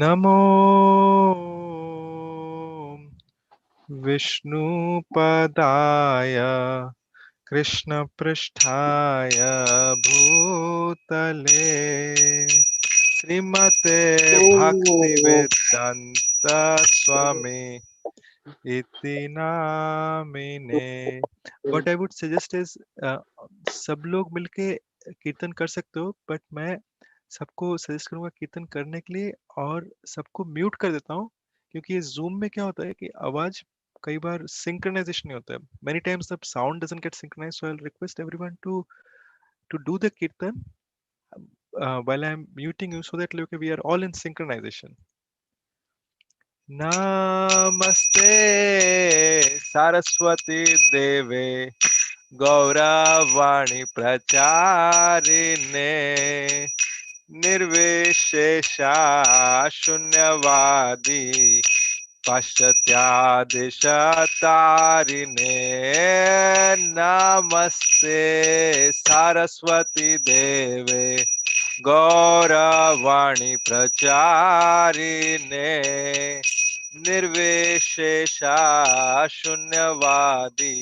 नमो विष्णुपदाय कृष्णपृष्ठाय भूतले श्रीमते भक्तिवेदांत स्वामी इति नामिने. What I would suggest is सब लोग मिलके कीर्तन कर सकते हो, बट मैं सबको सजेस्ट करूंगा कीर्तन करने के लिए, और सबको म्यूट कर देता हूँ, क्योंकि ये जूम में क्या होता है कि आवाज कई बार सिंक्रोनाइजेशन नहीं होता है. Many times the sound doesn't get synchronized, so I will request everyone to do the kirtan while I'm muting you, so that okay, we are all in synchronization. Namaste Saraswati Deve Gauravani Pracharine Nirvishesha Shunyavadi Paschatyadesatarine. Namaste Saraswati Deve Gauravani Pracharine Nirvishesha Shunyavadi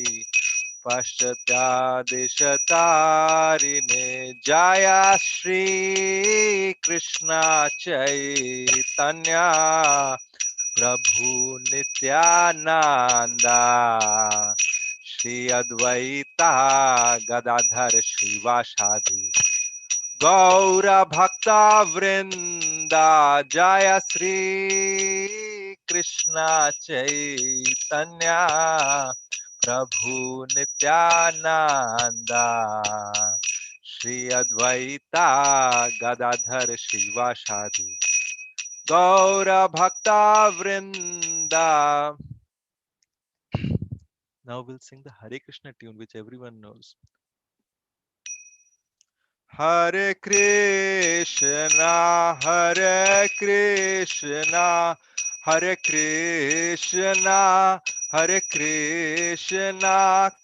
Paschatyadesatarine. Jaya Shri Krishna Chaitanya Prabhu Nityananda Shri Advaita Gadadhar Shivasadi Gaura Bhakta Vrinda. Jaya Shri Krishna Chaitanya Prabhu Nityananda Shri Advaita Gadadhar Shivasadi Gaura Bhakta Vrinda. Now we'll sing the Hare Krishna tune, which everyone knows. Hare Krishna, Hare Krishna, Hare Krishna, Hare Krishna,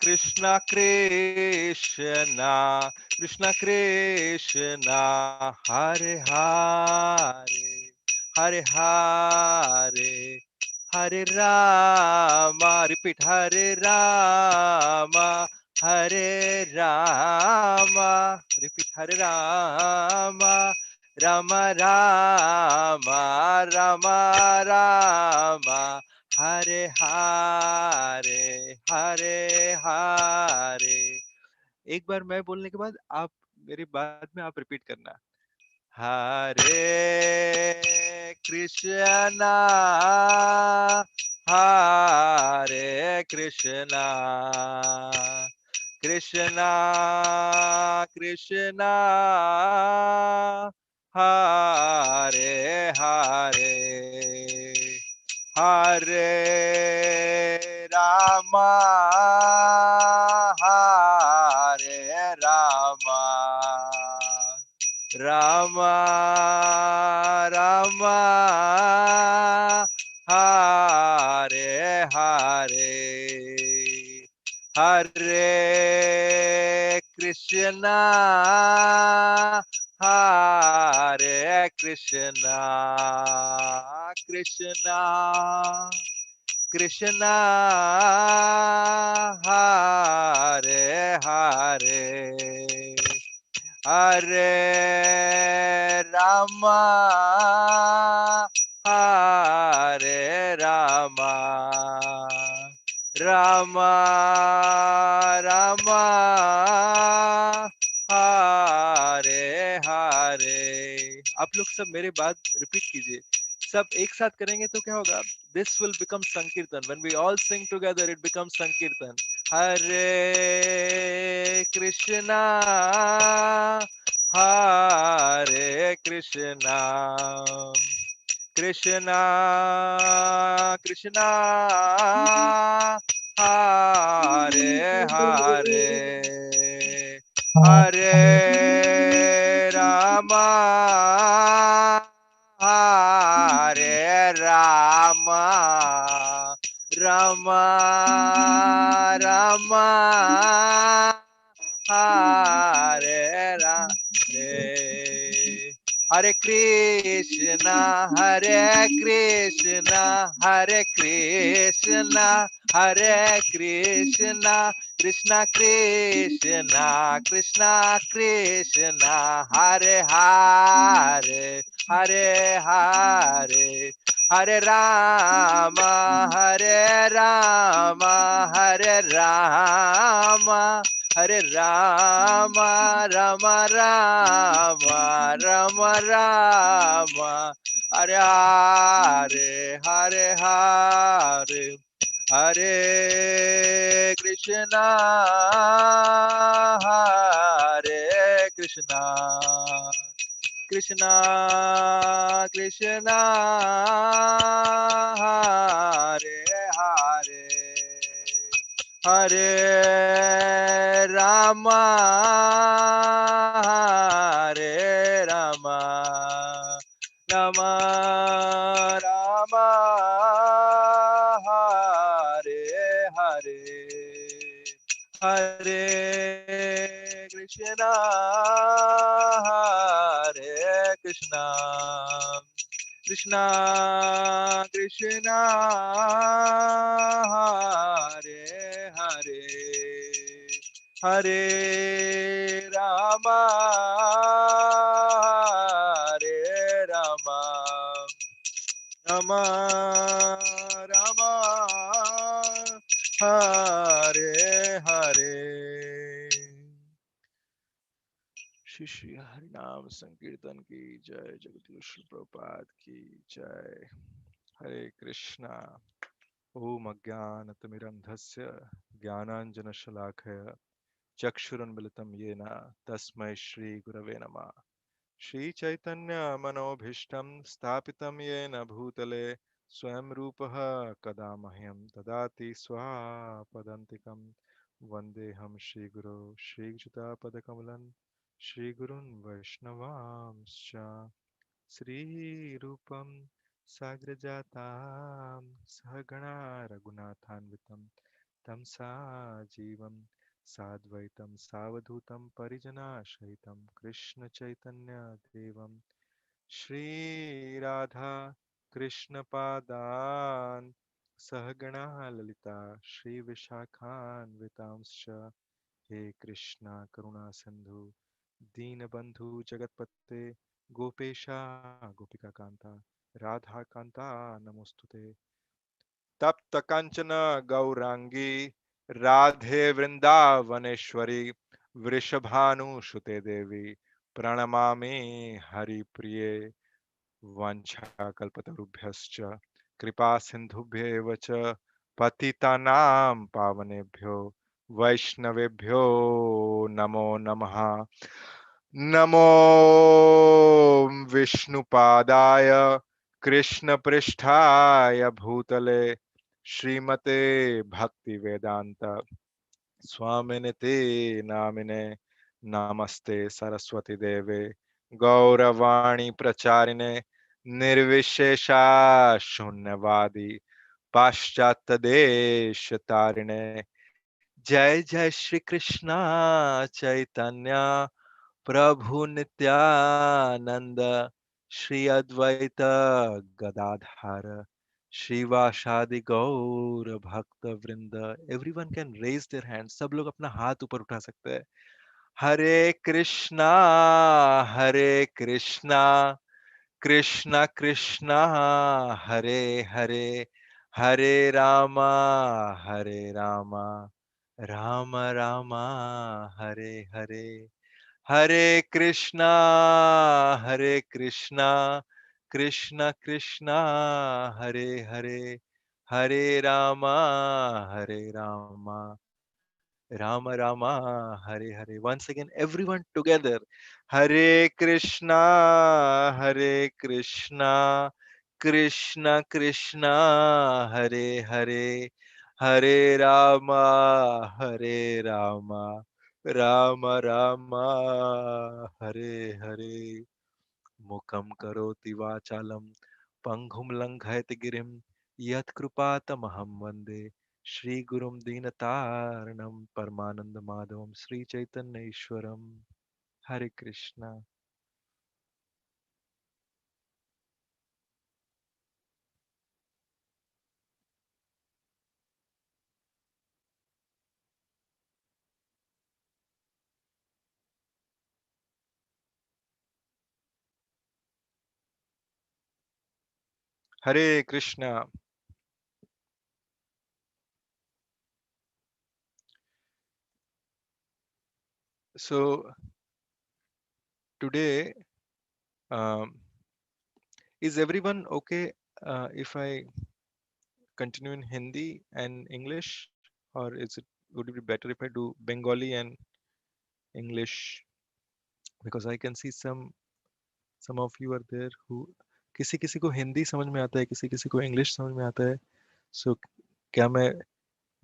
Krishna Krishna, Krishna Krishna, Hare Hare, Hare Hare, Hare Rama. Repeat, Hare Rama, Hare Rama. Repeat, Hare Rama, Rama Rama, Rama Rama, Hare Hare, Hare Hare. एक बार मैं बोलने के बाद आप मेरे बाद में आप रिपीट करना. Hare Krishna, Hare Krishna, Krishna Krishna, Hare Hare, Hare Rama, Hare Rama, Rama Rama, Hare Hare, Hare Krishna, Hare Krishna, Krishna Krishna, Hare Hare, Hare Rama, Hare Rama, Rama Rama, Hare Hare. आप लोग सब मेरे बाद repeat कीजिए. सब एक साथ करेंगे तो क्या होगा? This will become Sankirtan. When we all sing together, it becomes Sankirtan. Hare Krishna, Hare Krishna, Krishna Krishna, Hare Hare, Hare Rama, Hare Rama, Rama Rama, Hare Hare, Hare Krishna, Hare Krishna, Hare Krishna, Hare Krishna, Krishna Krishna, Krishna Krishna, Hare Hare, Hare Hare, Hare Rama, Hare Rama, Hare Rama, Hare Rama, Rama Rama, Rama Rama, Hare Hare, Hare Hare, Hare Krishna, Hare Krishna, Krishna Krishna, Hare Hare, Hare Rama, Hare Rama, Rama Rama, Hare Hare, Hare Krishna, Hare Krishna, Krishna Krishna, Hare Hare, Hare Rama, Hare Rama, Rama Rama, Hare Hare. Shri Shri हरिनाम संकीर्तन की जय, जगत श्री प्रभुपाद की जय। हरे कृष्णा। ओम अज्ञानतिमिरन्धस्य ज्ञानाञ्जनशलाकया चक्षुरुन्मिलितं येन तस्मै श्रीगुरवे नमः। श्रीचैतन्यमनोभीष्टं स्थापितं येन भूतले स्वयं रूपः कदा मह्यं ददाति स्वापदान्तिकं। वन्देऽहं श्रीगुरो श्रीयुतापदकमलं श्रीगुरून् वैष्णवांश्च। श्रीरूपं साग्रजातां सहगणा रघुनाथान्वितं तं साजीवं साद्वैतं सावधूतं परिजनासहितं कृष्णचैतन्यदेवं श्रीराधा कृष्णपादान् सहगणा ललिता श्रीविशाखान्वितांश्च। हे कृष्णा करुणा सिंधु दीनबंधु जगतपते गोपेशा गोपिका कांता राधा कांता नमोस्तुते। तप्त कंचन गौरांगी राधे वृंदावनेश्वरी वृषभानुसुते देवी प्रणमामि हरिप्रिये। वंशाकल्पतरुभ्यश्च कृपा सिन्धुभ्येव च पतितानां पावनेभ्यो वैष्णवेभ्यो नमो नमः। नमो विष्णुपादाय कृष्णपृष्ठाय भूतले श्रीमते भक्तिवेदांत स्वामिनिते नामिने। नमस्ते सरस्वती देवे गौरवाणी प्रचारिणे निर्विशेषा शून्यवादी पाश्चात्य देश तारिणे। जय जय श्री कृष्णा चैतन्य प्रभु नित्यानंद श्री अद्वैत गदाधर श्रीवासादि गौर भक्त वृंद। Everyone can raise their hand, सब लोग अपना हाथ ऊपर उठा सकते हैं। हरे कृष्णा, हरे कृष्णा, कृष्णा कृष्णा, हरे हरे, हरे रामा, हरे रामा, राम रामा, हरे हरे। हरे कृष्णा, हरे कृष्णा, कृष्णा कृष्णा, हरे हरे, हरे रामा, हरे Rama, Rama Rama, Hare Hare. Once again, everyone together. Hare Krishna, Hare Krishna, Krishna Krishna, Hare Hare, Hare Rama, Hare Rama, Rama Rama, Hare Hare. Mukam karoti vachalam panghum langhayati girim yatkrupatamahamh vande Shri Gurum Dinataranam Paramananda Madhavam Sri Chaitanya Ishwaram. Hare Krishna. Hare Krishna. So today, um, is everyone okay if I continue in Hindi and English, or would it be better if I do Bengali and English? Because I can see some of you are there who किसी किसी को हिंदी समझ में आता है, किसी किसी को इंग्लिश समझ में आता है. सो क्या मैं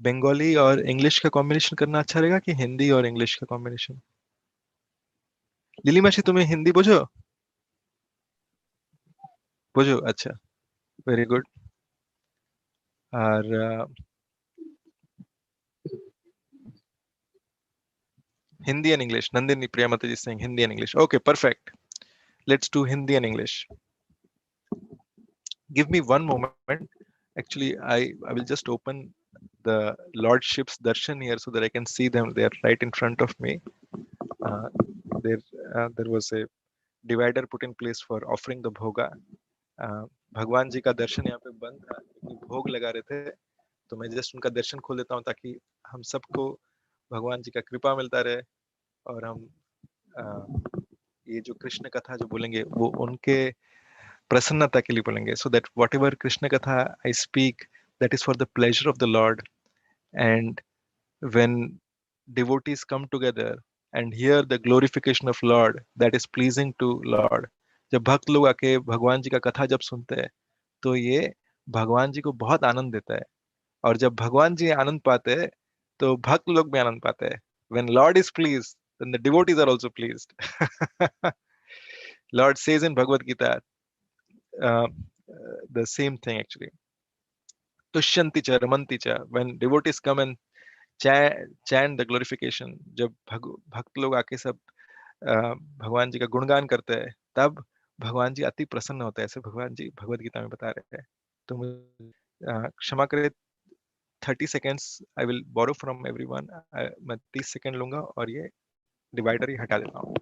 बंगाली और इंग्लिश का कॉम्बिनेशन करना अच्छा रहेगा कि हिंदी और इंग्लिश का कॉम्बिनेशन? लिली मासी तुम्हें हिंदी बोझो? बोझो, अच्छा, वेरी गुड. और Hindi and English, Nandini Priyamati ji Singh, Hindi and English. Okay, perfect. Let's do Hindi and English. Give me one moment. Actually, I will just open the lordship's darshan here so that I can see them. They are right in front of me. uh, there there was a divider put in place for offering the bhoga. भगवान जी का दर्शन यहाँ पे बंद था क्योंकि भोग लगा रहे थे. तो मैं जस्ट उनका दर्शन खोल देता हूँ ताकि हम सबको भगवान जी का कृपा मिलता रहे. और हम ये जो कृष्ण कथा जो बोलेंगे वो उनके प्रसन्नता के लिए बोलेंगे. So that whatever Krishna katha I speak, that is for the pleasure of the Lord. And when devotees come together and hear the glorification of Lord, that is pleasing to Lord. जब भक्त लोग आके भगवान जी का कथा जब सुनते हैं तो ये भगवान जी को बहुत आनंद देता है. और जब भगवान जी आनंद पाते हैं तो भक्त लोग भी आनंद पाते हैं. When Lord is pleased, then the devotees are also pleased. Lord says in Bhagavad Gita uh, the same thing actually. Tushyanti cha ramanti cha. When devotees come and chant the glorification, जब भक्त लोग आके सब भगवान जी का गुणगान करते हैं तब भगवान जी अति प्रसन्न होते हैं, ऐसे भगवान जी भगवत गीता में बता रहे हैं. तो मुझे क्षमा करें, 30 seconds I will borrow from everyone. मैं 30 सेकंड लूंगा और ये डिवाइडर ही हटा देता हूँ.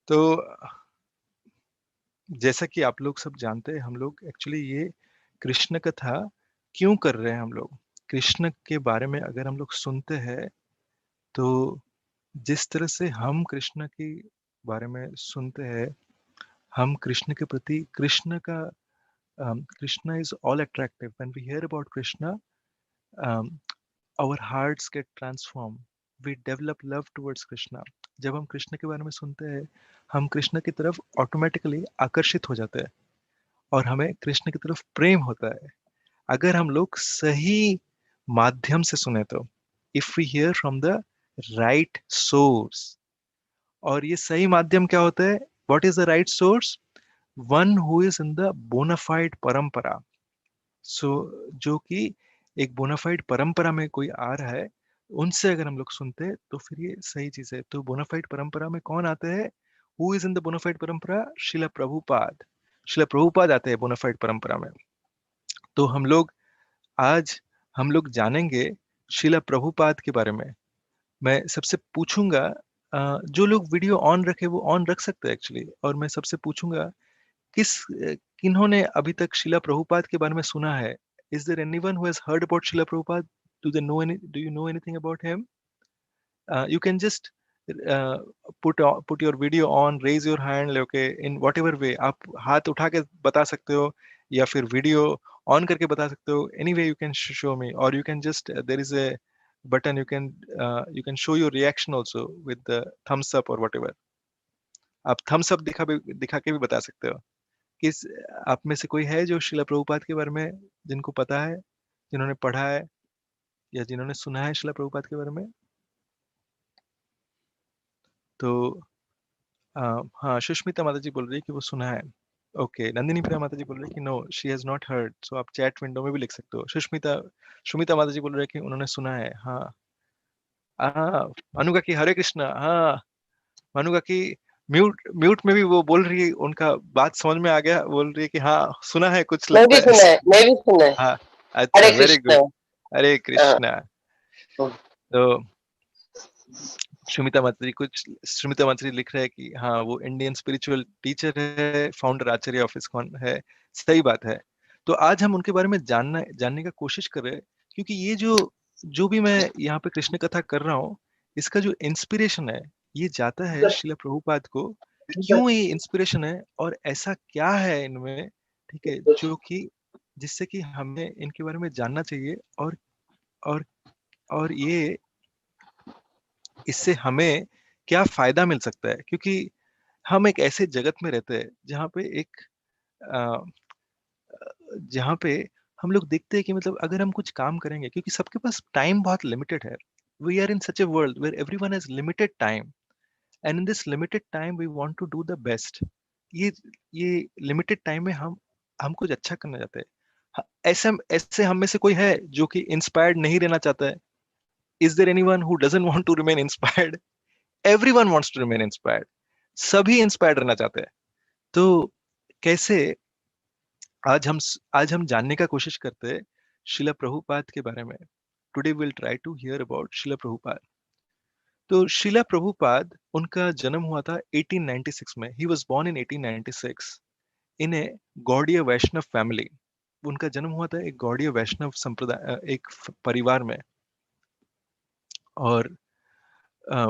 तो जैसा कि आप लोग सब जानते हैं, हम लोग एक्चुअली ये कृष्ण कथा क्यों कर रहे हैं. हम लोग कृष्ण के बारे में अगर हम लोग सुनते हैं तो जिस तरह से हम कृष्ण के बारे में सुनते हैं, हम कृष्ण के प्रति कृष्ण का Krishna is all attractive. When we hear about Krishna, our hearts get transform. We develop love towards Krishna. जब हम कृष्ण के बारे में सुनते हैं हम कृष्ण की तरफ ऑटोमेटिकली आकर्षित हो जाते हैं और हमें कृष्ण की तरफ प्रेम होता है. अगर हम लोग सही माध्यम से सुने तो, if we hear from the right source. और ये सही माध्यम क्या होता है? What is the right source? One who is in the bonafide parampara. So जो कि एक बोनाफाइड परंपरा में कोई आ रहा है, उनसे अगर हम लोग सुनते हैं तो फिर ये सही चीज है. तो बोनाफाइड परंपरा में कौन आते हैं? Who is in the bonafide parampara? Srila Prabhupada. शिला प्रभुपाद आते हैं बोनाफाइड परंपरा में. तो आज हम लोग जानेंगे शिला प्रभुपाद के बारे में. मैं सबसे पूछूंगा, जो लोग वीडियो ऑन रखे वो ऑन रख सकते हैं एक्चुअली. और मैं सबसे पूछूंगा किन्होंने अभी तक शिला प्रभुपाद के बारे में सुना है? Is there anyone who has heard about Shila Prabhupada? Do you know anything about him? You can just uh, put your video on, raise your hand, okay, in whatever way. आप हाथ उठा के बता सकते हो या फिर वीडियो ऑन करके बता सकते हो. Anyway you can show me, or you can just there is a button, you can show your reaction also with the thumbs up or whatever. आप thumbs up दिखा के भी बता सकते हो. किस आप में से कोई है जो शिला प्रभुपाद के बारे में जिनको पता है, जिन्होंने पढ़ा है? या जिन्होंने सुना है शिला प्रभुपाद के बारे में? तो हाँ, सुष्मिता माता जी बोल रही है कि वो सुना है। ओके, नंदिनी प्रिया माता जी बोल रही है कि no she has not heard. So आप चैट विंडो में भी लिख सकते हो। सुमिता माता जी बोल रहे हैं कि उन्होंने सुना है। हाँ हाँ, मनुका की हरे कृष्णा। हाँ, मनुका की म्यूट म्यूट में भी वो बोल रही है, उनका बात समझ में आ गया, बोल रही है कि हाँ सुना है, कुछ मैं लगता भी है। सुना है, मैं भी सुना है। हाँ, हरे अच्छा, वेरी कृष्ण। गुड। हरे हाँ। कृष्णा। तो सुमिता मात्री लिख रहे हैं कि हाँ वो इंडियन स्पिरिचुअल टीचर है, फाउंडर आचार्य ऑफ इस्कॉन है। सही बात है। तो आज हम उनके बारे में जानने का कोशिश कर रहे हैं, क्योंकि ये जो जो भी मैं यहाँ पे कृष्ण कथा कर रहा हूँ, इसका जो इंस्पिरेशन है, ये जाता है श्रील प्रभुपाद को। क्यों ये इंस्पिरेशन है और ऐसा क्या है इनमें, ठीक है, जो कि जिससे कि हमें इनके बारे में जानना चाहिए। और और ये इससे हमें क्या फायदा मिल सकता है, क्योंकि हम एक ऐसे जगत में रहते हैं जहाँ पे अ, जहाँ पे हम लोग देखते हैं कि मतलब अगर हम कुछ काम करेंगे, क्योंकि सबके पास टाइम बहुत लिमिटेड है। We are in such a world where everyone has limited time, and in this limited time we want to do the best. ये ये लिमिटेड टाइम में हम कुछ अच्छा करना चाहते हैं। ऐसे ऐसे हम में से कोई है जो कि इंस्पायर्ड नहीं रहना चाहता है? Is there anyone who doesn't want to remain inspired? Everyone wants to remain inspired. सभी इंस्पायर्ड रहना चाहते हैं। तो कैसे आज हम जानने का कोशिश करते हैं शिला प्रभुपाद के बारे में। Today will try to hear about शिला प्रभुपाद। तो शिला प्रभुपाद, उनका जन्म हुआ था 1896 में। He was born in 1896 in a Gaudiya Vaishnava family. उनका जन्म हुआ था एक गौड़ीय वैष्णव संप्रदाय, एक परिवार में। और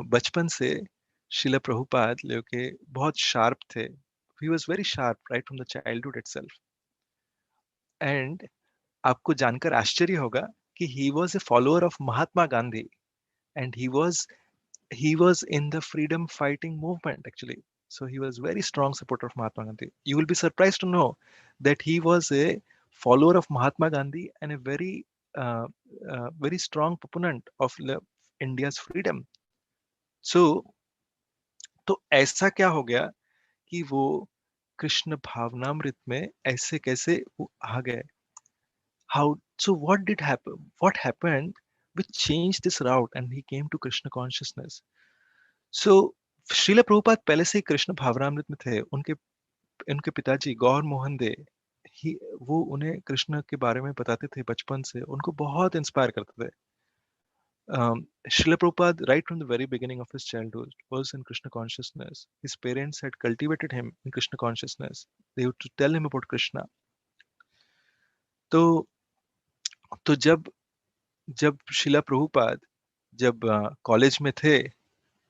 बचपन से शिला प्रभुपाद के बहुत शार्प थे। He was very sharp right from the childhood itself. And आपको जानकर आश्चर्य होगा कि he was a follower of Mahatma Gandhi. And he was in the freedom fighting movement actually. So he was very strong supporter of Mahatma Gandhi. You will be surprised to know that he was a follower of Mahatma Gandhi and a uh, very strong proponent of India's freedom. So तो ऐसा क्या हो गया कि वो कृष्ण भावनामृत में ऐसे कैसे वो आ गए? How? So what did happen? What happened which changed this route and he came to Krishna consciousness? So Srila Prabhupada पहले से ही कृष्ण भावनामृत में थे। उनके उनके पिताजी गौर मोहन दे ही वो उन्हें कृष्ण के बारे में बताते थे बचपन से, उनको बहुत इंस्पायर करते थे। Srila Prabhupada, right from the very beginning of his childhood, was in Krishna consciousness. His parents had cultivated him in Krishna consciousness. They used to tell him about Krishna. तो तो जब जब शिला प्रभुपाद जब कॉलेज में थे,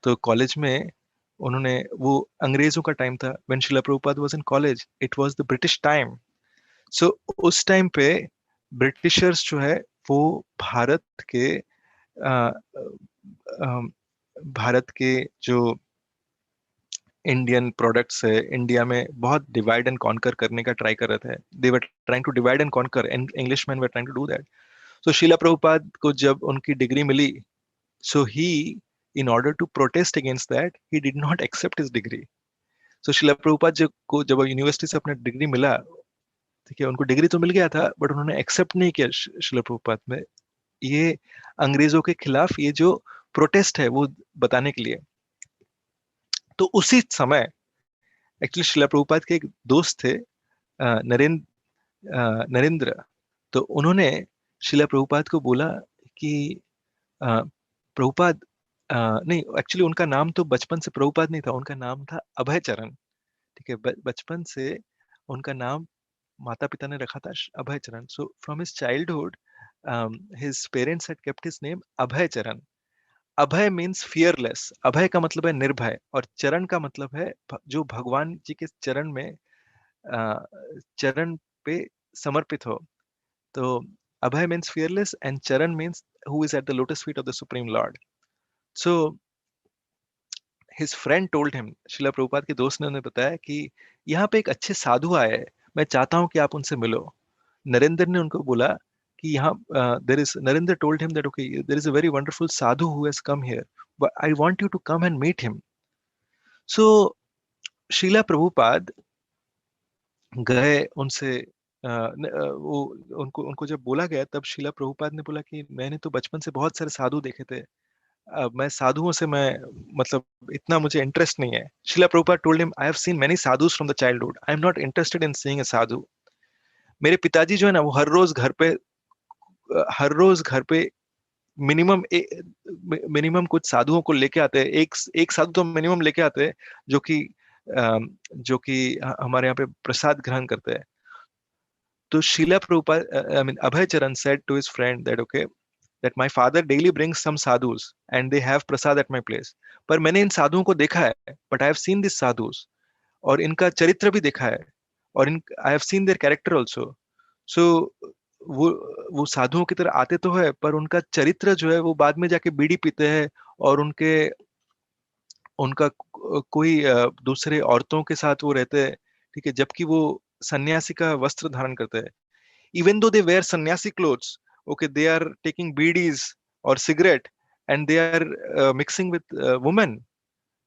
तो कॉलेज में उन्होंने वो अंग्रेजों का टाइम था। When Shrila Prabhupada was in college, it was the British time. So उस टाइम पे ब्रिटिशर्स जो है वो भारत के अ, अ, भारत के जो इंडियन प्रोडक्ट्स है, इंडिया में बहुत डिवाइड एंड कॉन्कर करने का ट्राई कर रहे थे। They were trying to divide and conquer, and Englishman were trying to do that. तो शीला प्रभुपाद को जब उनकी डिग्री मिली, so he, in order to protest against that, he did not accept his degree. So शिला प्रभुपाद जब university से अपना degree मिला, ठीक है, उनको डिग्री तो मिल गया था, बट उन्होंने एक्सेप्ट नहीं किया शिला प्रभुपाद में ये अंग्रेजों के खिलाफ ये जो प्रोटेस्ट है वो बताने के लिए। तो उसी समय एक्चुअली शिला प्रभुपाद के एक दोस्त थे, नरेंद्र। तो उन्होंने शिला प्रभुपाद को बोला कि अ, प्रभुपाद, नहीं, एक्चुअली उनका नाम तो बचपन से प्रभुपाद नहीं था, उनका नाम था अभय चरण। ठीक है, बचपन से उनका नाम माता पिता ने रखा था Abhay Charan. So from his childhood his parents had kept his name Abhay Charan. Abhay means fearless. अभय का मतलब है निर्भय, और चरण का मतलब है जो भगवान जी के चरण में चरण पे समर्पित हो। तो अभय मीन्स फियरलेस एंड चरण means who is at the lotus feet of the supreme Lord. So his friend told him, शिला प्रभुपाद के दोस्त ने उन्हें बताया कि यहाँ पे एक अच्छे साधु आए हैं, मैं चाहता हूँ कि आप उनसे मिलो। नरेंद्र ने उनको बोला कि यहाँ there is Narendra told him that okay, there is a very wonderful sadhu who has come here, but I want you to come and meet him. So Srila Prabhupada गए उनसे, वो उनको उनको जब बोला गया तब शीला प्रभुपाद ने बोला कि मैंने तो बचपन से बहुत सारे साधु देखे थे, मैं साधुओं से मैं मतलब इतना मुझे इंटरेस्ट नहीं है. Shrila Prabhupada told him, I have seen many sadhus from the childhood, I am not interested in seeing a sadhu. मेरे पिताजी जो है ना वो हर रोज घर पे मिनिमम मिनिमम कुछ साधुओं को लेके आते हैं, एक एक साधु तो मिनिमम लेके आते हैं जो कि जो कि हमारे यहाँ पे प्रसाद ग्रहण करते हैं. तो Shrila Prabhupada, I mean Abhay Charan said to his friend that okay, that my father daily brings some sadhus and they have prasad at my place. पर मैंने इन साधुओं को देखा है, but I have seen these sadhus, और इनका चरित्र भी देखा है, और इन I have seen their character also. So वो वो साधुओं की तरह आते तो है, पर उनका चरित्र जो है वो बाद में जाके बीड़ी पीते हैं, और उनके उनका कोई दूसरे औरतों के साथ वो रहते हैं, ठीक है, जबकि वो सन्यासी का वस्त्र धारण करते हैं. Even though they wear sannyasi clothes, okay, they are taking bidis or cigarette, and they are mixing with women.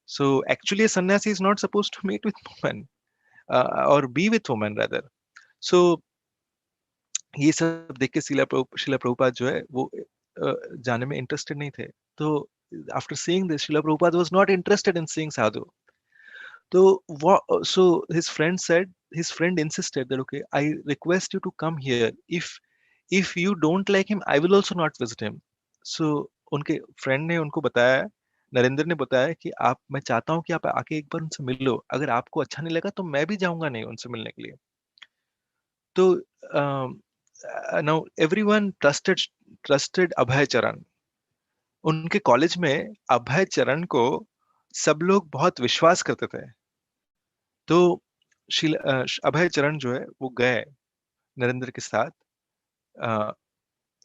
So actually a sannyasi is not supposed to mate with women, or be with women rather. So ये सब देख के शिला प्रभुपाद जो है वो जाने में interested नहीं थे. तो after seeing this Shila Prabhupada was not interested in seeing Sadhu. So so his friend said, his friend insisted that okay, I request you to come here. If you don't like him, I will also not visit him. So उनके friend ने उनको बताया, नरेंद्र ने बताया कि आप, मैं चाहता हूँ कि आप आके एक बार उनसे मिल लो, अगर आपको अच्छा नहीं लगा तो मैं भी जाऊंगा नहीं उनसे मिलने के लिए. तो नाउ एवरीवन ट्रस्टेड अभय चरण. उनके कॉलेज में अभय चरण को सब लोग बहुत विश्वास करते थे. तो अभय चरण जो है वो गए नरेंद्र के साथ अ,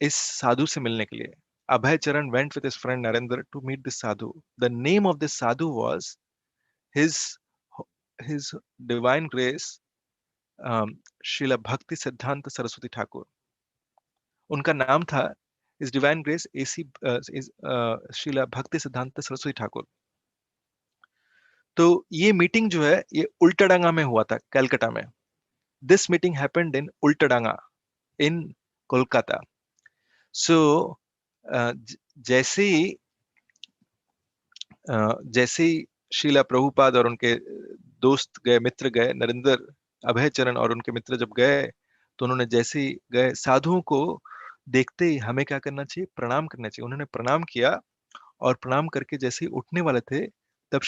इस साधु से मिलने के लिए. अभय चरण went with his friend Narendra to meet this sadhu. The name of this sadhu was his his divine grace, Srila भक्ति सिद्धांत सरस्वती ठाकुर. उनका नाम था his divine grace AC Srila भक्ति सिद्धांत सरस्वती ठाकुर. तो ये मीटिंग जो है ये उल्टाडांगा में हुआ था, कलकत्ता में. This meeting happened in Ultadanga in Kolkata. So जैसे ही शीला प्रभुपाद और उनके दोस्त गए, मित्र गए, नरेंद्र, अभय चरण और उनके मित्र जब गए, तो उन्होंने जैसे ही गए, साधुओं को देखते ही हमें क्या करना चाहिए, प्रणाम करना चाहिए. उन्होंने प्रणाम किया, और प्रणाम करके जैसे ही उठने वाले थे, तब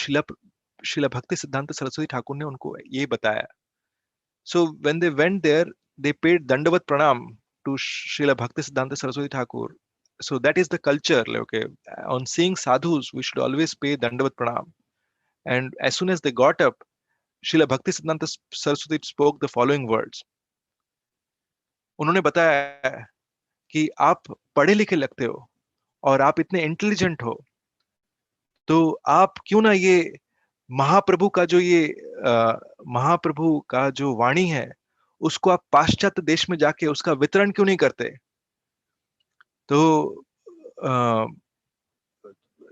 शिला भक्ति सिद्धांत सरस्वती ठाकुर ने उनको ये बताया. So when they went there, they paid Dandavat Pranam to Srila Bhakti Siddhanta Saraswati Thakur. So that is the culture. Like, okay, on seeing sadhus, we should always pay Dandavat Pranam. And as soon as they got up, Srila Bhakti Siddhanta Saraswati spoke the following words. उन्होंने बताया कि आप पढ़े लिखे लगते हो और आप इतने इंटेलिजेंट हो, तो आप क्यों ना ये महाप्रभु का जो ये महाप्रभु का जो वाणी है, उसको आप पाश्चात्य देश में जाके उसका वितरण क्यों नहीं करते. तो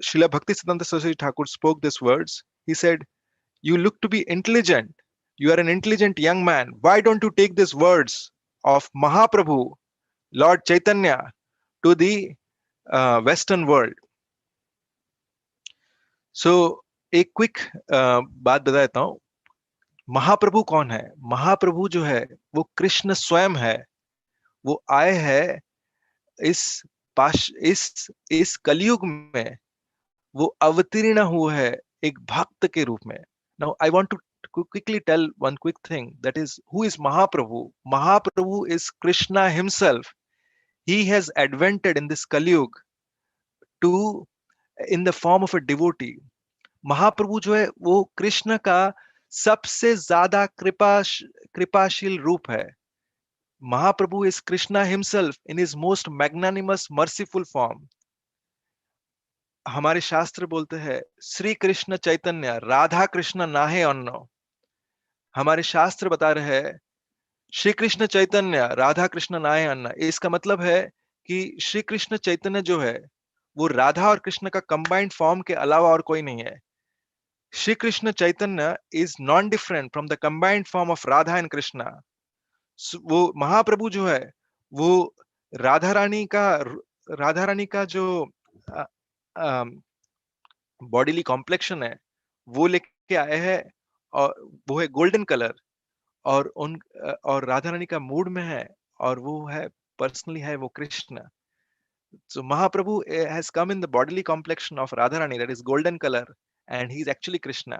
Srila Bhakti Siddhanta Saraswati Thakur spoke these words. He said, you look to be intelligent, you are an intelligent young man, why don't you take these words of Mahaprabhu, Lord Chaitanya, to the western world. So एक quick बात बता देता हूँ. महाप्रभु कौन है? महाप्रभु जो है वो कृष्ण स्वयं है. वो आए हैं इस कलयुग में, वो अवतीर्ण हुआ है एक भक्त के रूप में. Now I want to quickly tell one quick thing, that is, who is Mahaprabhu? Mahaprabhu is Krishna himself. He has advented in this Kaliyug to in the form of a devotee. महाप्रभु जो है वो कृष्ण का सबसे ज्यादा कृपाशील रूप है. Mahaprabhu is Krishna himself in his most magnanimous, merciful form. हमारे शास्त्र बोलते हैं श्री कृष्ण चैतन्य राधा कृष्ण नाहे अन्नो. हमारे शास्त्र बता रहे हैं श्री कृष्ण चैतन्य राधा कृष्ण नारायण, इसका मतलब है कि श्री कृष्ण चैतन्य जो है वो राधा और कृष्ण का कंबाइंड फॉर्म के अलावा और कोई नहीं है। Shri Krishna Chaitanya is non different from the combined form of Radha and Krishna. वो महाप्रभु जो है वो राधा रानी का राधा रानी का जो बॉडीली कॉम्प्लेक्शन है वो लेके आए हैं, और वो है गोल्डन कलर, और और राधा रानी का मूड में है, और वो है पर्सनली है वो Krishna. So Mahaprabhu has come in the bodily complexion of Radharani, that is golden color, and he is actually Krishna,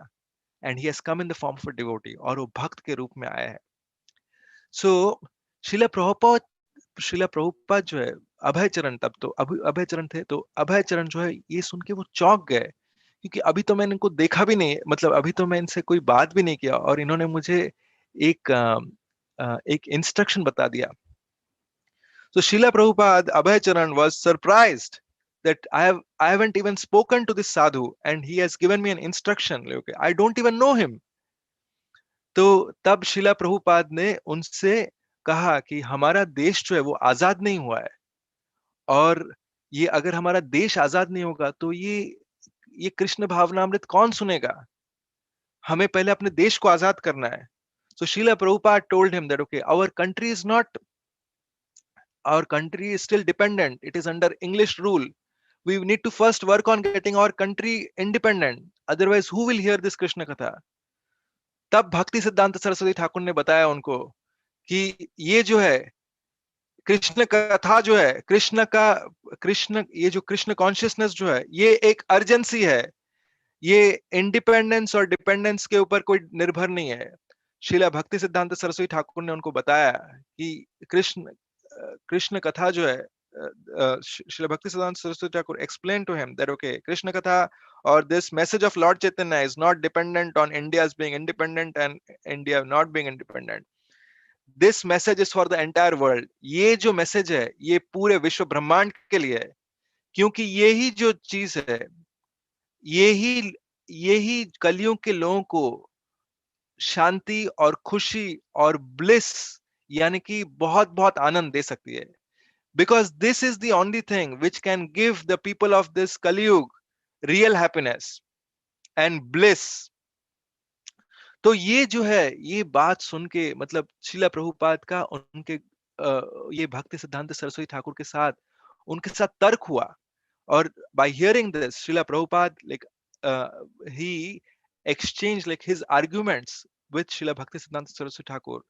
and he has come in the form of a devotee, और वो भक्त के रूप में आया है। So शिला प्रभुपाद जो है, अभय चरण, तब तो अभय चरण थे, तो अभय चरण जो है ये सुन के वो चौंक गए, क्योंकि अभी तो मैंने इनको देखा भी नहीं, मतलब अभी तो मैं इनसे कोई बात भी नहीं किया, और इन्होंने मुझे एक एक इंस्ट्रक्शन बता दिया। So Srila Prabhupada Abhay Charan was surprised that I haven't even spoken to this sadhu and he has given me an instruction. Okay, I don't even know him. तो तब शिला प्रभुपाद ने उनसे कहा कि हमारा देश जो है वो आजाद नहीं हुआ है, और ये अगर हमारा देश आजाद नहीं होगा तो ये कृष्ण भावनामृत कौन सुनेगा? हमें पहले अपने देश को आजाद करना है। So Srila Prabhupada told him that okay, our country is still dependent. It is under English rule. We need to first work on getting our country independent. Otherwise, who will hear this Krishna katha? तब भक्ति सिद्धांत सरस्वती ठाकुर ने बताया उनको कि ये जो है कृष्ण कथा जो है, कृष्ण ये जो कृष्ण कॉन्शियसनेस जो है ये एक अर्जेंसी है, ये इंडिपेंडेंस और डिपेंडेंस के ऊपर कोई निर्भर नहीं है। शिला भक्ति सिद्धांत सरस्वती ठाकुर ने उनको बताया कि कृष्ण कथा जो है, Srila Bhakti Siddhanta Saraswati Thakur explained to him that okay, Krishna Katha or this message of Lord Chaitanya is not dependent on India's being independent and India not being independent. This message is for the entire world. ये जो message है ये पूरे विश्व ब्रह्मांड के लिए है, क्योंकि यही जो चीज है यही यही कलियुग के लोगों को शांति और खुशी और ब्लिस, यानी कि बहुत बहुत आनंद दे सकती है। Because this is the only thing which can give the people of this Kali Yuga real happiness and bliss. तो ये जो है ये बात सुन के मतलब शिला प्रभुपाद का उनके ये भक्ति सिद्धांत सरस्वती ठाकुर के साथ उनके साथ तर्क हुआ, और by hearing this Srila Prabhupada like he exchanged like his arguments with Srila Bhakti Siddhanta Saraswati Thakur,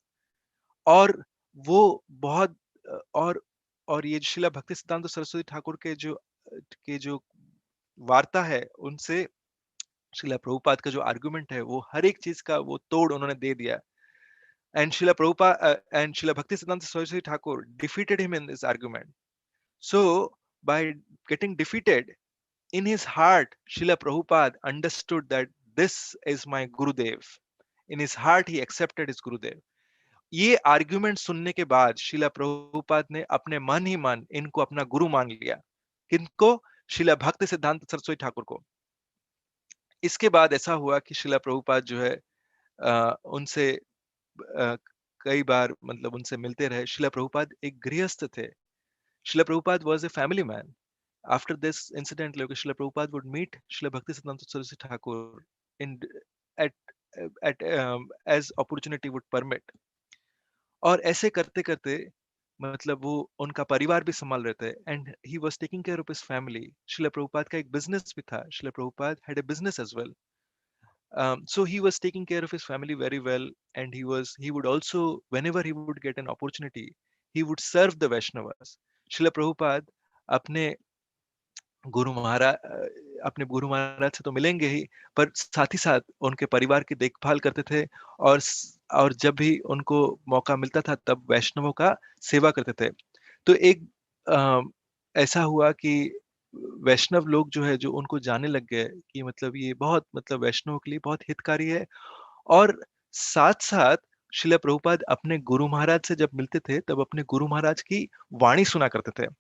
और वो बहुत और ये शिला भक्ति सिद्धांत सरस्वती ठाकुर के जो वार्ता है उनसे शिला प्रभुपाद का जो आर्गुमेंट है वो हर एक चीज का वो तोड़ उन्होंने दे दिया। एंड शिला प्रभुपाद एंड शिला भक्ति सिद्धांत Saraswati Thakur defeated him in this argument. So by getting defeated, in his heart Srila Prabhupada understood that this is my Gurudev. In his heart he accepted his Gurudev. ये आर्ग्यूमेंट सुनने के बाद शिला प्रभुपाद ने अपने मन ही मन इनको अपना गुरु मान लिया। किनको? शिला भक्ति सिद्धांत सरस्वती ठाकुर को। इसके बाद ऐसा हुआ कि शिला प्रभुपाद जो है उनसे कई बार मतलब उनसे मिलते रहे। शिला प्रभुपाद एक गृहस्थ थे। शिला Prabhupada was a family man. After this incident, Srila Prabhupada would meet Srila Bhaktisiddhanta Saraswati Thakur in at as opportunity would permit. और ऐसे करते करते मतलब वो उनका परिवार भी संभाल रहे थे, and he was taking care of his family. Srila Prabhupada का एक बिजनेस भी था। Srila Prabhupada had a business as well, so he was taking care of his family very well, and he would also, whenever he would get an opportunity, he would serve the Vaishnavas. शिला प्रभुपाद अपने अपने गुरु महाराज से तो मिलेंगे ही, पर साथ ही साथ उनके परिवार की देखभाल करते थे, और जब भी उनको मौका मिलता था तब वैष्णवों का सेवा करते थे। तो एक ऐसा हुआ कि वैष्णव लोग जो है जो उनको जानने लग गए कि मतलब ये बहुत मतलब वैष्णवों के लिए बहुत हितकारी है, और साथ साथ शिला प्रभुपाद अपने गुरु महाराज से जब मिलते थे तब अपने गुरु महाराज की वाणी सुना करते थे।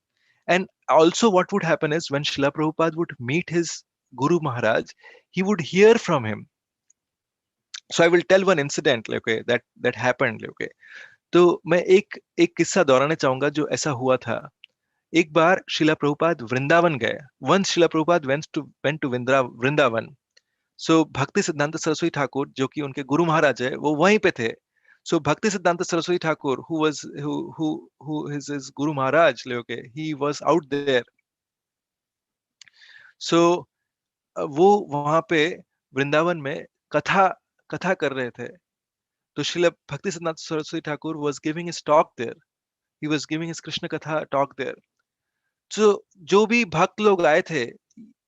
And also, what would happen is when Srila Prabhupada would meet his Guru Maharaj, he would hear from him. So I will tell one incident, okay, that happened, okay. तो मैं एक एक किस्सा दोहराना चाहूंगा जो ऐसा हुआ था। एक बार शिला प्रभुपाद वृंदावन गए। Once Shila Prabhupada went to Vrindavan. सो भक्ति सिद्धांत सरस्वती ठाकुर जो कि उनके गुरु महाराज है वो वहीं पे थे। सो भक्ति सिद्धांत Saraswati Thakur who is his guru maharaj, okay, he was out there. सो वो वहां पे वृंदावन में कथा कथा कर रहे थे। तो शिला भक्ति सिद्धांत Saraswati Thakur was giving his talk there. He was giving his Krishna कथा talk there. So जो भी भक्त लोग आए थे,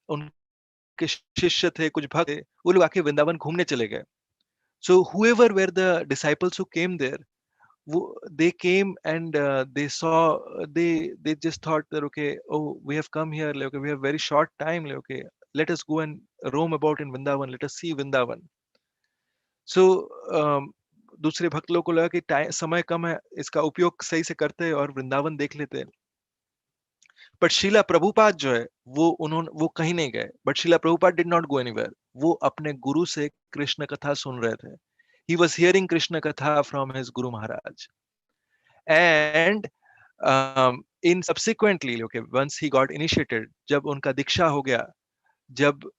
उनके शिष्य थे, कुछ भक्त थे, वो लोग आके वृंदावन घूमने चले गए। So whoever were the disciples who came there, they came and they saw, they just thought that, okay, oh, we have come here, like, okay, we have very short time, like, okay, let us go and roam about in Vrindavan, let us see Vrindavan. So दूसरे भक्त लोगों को लगा कि time समय कम है, इसका उपयोग सही से करते और वृंदावन देख लेते। बट शीला प्रभुपाद जो है वो कहीं नहीं गए। But Srila Prabhupada did not go anywhere. वो अपने गुरु से कृष्ण कथा सुन रहे थे। ही वॉज हियरिंग कृष्ण कथा from his guru Maharaj. And in subsequently, okay, once he got initiated, जब उनका दीक्षा हो गया, जब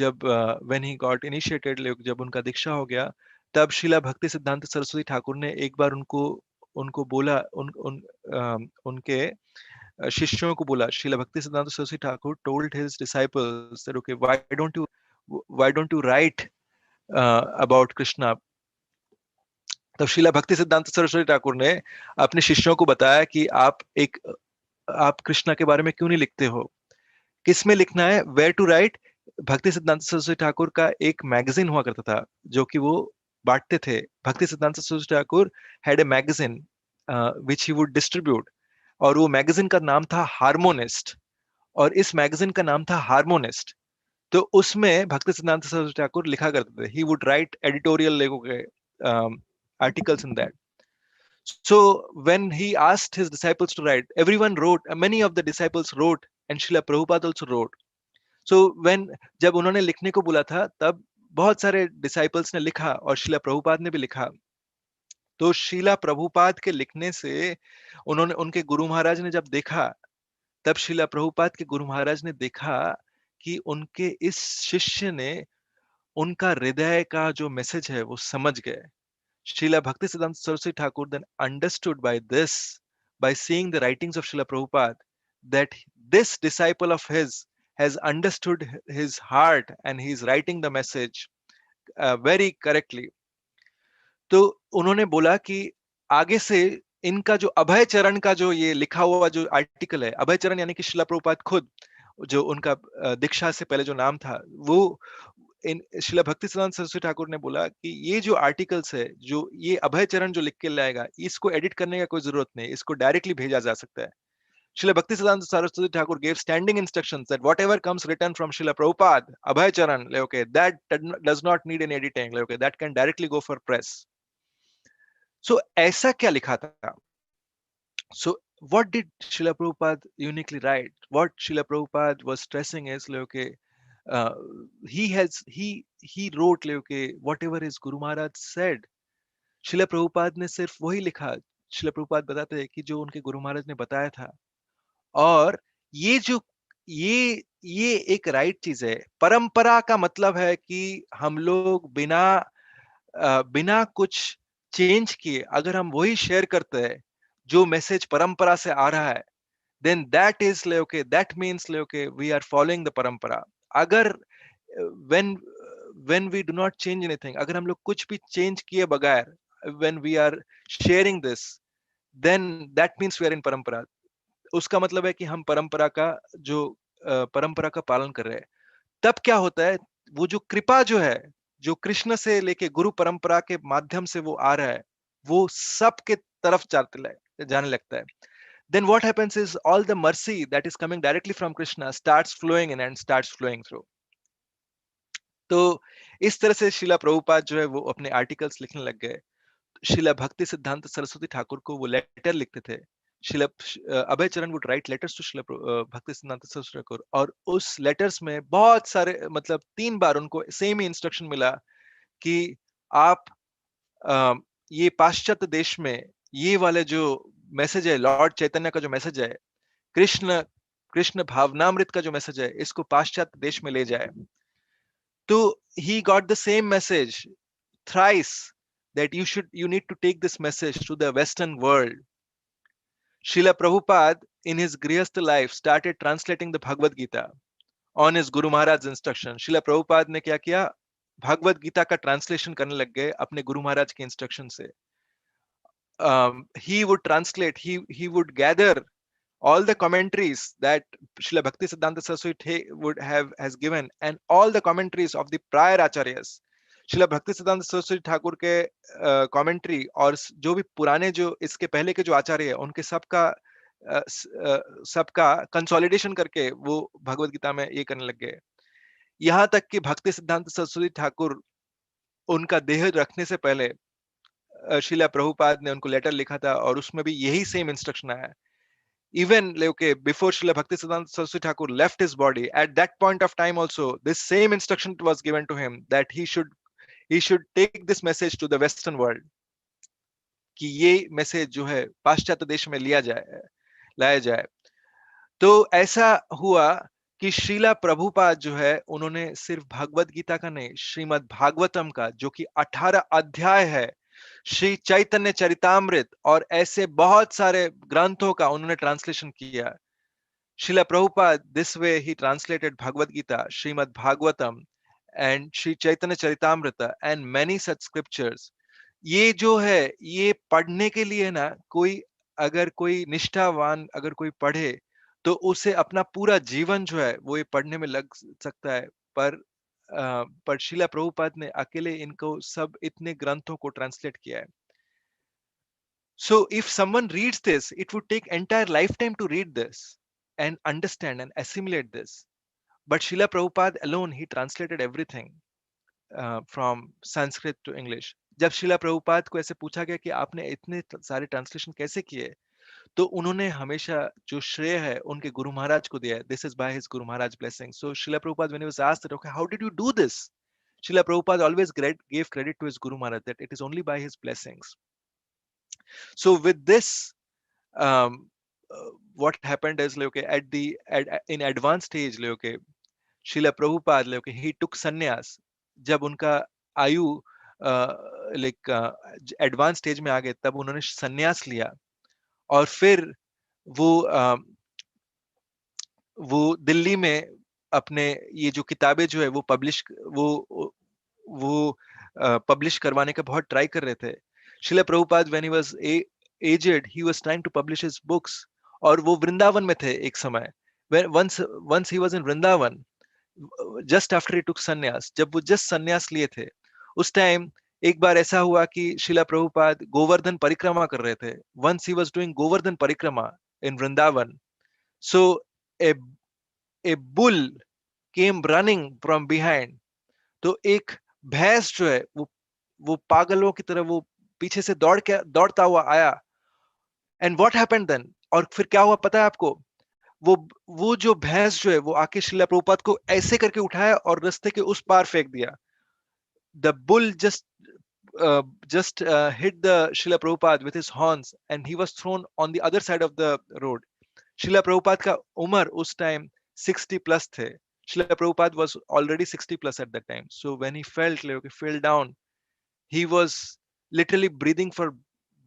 जब व्हेन ही गॉट इनिशिएटेड, जब उनका दीक्षा हो गया, तब शिला भक्ति सिद्धांत सरस्वती ठाकुर ने एक बार उनको उनको बोला, उनके शिष्यों को बोला, शीला भक्ति सिद्धांत Saraswati Thakur told his disciples that, okay, why don't you write about Krishna. तब शीला भक्ति सिद्धांत सरस्वती ठाकुर ने अपने शिष्यों को बताया कि आप कृष्णा के बारे में क्यों नहीं लिखते हो, किस में लिखना है, वेयर टू राइट। भक्ति सिद्धांत सरस्वती ठाकुर का एक मैगजीन हुआ करता था जो कि वो बांटते थे। भक्ति सिद्धांत Saraswati Thakur had a magazine which he would distribute, और वो मैगजीन का नाम था हार्मोनिस्ट, और इस मैगजीन का नाम था हार्मोनिस्ट। तो उसमें भक्ति सिद्धांत सरस्वती ठाकुर लिखा करते थे। ही वुड राइट एडिटोरियल लेगो के articles in that. So when he asked his disciples to write, everyone wrote, many of the disciples wrote, and Srila Prabhupada also wrote. So when जब उन्होंने लिखने को बोला था, तब बहुत सारे disciples ने लिखा और शिला प्रभुपाद ने भी लिखा। तो शिला प्रभुपाद के लिखने से उन्होंने, उनके गुरु महाराज ने जब देखा, तब शिला प्रभुपाद के गुरु महाराज ने देखा कि उनके इस शिष्य ने उनका हृदय का जो मैसेज है वो समझ गए। Srila Bhaktisiddhanta Saraswati Thakur then understood by this, by seeing the writings of Srila Prabhupada, that this disciple of his has understood his heart and he is writing the message very correctly. तो उन्होंने बोला कि आगे से इनका जो अभय चरण का जो ये लिखा हुआ जो आर्टिकल है, अभय चरण यानी कि शिला प्रभुपाद खुद, जो उनका दीक्षा से पहले जो नाम था, वो इन शिला भक्ति सिद्धांत सरस्वती ठाकुर ने बोला कि ये जो आर्टिकल्स है, जो ये अभय चरण जो लिख के लाएगा, इसको एडिट करने का कोई जरूरत नहीं, इसको डायरेक्टली भेजा जा सकता है। Srila Bhaktisiddhanta Saraswati Thakur gave standing instructions that whatever comes written from Srila Prabhupada, Abhay Charan, like, okay, that does not need any editing, like, okay, that can directly go for press. So ऐसा क्या लिखा था? So what did Srila Prabhupada uniquely write? What Srila Prabhupada was stressing is, like, okay, uh, he wrote, like, okay, whatever his Guru Maharaj said. शिला प्रभुपाद ने सिर्फ वही लिखा। शिला प्रभुपाद बताते हैं कि जो उनके गुरु महाराज ने बताया था। और ये जो ये एक राइट चीज है। परंपरा का मतलब है कि हम लोग बिना कुछ चेंज किए अगर हम वही शेयर करते हैं जो मैसेज परंपरा से आ रहा है, then that is, okay, that means, okay, we are following the parampara. अगर when when we do not change anything, अगर हम लोग कुछ भी चेंज किए बगैर when we are sharing this, then that means we are in parampara. उसका मतलब है कि हम परंपरा का पालन कर रहे हैं। तब क्या होता है, वो जो कृपा जो है, जो कृष्ण से लेके गुरु परंपरा के माध्यम से वो आ रहा है, वो सबके तरफ जाने लगता है। Then what happens is all the mercy that is coming directly from Krishna starts flowing in and starts flowing through. तो इस तरह से शिला प्रभुपाद जो है वो अपने आर्टिकल्स लिखने लग गए। शिला भक्ति सिद्धांत सरस्वती ठाकुर को वो लेटर लिखते थे। शिला अभय चरण वुड राइट लेटर्स टू शिला भक्ति सिद्धांत सरस्वती ठाकुर, और उस लेटर्स में बहुत सारे, मतलब 3 बार उनको सेम ही इंस्ट्रक्शन मिला कि आप ये पाश्चात्य देश में ये वाले जो मैसेज है, लॉर्ड चैतन्य का जो मैसेज है, कृष्ण कृष्ण भावनामृत का जो मैसेज है, इसको पाश्चात्य देश में ले जाए। तो he got the same message thrice, that you need to take this message to the Western world. Srila Prabhupada in his Grihastha life started translating the Bhagavad Gita on his Guru Maharaj's instruction. Srila Prabhupada ने क्या किया, भगवत गीता का translation करने लग गए अपने गुरु महाराज के instruction से. He would translate, he would gather all the commentaries that Srila Bhakti Siddhanta Saraswati would have has given, and all the commentaries of the prior acharyas. Srila Bhakti Siddhanta Saraswati Thakur के commentary और जो भी पुराने जो इसके पहले के जो आचार्य है उनके सबका कंसोलिडेशन करके वो भगवत गीता में ये करने लग गए. यहाँ तक कि भक्ति सिद्धांत सरस्वती ठाकुर उनका देह रखने से पहले श्रीला प्रभुपाद ने उनको लेटर लिखा था और उसमें भी यही सेम इंस्ट्रक्शन आया. Even okay, before Srila Bhaktisiddhanta Saraswati Thakur left his body, at that point of time also, this same instruction was given to him that he should take this message to the Western world. कि ये message जो है पाश्चात्य देश में लाया जाए. तो ऐसा हुआ कि श्रीला प्रभुपाद जो है उन्होंने सिर्फ भगवत गीता का नहीं, श्रीमद् भागवतम का जो कि 18 अध्याय है, श्री चैतन्य चरितामृत और ऐसे बहुत सारे ग्रंथों का उन्होंने ट्रांसलेशन किया. Srila Prabhupada, this way he translated Bhagavad Gita, Srimad Bhagavatam, and Sri Chaitanya Charitamrita, and many such scriptures. ये जो है ये पढ़ने के लिए ना अगर कोई निष्ठावान अगर कोई पढ़े तो उसे अपना पूरा जीवन जो है वो ये पढ़ने में लग सकता है. पर श्रीला प्रभुपाद ने अकेले इनको सब इतने ग्रंथों को ट्रांसलेट किया है. So if someone reads this, it would take entire lifetime to read this and understand and assimilate this. But Srila Prabhupada alone, he translated everything from Sanskrit to English. जब शिला प्रभुपाद को ऐसे पूछा गया कि आपने इतने सारे ट्रांसलेशन कैसे किए, तो उन्होंने हमेशा जो श्रेय है उनके गुरु महाराज को दिया है. This is by his Guru Maharaj blessing. So Srila Prabhupada, when he was asked that, okay, how did you do this? Srila Prabhupada always gave credit to his Guru Maharaj that it is only by his blessings. So with this, what happened is like in advanced stage like Srila Prabhupada like he took sannyas जब उनका आयु like advanced stage में आ गए तब उन्होंने संन्यास लिया और फिर वो दिल्ली में अपने ये जो किताबें जो है वो पब्लिश करवाने का बहुत ट्राई कर रहे थे. Srila Prabhupada when he was aged, he was trying to publish his books. और वो वृंदावन में थे एक समय. Once he was in Vrindavan, just after he took sannyas, जब वो just sannyas लिए थे, उस टाइम एक बार ऐसा हुआ कि श्रीला प्रभुपाद गोवर्धन परिक्रमा कर रहे थे. Once he was doing Govardhan Parikrama in Vrindavan, so a bull came running from behind. तो एक भैंस जो है वो पागलों की तरह वो पीछे से दौड़ता हुआ आया. एंड व्हाट हैपेंड देन, और फिर क्या हुआ पता है आपको? वो जो भैंस जो है वो आके श्रीला प्रभुपाद को ऐसे करके उठाया और रास्ते के उस पार फेंक दिया. The bull just hit the Srila Prabhupada with his horns and he was thrown on the other side of the road. Srila Prabhupada का उम्र उस टाइम 60 plus थे. Srila Prabhupada was already 60 plus at that time. So when he fell down, he was literally breathing for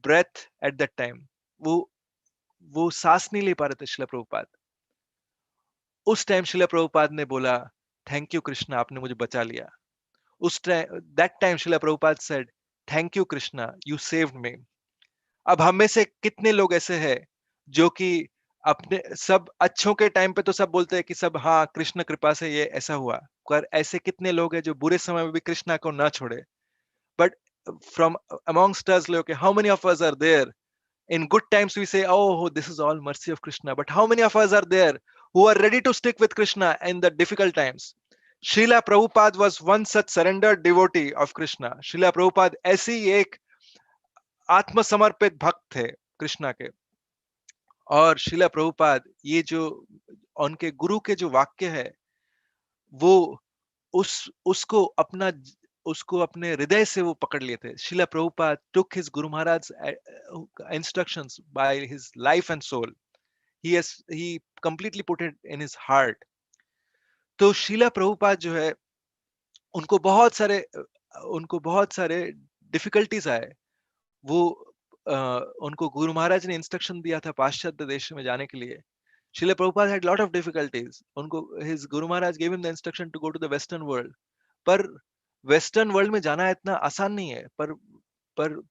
breath at that time. वो सांस नहीं ले पा रहे थे श्रीला प्रभुपाद. उस टाइम श्रीला प्रभुपाद ने बोला, थैंक यू कृष्णा, आपने मुझे बचा लिया. उस time that time Srila Prabhupada said, thank you Krishna, you saved me. अब हम में से कितने लोग ऐसे हैं जो कि अपने सब अच्छों के टाइम पे तो सब बोलते हैं कि सब हाँ कृष्ण कृपा से ये ऐसा हुआ, पर ऐसे कितने लोग हैं जो बुरे समय में भी कृष्णा को ना छोड़े. But from amongst us, okay, how many of us are there? In good times we say, oh, this is all mercy of Krishna. But how many of us are there who are ready to stick with Krishna in the difficult times? Srila Prabhupada was one such surrendered devotee of Krishna. Srila Prabhupada ऐसी एक आत्मसमर्पित भक्त थे कृष्णा के. और श्रीला प्रभुपाद ये जो उनके गुरु के जो वाक्य है वो उसको अपना उसको अपने हृदय से वो पकड़ लिए थे. Srila Prabhupada took his Guru Maharaj's instructions by his life and soul. He completely put it in his heart. तो शीला प्रभुपाद जो है, उनको बहुत सारे डिफिकल्टीज आए. वो उनको गुरु महाराज ने इंस्ट्रक्शन दिया था पाश्चात्य देश में जाने के लिए. Srila Prabhupada had lot of difficulties. उनको his Guru Maharaj gave him the instruction to go to the Western world. पर वेस्टर्न वर्ल्ड में जाना इतना आसान नहीं है. पर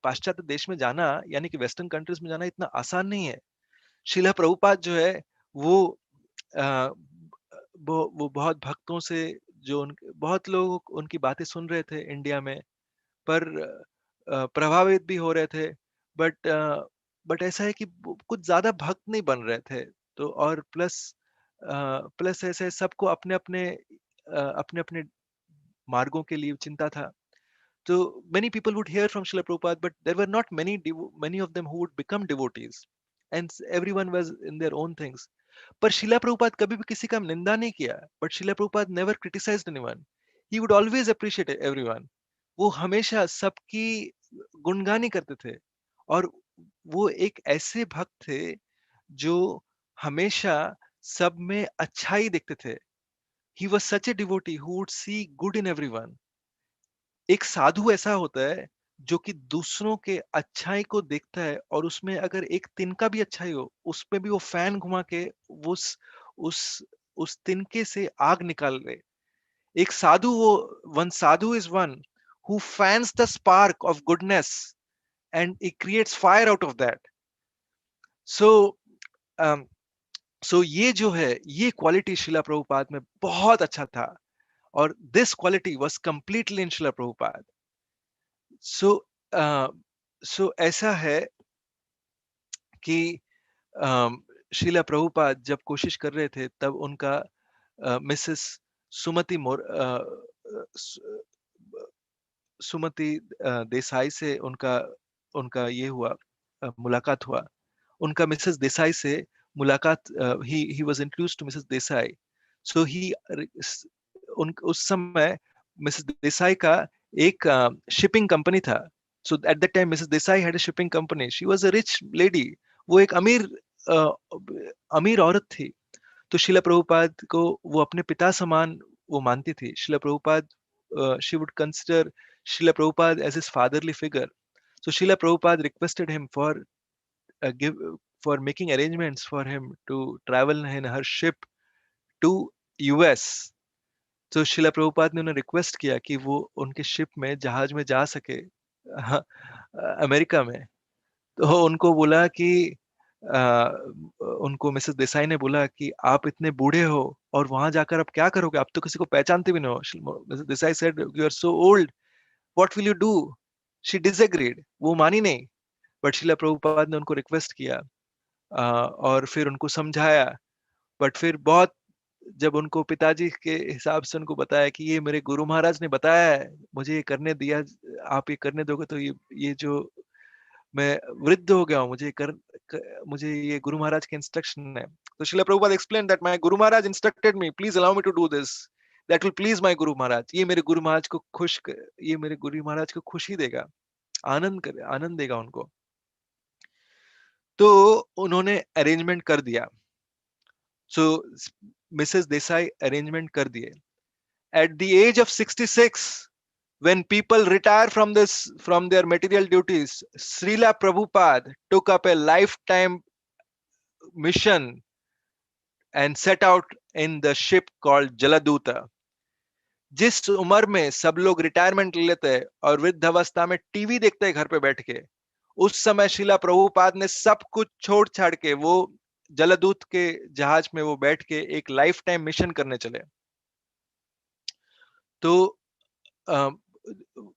पाश्चात्य देश में जाना, यानी कि वेस्टर्न कंट्रीज में जाना इतना आसान नहीं है. शीला प्रभुपाद जो है वो अ, वो बहुत भक्तों से, जो बहुत लोग उनकी बातें सुन रहे थे इंडिया में, पर प्रभावित भी हो रहे थे. बट ऐसा है कि कुछ ज्यादा भक्त नहीं बन रहे थे. तो और प्लस ऐसे सबको अपने अपने मार्गों के लिए चिंता था. So many people would hear from Srila Prabhupada, but there were not many of them who would become devotees, and everyone was in their own things. पर शिला प्रभुपाद कभी भी किसी का निंदा नहीं किया. But Shila Prabhupada never criticized anyone. He would always appreciate everyone. वो हमेशा सबकी गुणगानी करते थे. और वो एक ऐसे भक्त थे जो हमेशा सब में अच्छाई देखते थे. He was such a devotee who would see good in everyone. एक साधु ऐसा होता है जो कि दूसरों के अच्छाई को देखता है, और उसमें अगर एक तिनका भी अच्छाई हो, उसपे भी वो फैन घुमा के उस उस तिनके से आग निकाल ले. एक साधु, वो one sadhu is one who fans the spark of goodness and it creates fire out of that. So ये जो है, ये क्वालिटी शिला प्रभुपाद में बहुत अच्छा था. और this quality was completely in शिला प्रभुपाद. सो ऐसा है कि शीला प्रभुपाद जब कोशिश कर रहे थे, तब उनका मिसेस सुमति सुमति देसाई से उनका उनका ये हुआ, मुलाकात हुआ. उनका मिसेस देसाई से मुलाकात, he was introduced to Mrs Desai. So he उस समय मिसेस देसाई का एक शिपिंग कंपनी था. So at that time Mrs Desai had a shipping company. She was a rich lady. वो एक अमीर औरत थी. तो शिला प्रभुपाद को वो अपने पिता समान वो मानती थी. शिला Prabhupada, she would consider Srila Prabhupada as his fatherly figure. So Srila Prabhupada requested him for making arrangements for him to travel in her ship to US. तो शिला प्रभुपाद ने उन्हें रिक्वेस्ट किया कि वो उनके शिप में, जहाज में जा सके अमेरिका में. तो उनको बोला कि उनको मिसेस देसाई ने बोला कि आप इतने बूढ़े हो और वहां जाकर आप क्या करोगे, आप तो किसी को पहचानते भी नहीं हो. Mrs Desai said, you are so old, what will you do. She disagreed, वो मानी नहीं. बट शिला प्रभुपाद ने उनको रिक्वेस्ट किया, और फिर उनको समझाया. बट फिर बहुत, जब उनको पिताजी के हिसाब से उनको बताया कि ये मेरे गुरु महाराज ने बताया है, मुझे ये करने दिया, आप ये करने दोगे तो ये जो मैं वृद्ध हो गया हूँ, मुझे ये गुरु महाराज के इंस्ट्रक्शन है. तो शिला Prabhupada explain that my guru Maharaj instructed me, please allow me to do this, that will please my guru Maharaj. ये मेरे गुरु महाराज को खुशी देगा, आनंद देगा उनको. तो उन्होंने अरेंजमेंट कर दिया. सो मिसेस देसाई अरेंजमेंट कर दिए. At the age of 66, when people retire from their material duties, Srila Prabhupada took up a lifetime mission and set out in the ship called Jaladuta. जिस उम्र में सब लोग रिटायरमेंट ले लेते हैं और वृद्धावस्था में टीवी देखते हैं घर पे बैठ के, उस समय शिला प्रभुपाद ने सब कुछ छोड़ छाड़ के वो जलदूत के जहाज में वो बैठ के एक लाइफ टाइम मिशन करने चले. तो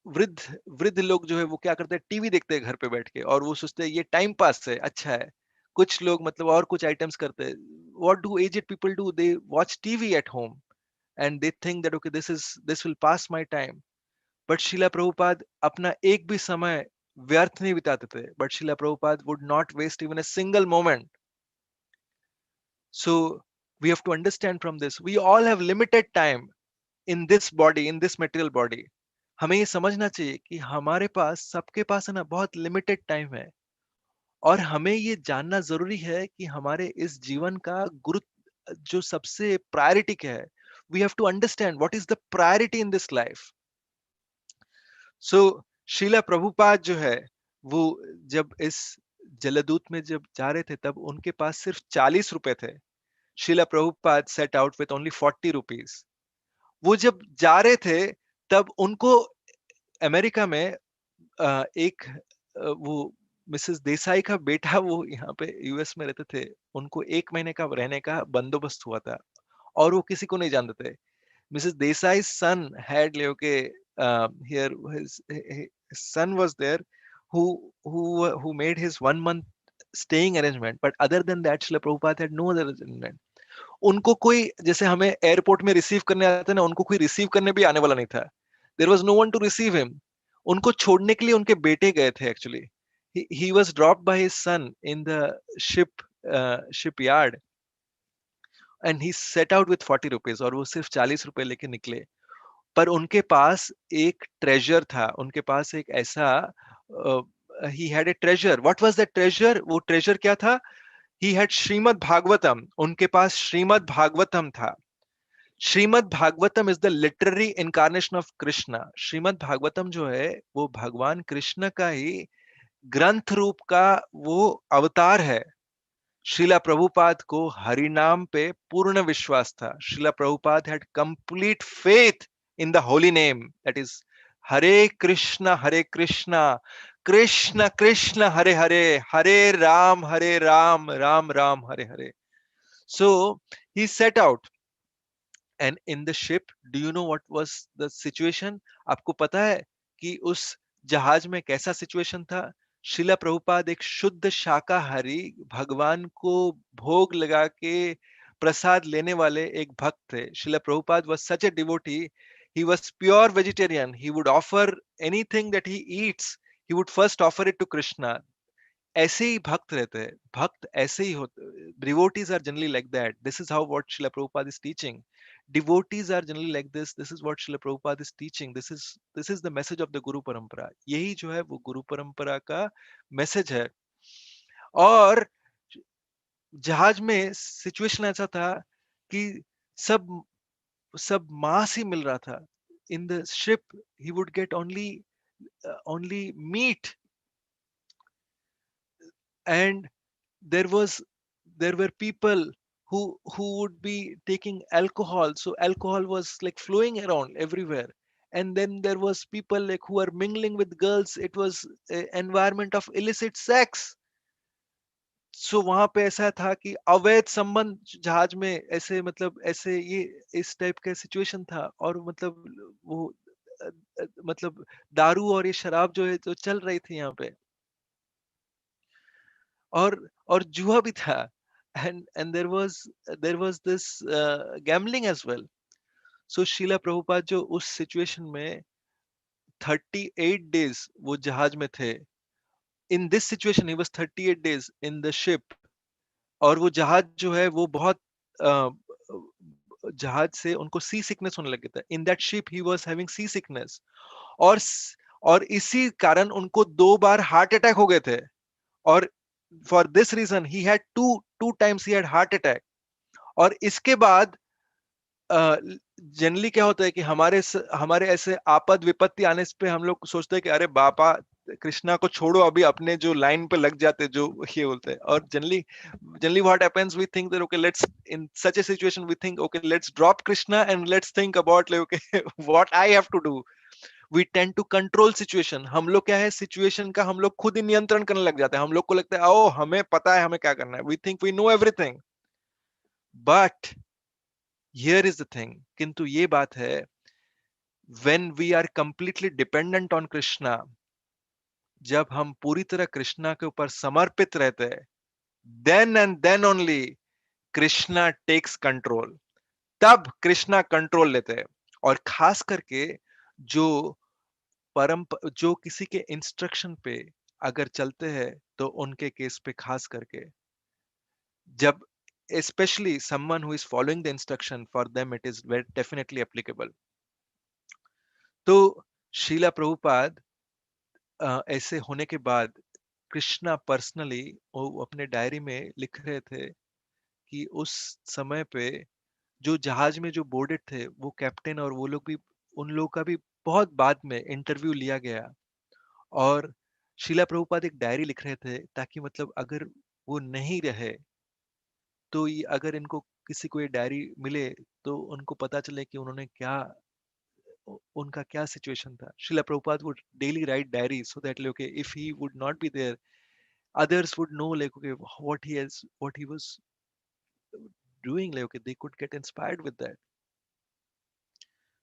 वृद्ध लोग जो है वो क्या करते हैं, टीवी देखते हैं घर पे बैठ के, और वो सोचते हैं ये टाइम पास है, अच्छा है. कुछ लोग मतलब और कुछ आइटम्स करते हैं. What do aged people do, they watch TV at home and they think that okay, this will pass my time. But Srila Prabhupada अपना एक भी समय व्यर्थ नहीं बिताते थे. But Srila Prabhupada would not waste even a single moment. So we have to understand from this, we all have limited time in this body, in this material body. हमें ये समझना चाहिए कि हमारे पास, सबके पास है ना, बहुत लिमिटेड टाइम है, और हमें ये जानना जरूरी है कि हमारे इस जीवन का गुरु जो सबसे प्रायोरिटी क्या है. We have to understand what is the priority in this life. So Shrila Prabhupada जो है, वो जब इस जलदूत में जब जा रहे थे, तब उनके पास सिर्फ 40 रुपए थे. Srila Prabhupada set out with only 40 rupees. वो जब जा रहे थे, तब उनको अमेरिका में एक वो मिसेस देसाई का बेटा, वो यहाँ पे यूएस में रहते थे. उनको 1 महीने का रहने का बंदोबस्त हुआ था, और वो किसी को नहीं जानते थे. Mrs. Desai's son had okay, here his son was there, who made his 1 month staying arrangement, but other than that Srila Prabhupada had no other arrangement. उनको कोई, जैसे हमें एयरपोर्ट में रिसीव करने आते हैं ना, उनको कोई रिसीव करने भी आने वाला नहीं था. There was no one to receive him. उनको छोड़ने के लिए उनके बेटे गए थे actually. He was dropped by his son in the ship ship yard, and he set out with 40 rupees, और वो सिर्फ 40 रुपए लेके निकले. पर उनके पास एक ट्रेजर था, उनके पास एक ऐसा, he had a treasure. What was that treasure? वो ट्रेजर क्या था? He had Shrimad Bhagavatam. उनके पास श्रीमद् भागवतम था. Shrimad Bhagavatam is the literary incarnation of Krishna. Shrimad Bhagavatam जो है, वो भगवान कृष्ण का ही ग्रंथ रूप का वो अवतार है. श्रीला प्रभुपाद को हरिनाम पे पूर्ण विश्वास था. Srila Prabhupada had complete faith in the holy name, that is Hare Krishna Krishna Krishna Hare Hare, Hare Rama Rama Rama Hare Hare. So he set out, and in the ship, do you know what was the situation? आपको पता है कि उस जहाज में कैसा सिचुएशन था? शिला प्रभुपाद एक शुद्ध शाकाहारी, भगवान को भोग लगा के प्रसाद लेने वाले एक भक्त थे. शिला Prabhupada was such a devotee. He was pure vegetarian. He would offer anything that he eats, he would first offer it to Krishna. ऐसे ही भक्त रहते हैं. भक्त ऐसे ही होते. Devotees are generally like that. This is how what Srila Prabhupada is teaching. Devotees are generally like this. This is what Srila Prabhupada is teaching. This is the message of the Guru Parampara. यही जो है वो गुरु परंपरा का message है. और जहाज में सिचुएशन ऐसा था कि सब सब मांस ही मिल रहा था. In the ship he would get only meat, and there was there were people who would be taking alcohol, so alcohol was like flowing around everywhere. And then there was people like who are mingling with girls. It was a environment of illicit sex. सो वहां पे ऐसा था कि अवैध संबंध जहाज में, ऐसे मतलब ऐसे ये इस टाइप का सिचुएशन था. और मतलब वो मतलब दारू और ये शराब जो है जो चल रही थी यहाँ पे, और जुआ भी था. And there was this gambling as well. So Shrila Prabhupada जो उस सिचुएशन में 38 days वो जहाज में थे. In this situation he was 38 days in the ship. और वो जहाज जो है वो बहुत अ, जहाज से उनको सी सिकनेस होने लगे था. In that ship he was having sea sickness. और और इसी कारण उनको 2 बार हार्ट अटैक हो गए थे. और for this reason he had two two times he had heart attack. और इसके बाद जनरली क्या होता है कि हमारे ऐसे आपद विपत्ति आने पे हम लोग सोचते हैं कि अरे बापा, कृष्णा को छोड़ो, अभी अपने जो लाइन पे लग जाते, जो ये बोलते हैं. और generally what happens, we think that okay let's, in such a situation we think okay let's drop Krishna and let's think about like okay what I have to do. We tend to control situation. हम लोग क्या है, situation का हम लोग खुद ही नियंत्रण करने लग जाते हैं. हम लोग को लगता है ओ हमें पता है हमें क्या करना है. We think we know everything. But here is the thing, किंतु ये बात है, when we are completely dependent on Krishna, जब हम पूरी तरह कृष्णा के ऊपर समर्पित रहते हैं, then and then only Krishna takes control. तब कृष्णा कंट्रोल लेते हैं. और खास करके जो जो किसी के इंस्ट्रक्शन पे अगर चलते हैं, तो उनके केस पे खास करके, जब especially someone who is following the instruction, for them it is very definitely applicable. तो शीला प्रभुपाद ऐसे होने के बाद कृष्णा पर्सनली वो अपने डायरी में लिख रहे थे कि उस समय पे जो जहाज में जो बोर्डेड थे वो कैप्टन और वो लोग भी, उन लोगों का भी बहुत बाद में इंटरव्यू लिया गया। और शीला प्रभुपाद एक डायरी लिख रहे थे ताकि मतलब अगर वो नहीं रहे तो ये अगर इनको किसी को ये डायरी मिले तो उनको पता चले कि उन्होंने क्या, उनका क्या सिचुएशन था। Srila Prabhupada would daily write diary so that okay if he would not be there others would know like okay what he was doing, like okay they could get inspired with that.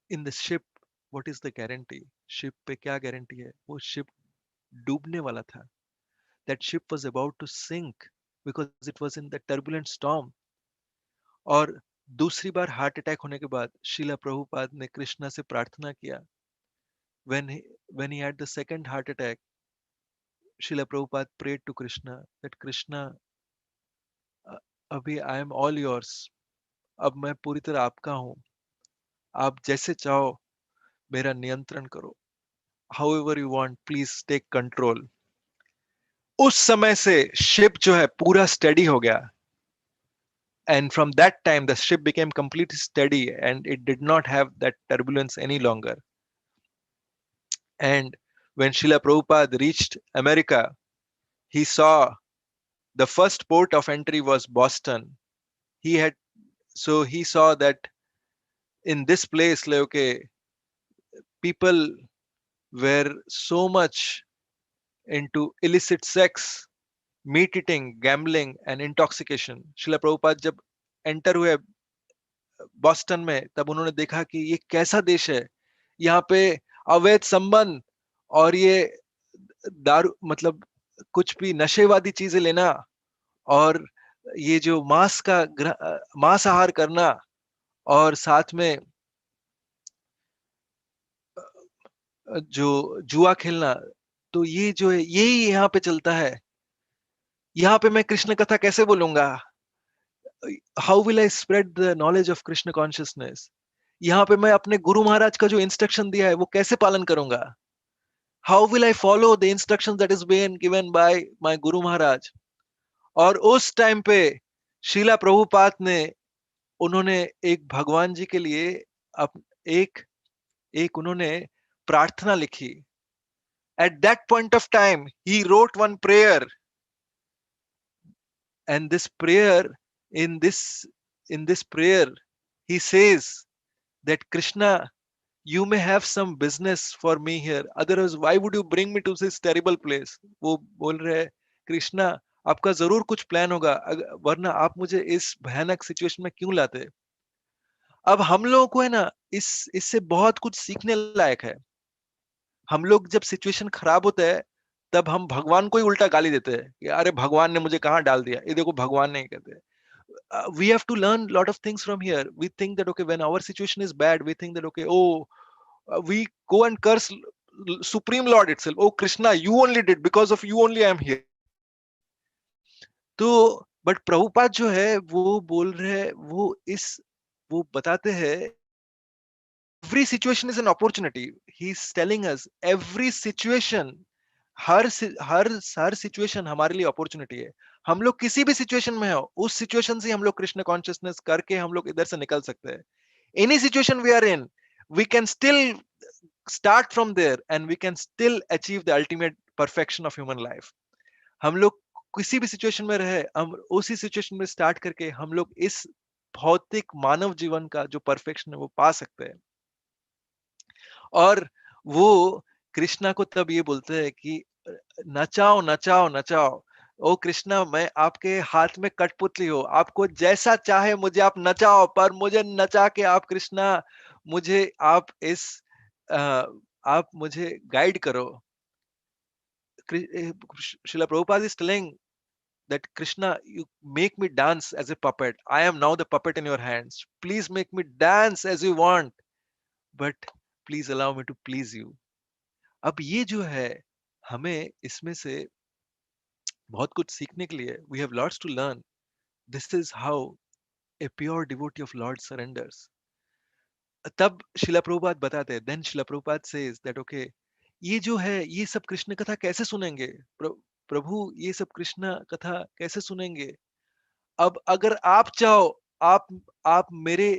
In the ship, what is the guarantee? Ship पे क्या guarantee है? वो ship डूबने वाला था. That ship was about to sink because it was in the turbulent storm. और दूसरी बार heart attack होने के बाद शीला प्रभुपाद ने कृष्णा से प्रार्थना किया. When he had the second heart attack, Srila Prabhupada prayed to Krishna that Krishna, अभी आई एम ऑल योर्स, अब मैं पूरी तरह आपका हूँ, आप जैसे चाहो मेरा नियंत्रण करो, however you want please take control. उस समय से शिप जो है पूरा स्टडी हो गया, and from that time the ship became completely steady and it did not have that turbulence any longer. And when Srila Prabhupada reached America, he saw the first port of entry was Boston. He had, so he saw that in this place, like, okay, people were so much into illicit sex, meat eating, gambling and intoxication. शिला प्रभुपाद जब enter हुए Boston में तब उन्होंने देखा कि ये कैसा देश है, यहाँ पे अवैध संबंध और ये दारू मतलब कुछ भी नशेवादी चीजें लेना और ये जो मांसाहार करना और साथ में जो जुआ खेलना, तो ये जो है यही यहाँ पे चलता है. यहाँ पे मैं कृष्ण कथा कैसे बोलूंगा? How will I spread the knowledge of Krishna consciousness? यहाँ पे मैं अपने गुरु महाराज का जो इंस्ट्रक्शन दिया है वो कैसे पालन करूंगा? How will I follow the instruction that is been given by my guru Maharaj? और उस टाइम पे शीला प्रभुपाद ने, उन्होंने एक भगवान जी के लिए अप, एक एक उन्होंने प्रार्थना लिखी. At that point of time he wrote one prayer, and this prayer, in this prayer he says that Krishna, you may have some business for me here, otherwise why would you bring me to this terrible place? वो बोल रहे हैं, कृष्णा आपका जरूर कुछ plan होगा, वरना आप मुझे इस भयानक सिचुएशन में क्यों लाते? अब हम लोगों को है ना, इससे बहुत कुछ सीखने लायक है. हम लोग जब सिचुएशन खराब होता है तब हम भगवान को ही उल्टा गाली देते हैं कि अरे भगवान ने मुझे कहाँ डाल दिया, ये देखो भगवान ने कहते. We have to learn a lot of things from here. We think that okay, when our situation is bad, we think that okay, oh, we go and curse Supreme Lord itself. Oh Krishna, you only did, because of you only I am here. तो but Prabhupada जो है वो बोल रहे हैं, वो बताते हैं every situation is an opportunity. He's telling us every situation, her situation हमारे लिए अपॉर्चुनिटी है. हम लोग किसी भी सिचुएशन में हो, उस सिचुएशन से हम लोग कृष्ण कॉन्शियसनेस करके हम लोग इधर से निकल सकते हैं. Any situation we are in, we can still start from there and we can still achieve the ultimate perfection of human life. हम लोग किसी भी सिचुएशन में रहे, हम उसी सिचुएशन में स्टार्ट करके हम लोग इस भौतिक मानव जीवन का जो परफेक्शन है वो पा सकते हैं. और वो कृष्णा को तब ये बोलते हैं कि नचाओ नचाओ नचाओ, ओ कृष्णा मैं आपके हाथ में कठपुतली हो, आपको जैसा चाहे मुझे आप नचाओ, पर मुझे नचा के आप कृष्णा, मुझे आप इस अ, आप मुझे गाइड करो. Srila Prabhupada is telling that Krishna, you make me dance as a puppet. I am now the puppet in your hands. Please make me dance as you want, but please allow me to please you. अब ये जो है हमें इसमें से बहुत कुछ सीखने के लिए, we have lots to learn. This is how a pure devotee of lord surrenders. तब शिला प्रभुपाद बताते हैं, then Shila Prabhupada says that okay, ये जो है ये सब कृष्ण कथा कैसे सुनेंगे? प्रभु ये सब कृष्ण कथा कैसे सुनेंगे? अब अगर आप चाहो, आप आप मेरे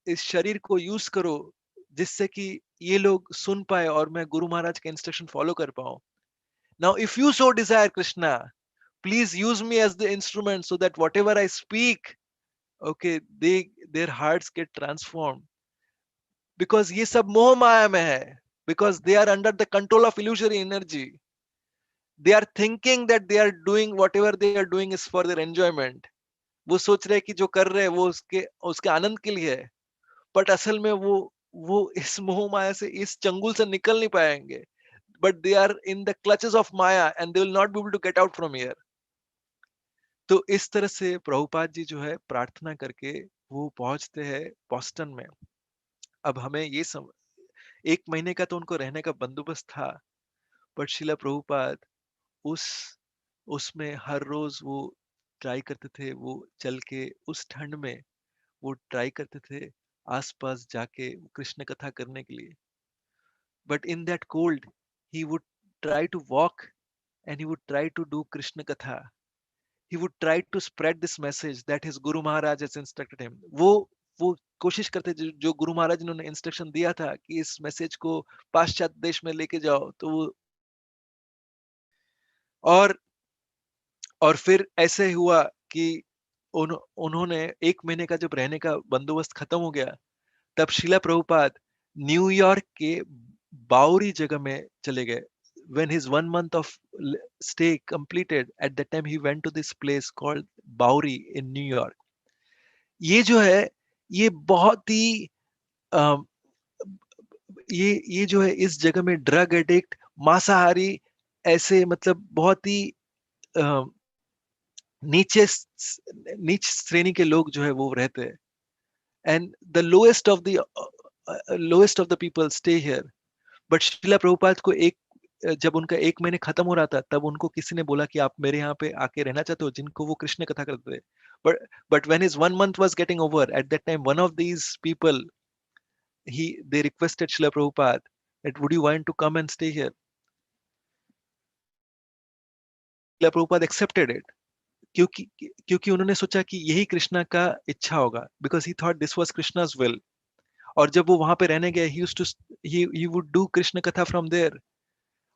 इस शरीर को यूज करो जिससे कि ये लोग सुन पाए और मैं गुरु महाराज का इंस्ट्रक्शन फॉलो कर पाऊं. Now if you so Dzire Krishna, please use me as the instrument so that whatever I speak, okay, their hearts get transformed, because ये सब मोह माया में है, because they are under the control of illusory energy. They are thinking that they are doing whatever they are doing is for their enjoyment. वो सोच रहे हैं कि जो कर रहे हैं वो उसके उसके आनंद के लिए है, बट असल में वो इस मोह माया से, इस चंगुल से निकल नहीं पाएंगे. But they are in the clutches of maya and they will not be able to get out from here. तो इस तरह से प्रभुपाद जी जो है प्रार्थना करके वो पहुंचते हैं बॉस्टन में. अब हमें ये एक महीने का तो उनको रहने का बंदोबस्त था, बट शिला प्रभुपाद उस उसमें हर रोज वो ट्राई करते थे, वो चल के उस ठंड में वो ट्राई करते थे आसपास जाके कृष्ण कथा करने के लिए. But in that cold he would try to walk and he would try to do Krishna katha. He would try to spread this message that his Guru Maharaj has instructed him. वो कोशिश करते, जो गुरु महाराज ने उन्हें इंस्ट्रक्शन दिया था कि इस मैसेज को पाश्चात्य देश में लेके जाओ, तो वो और और फिर ऐसे हुआ कि उन्होंने एक महीने का जब रहने का बंदोबस्त खत्म हो गया, तब शिला प्रभुपाद न्यूयॉर्क के बाउरी जगह में चले गए. When his 1 month of stay completed, at that time he went to this place called Bowery in New York. ये जो है ये बहुत ही अ, ये जो है इस जगह में ड्रग एडिक्ट, मांसाहारी, ऐसे मतलब बहुत ही अ, नीचे नीच श्रेणी के लोग जो है वो रहते हैं. And the lowest of the people stay here. But Srila Prabhupada को जब उनका एक महीने खत्म हो रहा था, तब उनको किसी ने बोला कि आप मेरे यहाँ पे आके रहना चाहते हो, जिनको वो कृष्ण कथा करते थे. But when his 1 month was getting over, at that time one of these people, they requested Srila Prabhupada that would you want to come and stay here. Srila Prabhupada accepted it, क्योंकि क्योंकि उन्होंने सोचा कि यही कृष्णा का इच्छा होगा, because he thought this was Krishna's will. और जब वो वहां पे रहने गए, he would do कृष्ण कथा from there.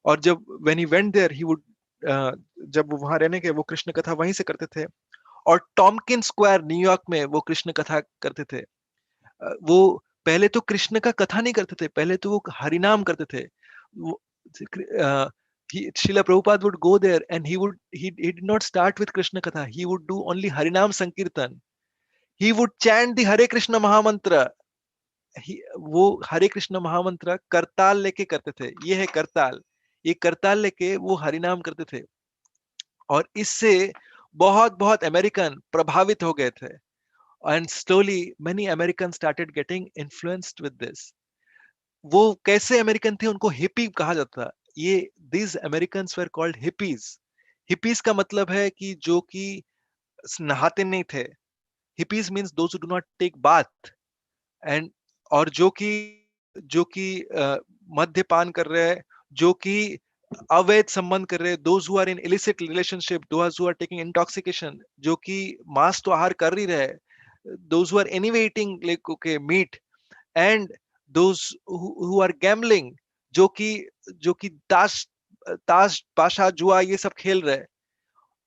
और जब when he went there, जब वो वहां रहने गए, वो कृष्ण कथा वहीं से करते थे. और टॉमकिन स्क्वायर न्यूयॉर्क में वो कृष्ण कथा करते थे. वो पहले तो कृष्ण का कथा नहीं करते थे, पहले तो वो हरिनाम करते थे. वो Srila Prabhupada would go there and he did not start with Krishna Katha. He would do only Harinam Sankirtan. He would chant the Hare Krishna Mahamantra. वो हरे कृष्ण महामंत्र करताल लेके करते थे. ये है करताल. ये करताल लेके वो हरिनाम करते थे. और इससे बहुत बहुत अमेरिकन प्रभावित हो गए थे. And slowly many American started getting influenced with this. वो कैसे अमेरिकन थे, उनको हिपी कहा जाता था. ये these Americans were called hippies. Hippies का मतलब है कि जो कि नहाते नहीं थे. Hippies means those who do not take bath. And और जो कि मद्यपान कर रहे हैं, जो कि अवैध संबंध कर रहे हैं, those who are in illicit relationship, those who are taking intoxication, जो कि मांस तो आहार कर ही रहे, those who are anyway eating like okay meat, and those who are gambling, जो कि ताश ताश पाशा जुआ ये सब खेल रहे.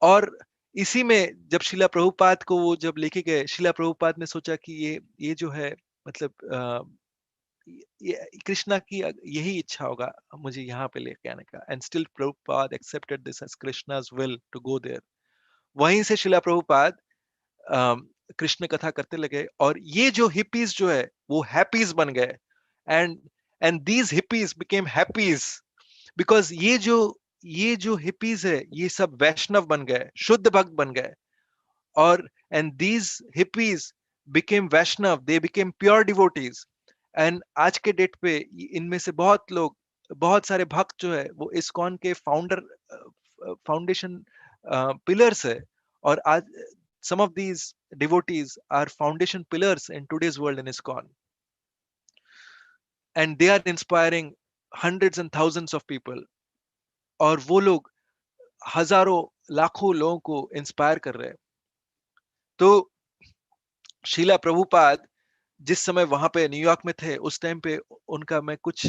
और इसी में जब शिला प्रभुपाद को वो जब लेके गए, शिला प्रभुपाद ने सोचा कि ये जो है मतलब कृष्णा की यही इच्छा होगा मुझे यहाँ पे लेके आने का. And still Prabhupada accepted this as Krishna's will to go there. वहीं से शिला प्रभुपाद कृष्ण कथा करते लगे. और ये जो हिपीज जो है वो हैप्पीज बन गए. And and these hippies became happies, because ये जो हिपीज है ये सब वैष्णव बन गए, शुद्ध भक्त बन गए. और and these hippies became Vaishnava, they became pure devotees. And आज के डेट पे इनमें से बहुत लोग, बहुत सारे भक्त जो है वो इस्कॉन के फाउंडेशन पिलर्स है. और आज some of these devotees are foundation pillars in today's world in ISKCON. and they are inspiring hundreds and thousands of people. और वो लोग हजारों लाखों लोगों को इंस्पायर कर रहे हैं. तो शीला प्रभुपाद जिस समय वहां पे न्यूयॉर्क में थे, उस टाइम पे उनका मैं कुछ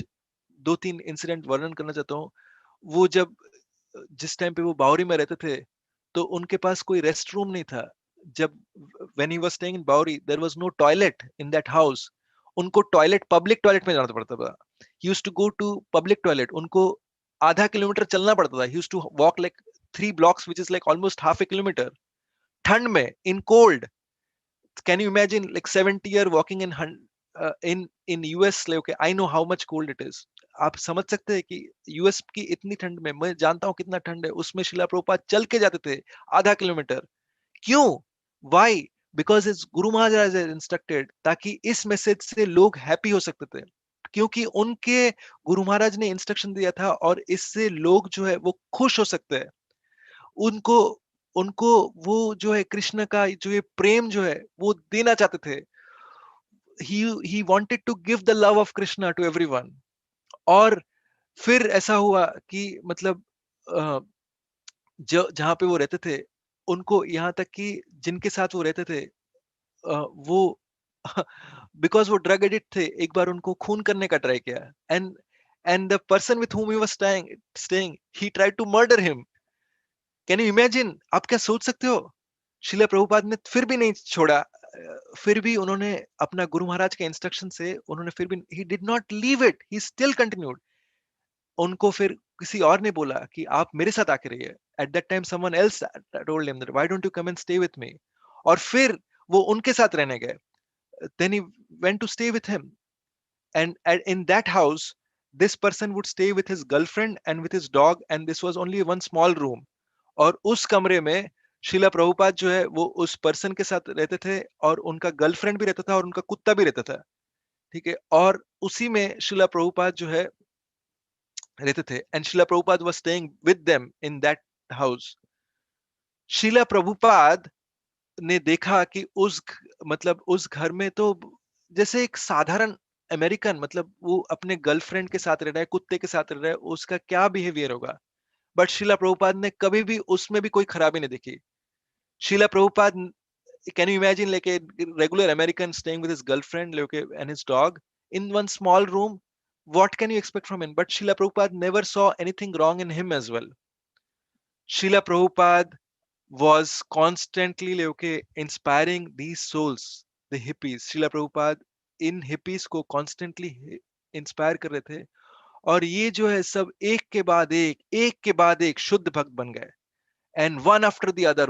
दो तीन इंसिडेंट वर्णन करना चाहता हूँ. वो जब जिस टाइम पे वो बावरी में रहते थे, तो उनके पास कोई रेस्ट रूम नहीं था. जब when he was staying in Bowery, there was no toilet in that house. उनको टॉयलेट, पब्लिक टॉयलेट में जाना पड़ता था. He used to go to public toilet. उनको आधा किलोमीटर चलना पड़ता था. He used to walk like 3 blocks, which is like almost half a kilometer. ठंड में, in cold. Can you imagine like 70-year walking in US? Like, okay, I know how much cold it is. आप समझ सकते हैं कि US की इतनी ठंड में, मैं जानता हूँ कितना ठंड है, उसमें शिला प्रभुपाद चल के जाते थे आधा किलोमीटर. क्यों? Y? Because it's Guru Maharaj instructed, ताकि इस मैसेज से लोग हैप्पी हो सकते थे. क्योंकि उनके गुरु महाराज ने इंस्ट्रक्शन दिया था, और इससे लोग जो है वो खुश हो सकते हैं. उनको उनको वो जो है कृष्ण का जो ये प्रेम जो है वो देना चाहते थे. He wanted to give the love of Krishna to everyone. और फिर ऐसा हुआ कि मतलब अ, जो जहाँ पे वो रहते थे, उनको यहाँ तक कि जिनके साथ वो रहते थे, वो बिकॉज वो ड्रग एडिक्ट थे, एक बार उनको खून करने का ट्राई किया. And the person with whom he was staying, he tried to murder him. Can you imagine? आप क्या सोच सकते हो? शिला प्रभुपाद ने फिर भी नहीं छोड़ा. फिर भी उन्होंने अपना गुरु महाराज के इंस्ट्रक्शन से, उन्होंने फिर भी, he did not leave it, he still continued. उनको फिर किसी और ने बोला कि आप मेरे साथ आके रहिए. At that time someone else told him that why don't you come and stay with me. और फिर वो उनके साथ रहने गए. Then he went to stay with him. And in that house, this person would stay with his girlfriend and with his dog, and this was only one small room. और उस कमरे में शिला प्रभुपाद जो है वो उस पर्सन के साथ रहते थे, और उनका गर्लफ्रेंड भी रहता था, और उनका कुत्ता भी रहता था. ठीक है. और उसी में शिला प्रभुपाद जो है रहते थे, and Shila Prabhupada was staying with them in that house. शिला प्रभुपाद ने देखा कि मतलब उस घर में तो जैसे एक साधारण अमेरिकन, मतलब वो अपने गर्लफ्रेंड के साथ रह रहा है, कुत्ते के साथ रह रहा है, उसका क्या बिहेवियर होगा. बट शिला प्रभुपाद ने कभी भी उसमें भी कोई खराबी नहीं देखी. Srila Prabhupada, can you imagine like a regular American staying with his girlfriend, like, okay, and his dog in one small room? What can you expect from him? But Srila Prabhupada never saw anything wrong in him as well. Srila Prabhupada was constantly like, okay, inspiring these souls, the hippies. Srila Prabhupada in hippies को constantly inspire कर रहे थे. और ये जो है सब एक के बाद एक शुद्ध भक्त बन गए. And one after the other,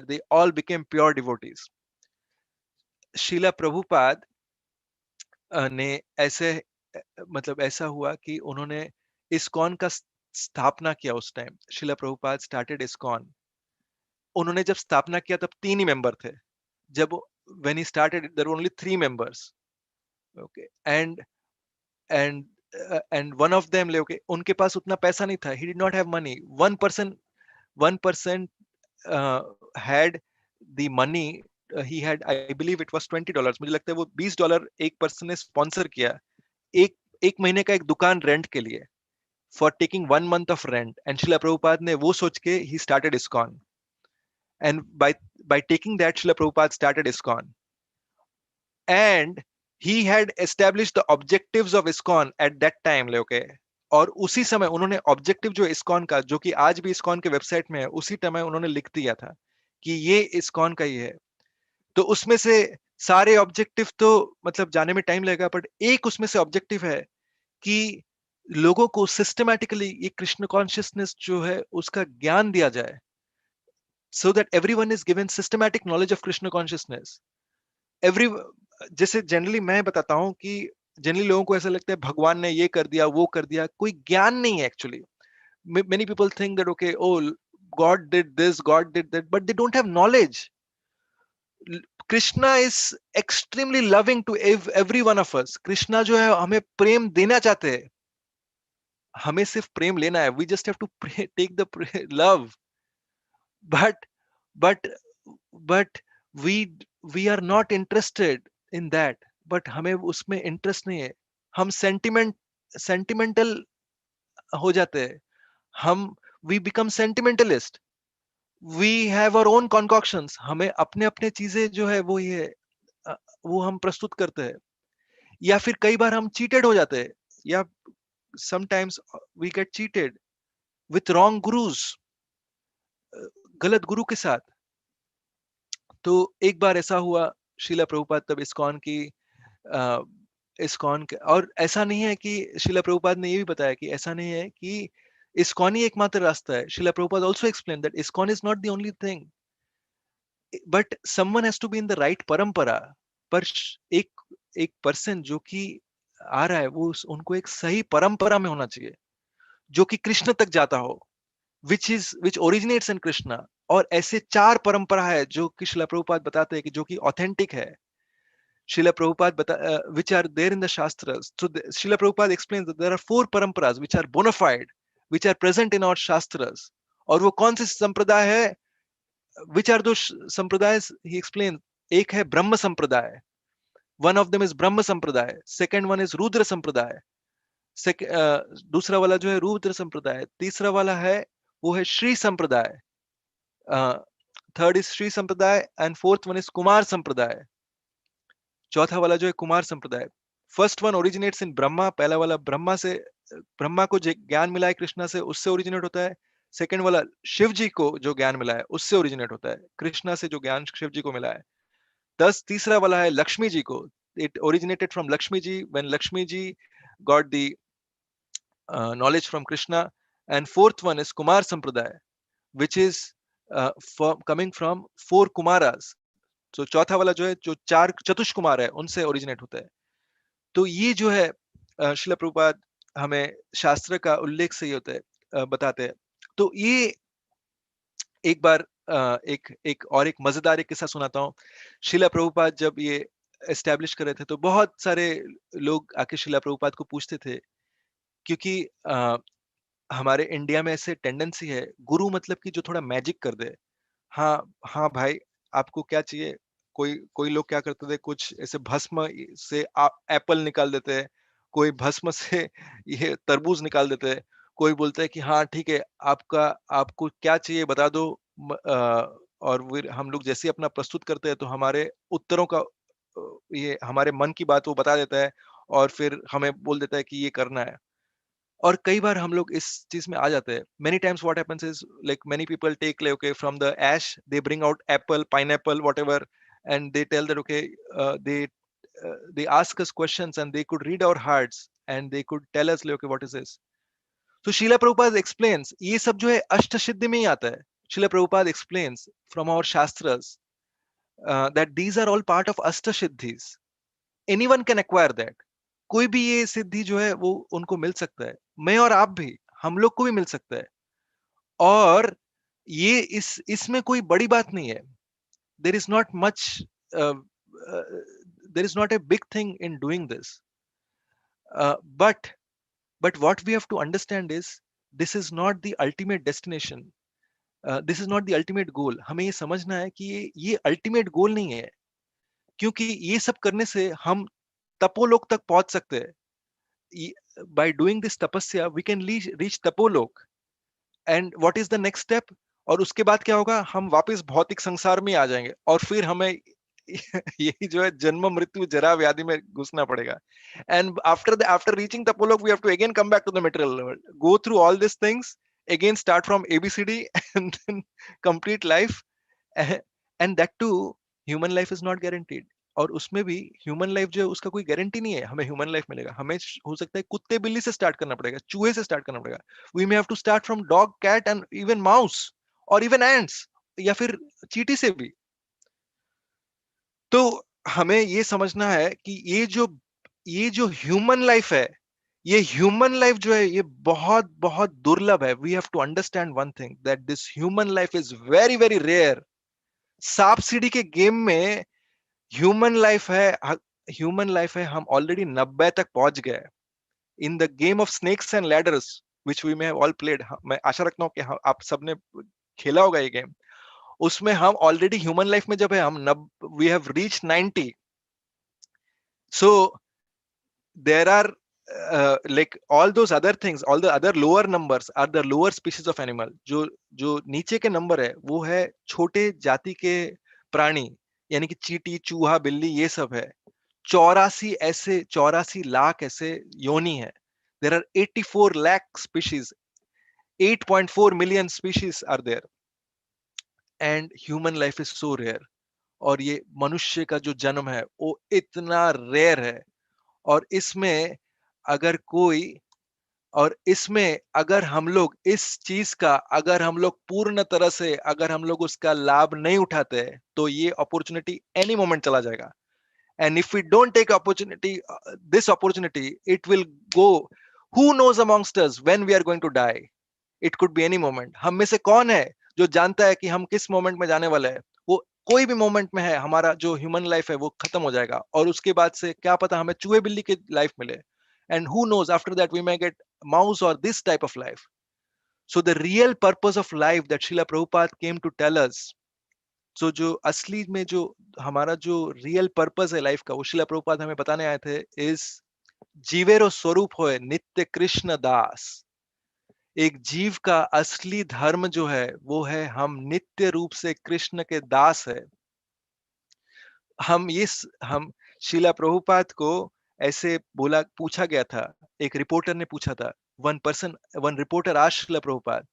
they all became pure devotees. Sheila Prabhupada ने ऐसे मतलब ऐसा हुआ कि उन्होंने इस्कॉन का स्थापना किया. उस time Srila Prabhupada started ISKCON. उन्होंने जब स्थापना किया तब 3 ही मेंबर थे. जब when he started there were only 3 members. Okay. And one of them, like, okay, उनके पास उतना पैसा नहीं था. He did not have money. One person uh, had the money. He had, I believe it was $20. मुझे लगता है वो $20 एक पर्सन ने स्पॉन्सर किया, एक एक महीने का एक दुकान रेंट के लिए, for taking 1 month of rent. And शिला प्रभुपाद ने वो सोच के he started ISKCON. And by taking that, Srila Prabhupada started ISKCON. And he had established the objectives of ISKCON at that time. like, okay. और उसी समय उन्होंने ऑब्जेक्टिव जो ISKCON का, जो कि आज भी इस्कॉन के वेबसाइट में है, उसी समय उन्होंने लिख दिया था कि ये इस्कॉन का ही है. तो उसमें से सारे ऑब्जेक्टिव तो मतलब जाने में टाइम लगेगा, बट एक उसमें से ऑब्जेक्टिव है कि लोगों को सिस्टमैटिकली ये कृष्ण कॉन्शियसनेस जो है उसका ज्ञान दिया जाए, so that everyone is given systematic knowledge of Krishna consciousness. Every जैसे जनरली मैं बताता हूँ कि जनरली लोगों को ऐसा लगता है भगवान ने ये कर दिया, वो कर दिया, कोई ज्ञान नहीं है actually. Many people think that, okay, oh, God did this, God did that, but they don't have knowledge. Krishna is extremely loving to every one of us. Krishna जो है हमें प्रेम देना चाहते हैं. हमें सिर्फ प्रेम लेना है. We just have to take the love. But but but we we are not interested in that. But हमें उसमें इंटरेस्ट नहीं है. हम सेंटिमेंटल हो जाते हैं, हम we become sentimentalists, we have our own concoctions, हमें अपने अपने चीजें जो है वो ये अ, वो हम प्रस्तुत करते हैं, या फिर कई बार हम चीटेड हो जाते हैं, या sometimes we get cheated with wrong gurus, गलत गुरु के साथ। तो एक बार ऐसा हुआ, शिला प्रभुपाद तब इस्कॉन की अ, इस्कॉन के, और ऐसा नहीं है कि शिला प्रभुपाद ने ये भी बताया कि ऐसा नहीं है कि इस्कॉन ही एकमात्र रास्ता है। Srila Prabhupada also explain that ISKCON is not the only thing, but someone has to be in the right parampara. पर एक एक पर्सन जो कि आ रहा है वो उनको एक सही परंपरा में होना चाहिए जो कि कृष्ण तक जाता हो, विच ओरिजिनेट्स इन कृष्णा। और ऐसे 4 परंपरा है जो कि शिला प्रभुपाद बताते हैं कि जो कि ऑथेंटिक है। Srila Prabhupada which are there in the Shastras. So Srila Prabhupada explains that there are 4 paramparas which are bona fide, which are present in our Shastras. और वो कौन से संप्रदाय है? Which are those संप्रदाय? He explains. एक है ब्रह्म संप्रदाय. One of them is ब्रह्म संप्रदाय. Second one is रुद्र संप्रदाय. दूसरा वाला जो है रुद्र संप्रदाय. तीसरा वाला है वो है श्री संप्रदाय. Third is श्री संप्रदाय and fourth one is Kumar संप्रदाय. चौथा वाला जो है कुमार संप्रदाय. फर्स्ट वन ओरिजिनेट्स इन ब्रह्मा, पहला वाला ब्रह्मा से, ब्रह्मा को ज्ञान मिला है कृष्णा से, उससे ओरिजिनेट होता है. सेकंड वाला शिव जी को जो ज्ञान मिला है उससे ओरिजिनेट होता है, कृष्णा से जो ज्ञान शिव जी को मिला है. तीसरा वाला है लक्ष्मी जी को, it originated from Lakshmi ji, when Lakshmi ji got the knowledge from Krishna. And fourth one is Kumar Sampradaya, which is coming from 4 Kumaras. So चौथा वाला जो है, जो 4 चतुष कुमार है उनसे ओरिजिनेट होता है. तो ये जो है शिला प्रभुपाद हमें शास्त्र का उल्लेख से ही होता है, बताते हैं. तो ये एक बार एक मजेदार एक किस्सा सुनाता हूँ. शिला प्रभुपाद जब ये एस्टेब्लिश कर रहे थे तो बहुत सारे लोग आके शिला प्रभुपाद को पूछते थे, क्योंकि हमारे इंडिया में ऐसे टेंडेंसी है, गुरु मतलब कि जो थोड़ा मैजिक कर दे. हाँ, हाँ भाई, आपको क्या चाहिए? कोई कोई लोग क्या करते थे, कुछ ऐसे भस्म से एप्पल निकाल देते हैं, कोई भस्म से ये तरबूज निकाल देते हैं, कोई बोलता है कि हाँ ठीक है, आपका आपको क्या चाहिए बता दो. और फिर हम लोग जैसे ही अपना प्रस्तुत करते हैं तो हमारे उत्तरों का ये हमारे मन की बात वो बता देता है, और फिर हमें बोल देता है कि ये करना है. और कई बार हम लोग इस चीज में आ जाते हैं. Many times what happens is like many people take like okay from the ash they bring out apple, pineapple, whatever, and they tell that okay they ask us questions and they could read our hearts and they could tell us like okay what is this. So Srila Prabhupada explains, ये सब जो है अष्ट सिद्धि में ही आता है. Srila Prabhupada explains from our shastras that these are all part of अष्ट siddhis. Anyone can acquire that. कोई भी ये सिद्धि जो है वो उनको मिल सकता है. मैं और आप भी, हम लोग को भी मिल सकता है. और ये इसमें कोई बड़ी बात नहीं है. There is not much, there is not a big thing in doing this. But what we have to understand is this is not the ultimate destination. This is not the ultimate goal. हमें ये समझना है कि ये ultimate goal नहीं है, क्योंकि ये सब करने से हम तपोलोक तक पहुंच सकते हैं. By doing this tapasya we can reach tapolok. And what is the next step? और उसके बाद क्या होगा? हम वापस भौतिक संसार में आ जाएंगे और फिर हमें यही जो है जन्म मृत्यु जरा व्याधि में घुसना पड़ेगा. And after reaching tapolok we have to again come back to the material level, go through all these things again, start from ABCD and then complete life. And that too, human life is not guaranteed. और उसमें भी human life जो है उसका कोई guarantee नहीं है हमें ह्यूमन लाइफ मिलेगा. हमें हो सकता है कुत्ते बिल्ली से स्टार्ट करना पड़ेगा, चूहे से स्टार्ट करना पड़ेगा. We may have to start from dog, cat and even mouse और इवन एंट्स, या फिर चींटी से भी. तो हमें ये समझना है कि ये जो ह्यूमन लाइफ है, ये ह्यूमन लाइफ जो है ये बहुत बहुत दुर्लभ है. We have to understand one thing, that this human life is very very rare. सांप सीढ़ी के गेम में ह्यूमन लाइफ है, हम ऑलरेडी 90 तक पहुंच गए. In the game of snakes and ladders which we may have all played, मैं आशा रखता हूं कि आप सबने खेला होगा ये गेम. उसमें हम ऑलरेडी ह्यूमन लाइफ में जब है we have reach 90. So there are like all those other things, all the other lower numbers are the lower species of animal. जो जो नीचे के नंबर है वो है छोटे जाति के प्राणी, यानी कि चींटी, चूहा, बिल्ली, ये सब है। 84 लाख ऐसे योनि है। There are 84 lakh species, 8.4 million species are there, and human life is so rare. और ये मनुष्य का जो जन्म है वो इतना रेयर है, और इसमें अगर कोई और इसमें अगर हम लोग इस चीज का, अगर हम लोग पूर्ण तरह से, अगर हम लोग उसका लाभ नहीं उठाते तो ये अपॉर्चुनिटी एनी मोमेंट चला जाएगा। And if we don't take opportunity, this opportunity, it will go, who knows amongst us when we are going to die. It could be any moment. हम में से कौन है जो जानता है कि हम किस मोमेंट में जाने वाले हैं? वो कोई भी मोमेंट में है, हमारा जो ह्यूमन लाइफ है वो खत्म हो जाएगा, और उसके बाद से क्या पता हमें चूहे बिल्ली की लाइफ मिले। And who knows, after that we may get mouse or this type of life. So the real purpose of life that Srila Prabhupada came to tell us, so जो असली में जो हमारा जो रियल पर्पस है life का, वो श्रीला प्रभुपाद हमें बताने आए थे, इज जीवेरो स्वरूप होए नित्य कृष्ण दास। एक जीव का असली धर्म जो है वो है हम नित्य रूप से कृष्ण के दास है। हम शीला प्रभुपाद को ऐसे बोला, पूछा गया था, एक रिपोर्टर ने पूछा था, one reporter asked Srila Prabhupada,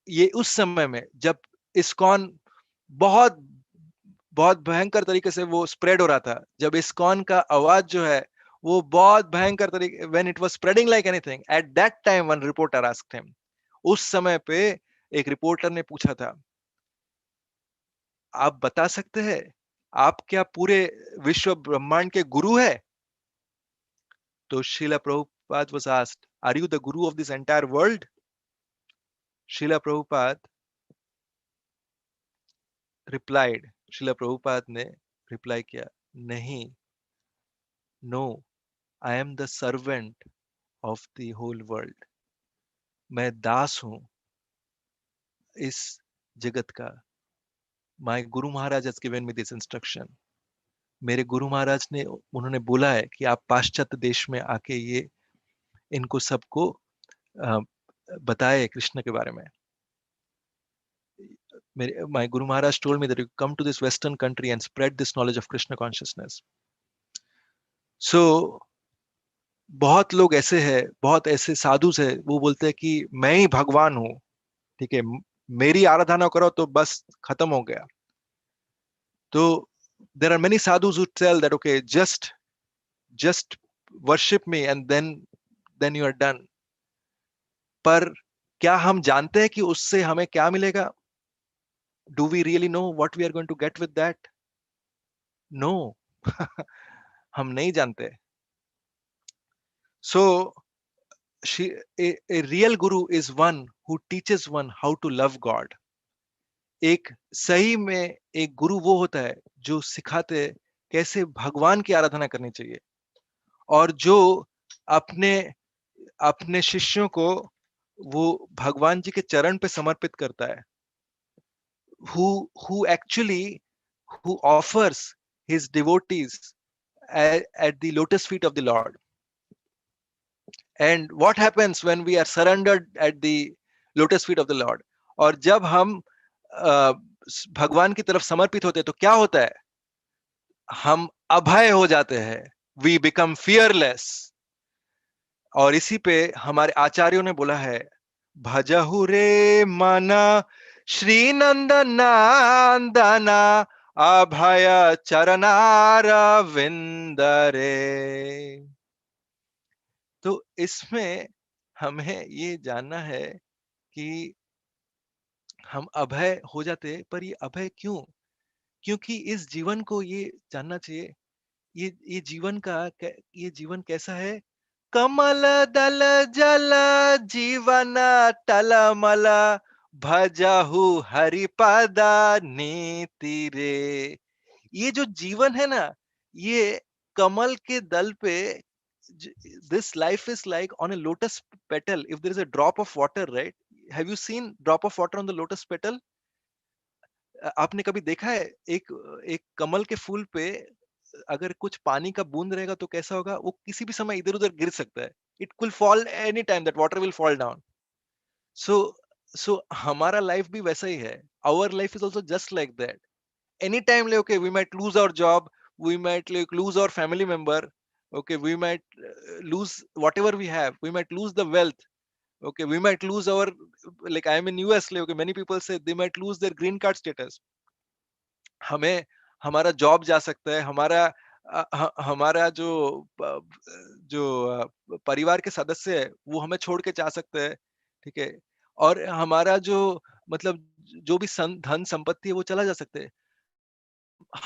ये उस समय में जब इस्कॉन बहुत बहुत भयंकर तरीके से वो स्प्रेड हो रहा था, जब इस्कॉन का आवाज जो है वो बहुत भयंकर तरीके, when it was spreading like anything, eight that time one reporter asked him, उस समय पे एक रिपोर्टर ने पूछा था, आप बता सकते हैं आप क्या पूरे विश्व ब्रह्मांड के गुरु है? तो Shrila Prabhupada was asked, are you the guru of this entire world? Sheila Prabhupada replied, Sheila Prabhupada ने रिप्लाई किया, नहीं, no, I am the servant of the whole world. मैं दास हूं इस जगत का। My guru Maharaj has given me this instruction. मेरे गुरु महाराज ने, उन्होंने बोला है कि आप पाश्चात्य देश में आके ये इनको सबको अ, बताए कृष्ण के बारे में। My Guru Maharaj told me that you come to this Western country and spread this knowledge of Krishna consciousness. So बहुत लोग ऐसे हैं, बहुत ऐसे साधु है, वो बोलते हैं कि मैं ही भगवान हूँ, ठीक है, मेरी आराधना करो तो बस खत्म हो गया। तो there are many sadhus who tell that okay, just worship me and then you are done. पर क्या हम जानते हैं कि उससे हमें क्या मिलेगा? Do we really know what we are going to get with that? No. हम नहीं जानते। So a real guru is one who teaches one how to love God. एक सही में एक गुरु वो होता है जो सिखाते कैसे भगवान की आराधना करनी चाहिए, और जो अपने अपने शिष्यों को वो भगवान जी के चरण पे समर्पित करता है, who actually who offers his devotees at the lotus feet of the Lord. And what happens when we are surrendered at the lotus feet of the Lord? और जब हम भगवान की तरफ समर्पित होते हैं तो क्या होता है? हम अभय हो जाते हैं, we become fearless। और इसी पे हमारे आचार्यों ने बोला है, भजहु रे मना श्री नंद नंदना अभय चरनार विंदरे। तो इसमें हमें ये जानना है कि हम अभय हो जाते, पर ये अभय क्यों? क्योंकि इस जीवन को ये जानना चाहिए, ये जीवन का ये जीवन कैसा है? कमल दल जल जीवन टलमल भजहु हरिपदा नीति रे। ये जो जीवन है ना, ये कमल के दल पे, this life is like on a lotus petal. If there is a drop of water, right? Have you seen drop of water on the lotus petal? आपने कभी देखा है एक एक कमल के फूल पे अगर कुछ पानी का बूंद रहेगा तो कैसा होगा, वो किसी भी समय इधर उधर गिर सकता है, it will fall any time, that water will fall down. So so हमारा लाइफ भी वैसा ही है, our life is also just like that. Any time ले, okay, we might lose our job, we might like lose our family member, okay, we might lose whatever we have, we might lose the wealth, okay, we might lose our, like I am in US, like, okay, many people say they might lose their green card status, हमें हमारा job जा सकता है, हमारा हमारा जो परिवार के सदस्य है वो हमें छोड़ के जा सकते हैं, ठीक है, और हमारा जो मतलब जो भी धन संपत्ति है वो चला जा सकता है।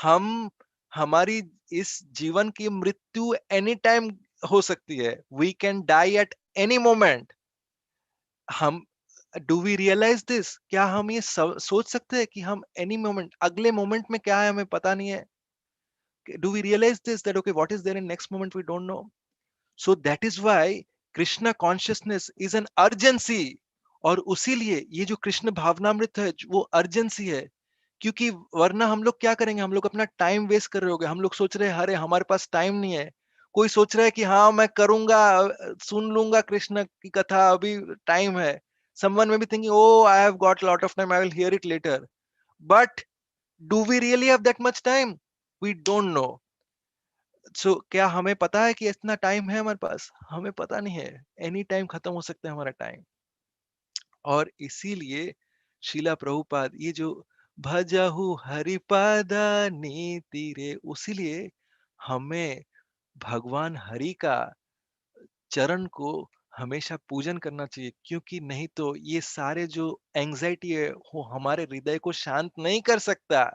हम हमारी इस जीवन की मृत्यु एनी टाइम हो सकती है, we can die at any moment. हम डू वी रियलाइज दिस, क्या हम ये सोच सकते हैं कि हम एनी मोमेंट, अगले मोमेंट में क्या है हमें पता नहीं है। Do we realise this that okay what is there in next moment, we don't know. So that is why Krishna consciousness is an urgency. और उसीलिए ये जो कृष्ण भावनामृत है वो अर्जेंसी है, क्योंकि वरना हम लोग क्या करेंगे, हम लोग अपना टाइम वेस्ट कर रहे होंगे, हम लोग सोच रहे हैं अरे हमारे पास टाइम नहीं है। कोई सोच रहा है कि हाँ मैं करूंगा, सुन लूंगा कृष्ण की कथा, अभी टाइम है। someone may be thinking, oh, I have got a lot of time, I will hear it later. But do we really have that much time? We don't know. So क्या हमें पता है कि इतना टाइम है हमारे पास? हमें पता नहीं है, एनी टाइम खत्म हो सकता है हमारा टाइम। और इसीलिए शीला प्रभुपाद ये जो भजहु हरिपादा नीति रे, उसीलिए हमें भगवान हरि का चरण को हमेशा पूजन करना चाहिए, क्योंकि नहीं तो ये सारे जो एंजाइटी है वो हमारे हृदय को शांत नहीं कर सकता।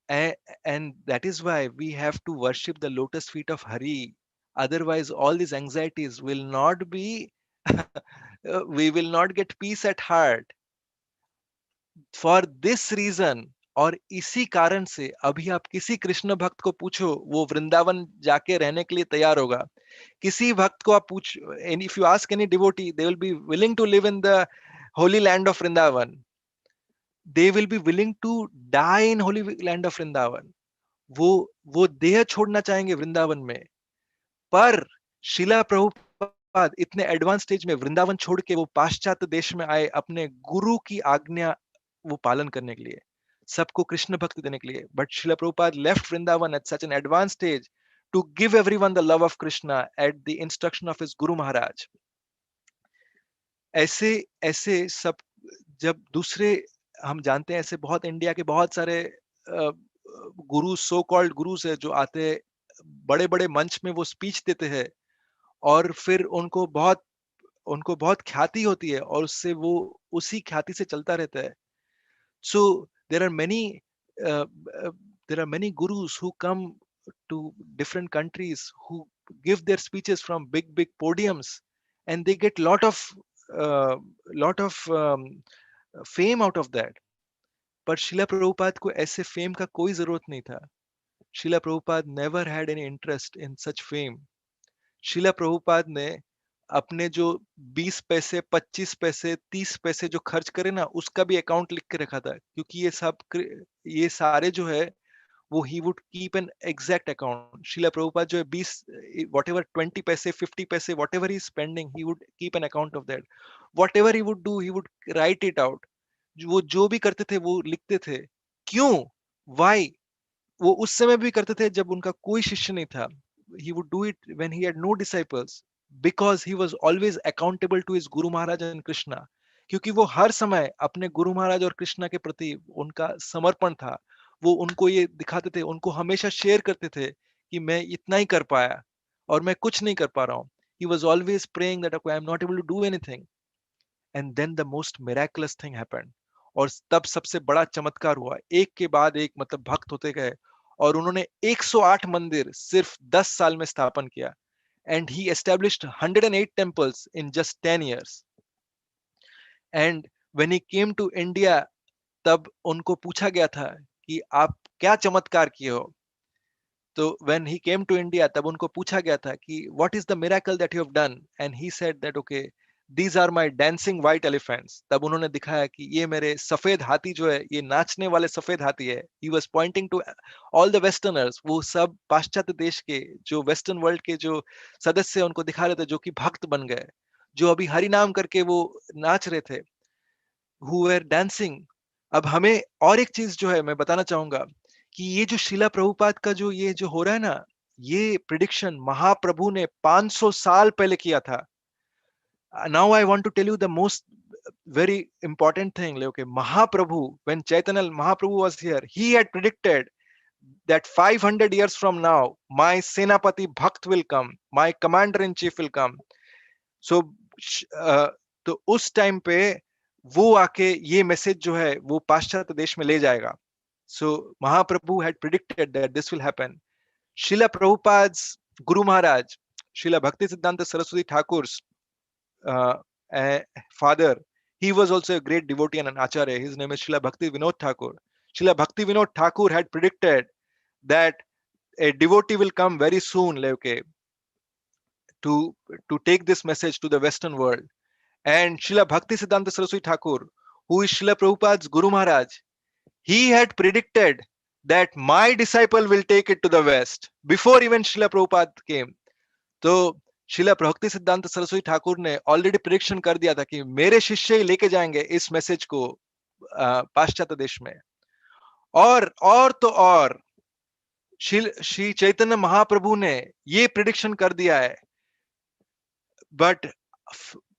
And that is why we have to worship the lotus feet of Hari. Otherwise, all these anxieties will not be, we will not get peace at heart. For this reason, और इसी कारण से अभी आप किसी कृष्ण भक्त को पूछो वो वृंदावन जाके रहने के लिए तैयार होगा। किसी भक्त को आप पूछ, if you ask any devotee, they will be willing to live in the holy land of Vrindavan, they will be willing to die in holy land of Vrindavan. वो वो देह छोड़ना चाहेंगे वृंदावन में। पर शिला प्रभुपाद इतने एडवांस स्टेज में वृंदावन छोड़ के वो पाश्चात्य देश में आए अपने गुरु की आज्ञा वो पालन करने के लिए, सबको कृष्ण भक्ति देने के लिए। But Srila Prabhupada left Vrindavan at such an advance stage to give everyone the love of Krishna at the instruction of his guru Maharaj. ऐसे ऐसे सब, जब दूसरे, हम जानते हैं ऐसे बहुत इंडिया के बहुत सारे गुरु, सो कॉल्ड गुरुस है जो आते हैं, बड़े बड़े मंच में वो स्पीच देते हैं, और फिर उनको बहुत ख्याति होती है और उससे वो उसी ख्याति से चलता रहता है। So there are many there are many gurus who come to different countries who give their speeches from big podiums, and they get uh, lot of fame out of that. पर शिला प्रभुपाद को ऐसे फेम का कोई जरूरत नहीं था। Srila Prabhupada never had any interest in such fame. शिला प्रभुपाद ने अपने जो 20 पैसे, 25 पैसे, 30 पैसे जो खर्च करे ना, उसका भी अकाउंट लिख के रखा था, क्योंकि ये सारे जो है वो he would keep an exact account. शिला प्रभुपाद जो है 20, वॉट एवर 20 पैसे, 50 पैसे, what ever he spending, he would keep an account of that. What ever he would do, he would write it out. वो जो भी करते थे वो लिखते थे। क्यों? वाई? वो उस समय भी करते थे जब उनका कोई शिष्य नहीं था। he would do it when he had no disciples, because he was always accountable to his guru maharaj and krishna। क्योंकि वो हर समय अपने गुरु महाराज और कृष्णा के प्रति उनका समर्पण था। वो उनको ये दिखाते थे, उनको हमेशा शेयर करते थे कि मैं इतना ही कर पाया और मैं कुछ नहीं कर पा रहा हूँ। he was always praying that okay, I am not able to do anything। And then the most miraculous thing happened. और तब सबसे बड़ा चमत्कार हुआ, एक के बाद एक मतलब भक्त होते गए, और उन्होंने 108 मंदिर सिर्फ 10 साल में स्थापन किया। And he established 108 temples in just 10 years। And when he came to India, तब उनको पूछा गया था कि आप क्या चमत्कार किए हो। तो when he came to India, तब उनको पूछा गया था कि what is the miracle that you have done, and he said that okay, these are my dancing white elephants. तब उन्होंने दिखाया कि ये मेरे सफेद हाथी जो है, ये नाचने वाले सफेद हाथी है. He was pointing to all the westerners, वो सब पाश्चात्य देश के जो वेस्टर्न वर्ल्ड के जो सदस्य उनको दिखा रहे थे, जो कि भक्त बन गए, जो अभी हरि नाम करके वो नाच रहे थे, who were dancing. अब हमें और एक चीज जो है मैं बताना चाहूंगा कि ये जो शिला प्रभुपाद का जो ये जो हो रहा है ना, ये प्रिडिक्शन महाप्रभु ने 500 साल पहले किया था. Now I want to tell you the most very important thing. Okay, Mahaprabhu, when Chaitanya Mahaprabhu was here, he had predicted that 500 years from now, my Senapati Bhakt will come, my commander in chief will come. So, तो उस time पे वो आके ये message जो है वो पाश्चात्य देश में ले जाएगा. So Mahaprabhu had predicted that this will happen. Srila Prabhupada's Guru Maharaj, Srila Bhakti Siddhanta Saraswati Thakur's uh, father, he was also a great devotee and an acharya. His name is Srila Bhakti Vinod Thakur. Srila Bhakti Vinod Thakur had predicted that a devotee will come very soon, okay, to take this message to the Western world. And Srila Bhakti Siddhanta Saraswati Thakur, who is Srila Prabhupada's Guru Maharaj, he had predicted that my disciple will take it to the West before even Srila Prabhupada came. तो शिला भक्ति सिद्धांत सरस्वती ठाकुर ने already prediction कर दिया था कि मेरे शिष्य ही लेके जाएंगे इस मैसेज को पाश्चात्य देश में. और तो और श्री चैतन्य महाप्रभु ने ये प्रेडिक्शन कर दिया है.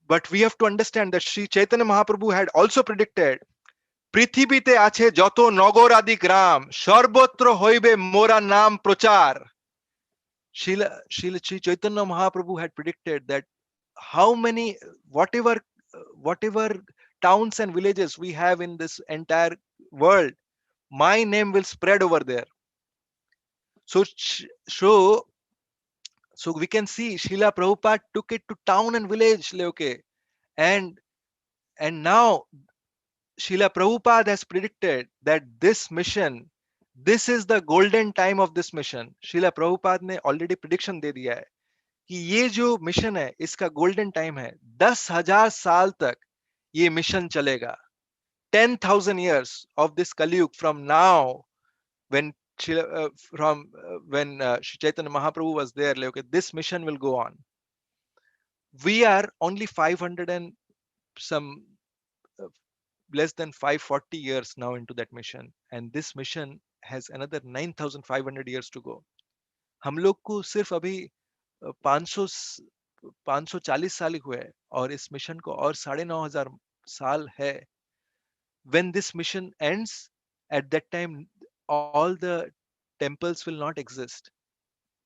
but we have to understand that Sri Chaitanya Mahaprabhu had also predicted পৃথিবীতে আছে যত নগর আদি গ্রাম সর্বত্র হইবে মোরা নাম প্রচার. Srila Chaitanya Mahaprabhu had predicted that how many, whatever towns and villages we have in this entire world, my name will spread over there. So we can see Srila Prabhupada took it to town and village, okay, and now Srila Prabhupada has predicted that this mission, this is the golden time of this mission. Srila Prabhupada ने already prediction दे दिया है कि ये जो mission है इसका golden time है. 10,000 साल तक ये मिशन चलेगा. 10,000 years of this Kaliyug from now, when Shri Chaitanya Mahaprabhu was there, okay, this mission will go on. We are only 500 and some less than 540 years now into that mission, and this mission has another 9,500 years to go. हम लोग को सिर्फ अभी 540 साल ही हुए और इस mission को और 9,500 साल है. When this mission ends, at that time all the temples will not exist.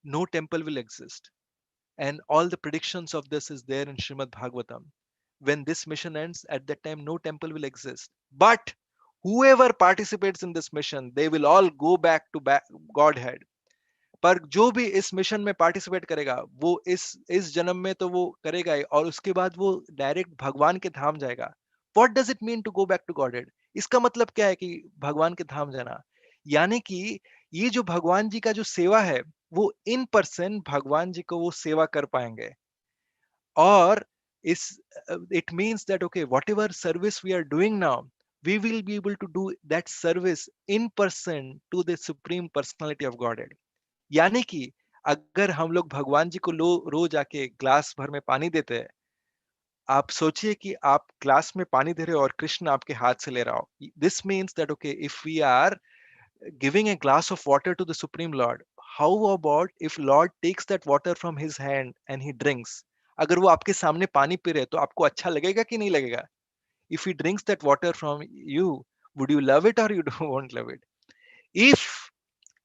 No temple will exist, and all the predictions of this is there in Srimad Bhagavatam. When this mission ends, at that time no temple will exist, but whoever participates in this mission, they will all go back to Godhead. पर जो भी इस mission में participate करेगा वो इस जन्म में तो वो करेगा ही, और उसके बाद वो डायरेक्ट भगवान के धाम जाएगा. What does it mean to go back to Godhead? इसका मतलब क्या है कि भगवान के धाम जाना? यानी कि ये जो भगवान जी का जो सेवा है वो इन पर्सन भगवान जी को वो सेवा कर पाएंगे. और it means that okay, whatever service we are doing now, we will be able to do that service in person to the supreme personality of Godhead. यानी कि अगर हम लोग भगवान जी को रोज आके ग्लास भर में पानी देते हैं, आप सोचिए कि आप ग्लास में पानी दे रहे हो और कृष्ण आपके हाथ से ले रहा हो. This means that okay, if we are giving a glass of water to the supreme lord, how about if lord takes that water from his hand and he drinks. अगर वो आपके सामने पानी पी रहे तो आपको अच्छा लगेगा कि नहीं लगेगा? If he drinks that water from you, would you love it और you won't love it?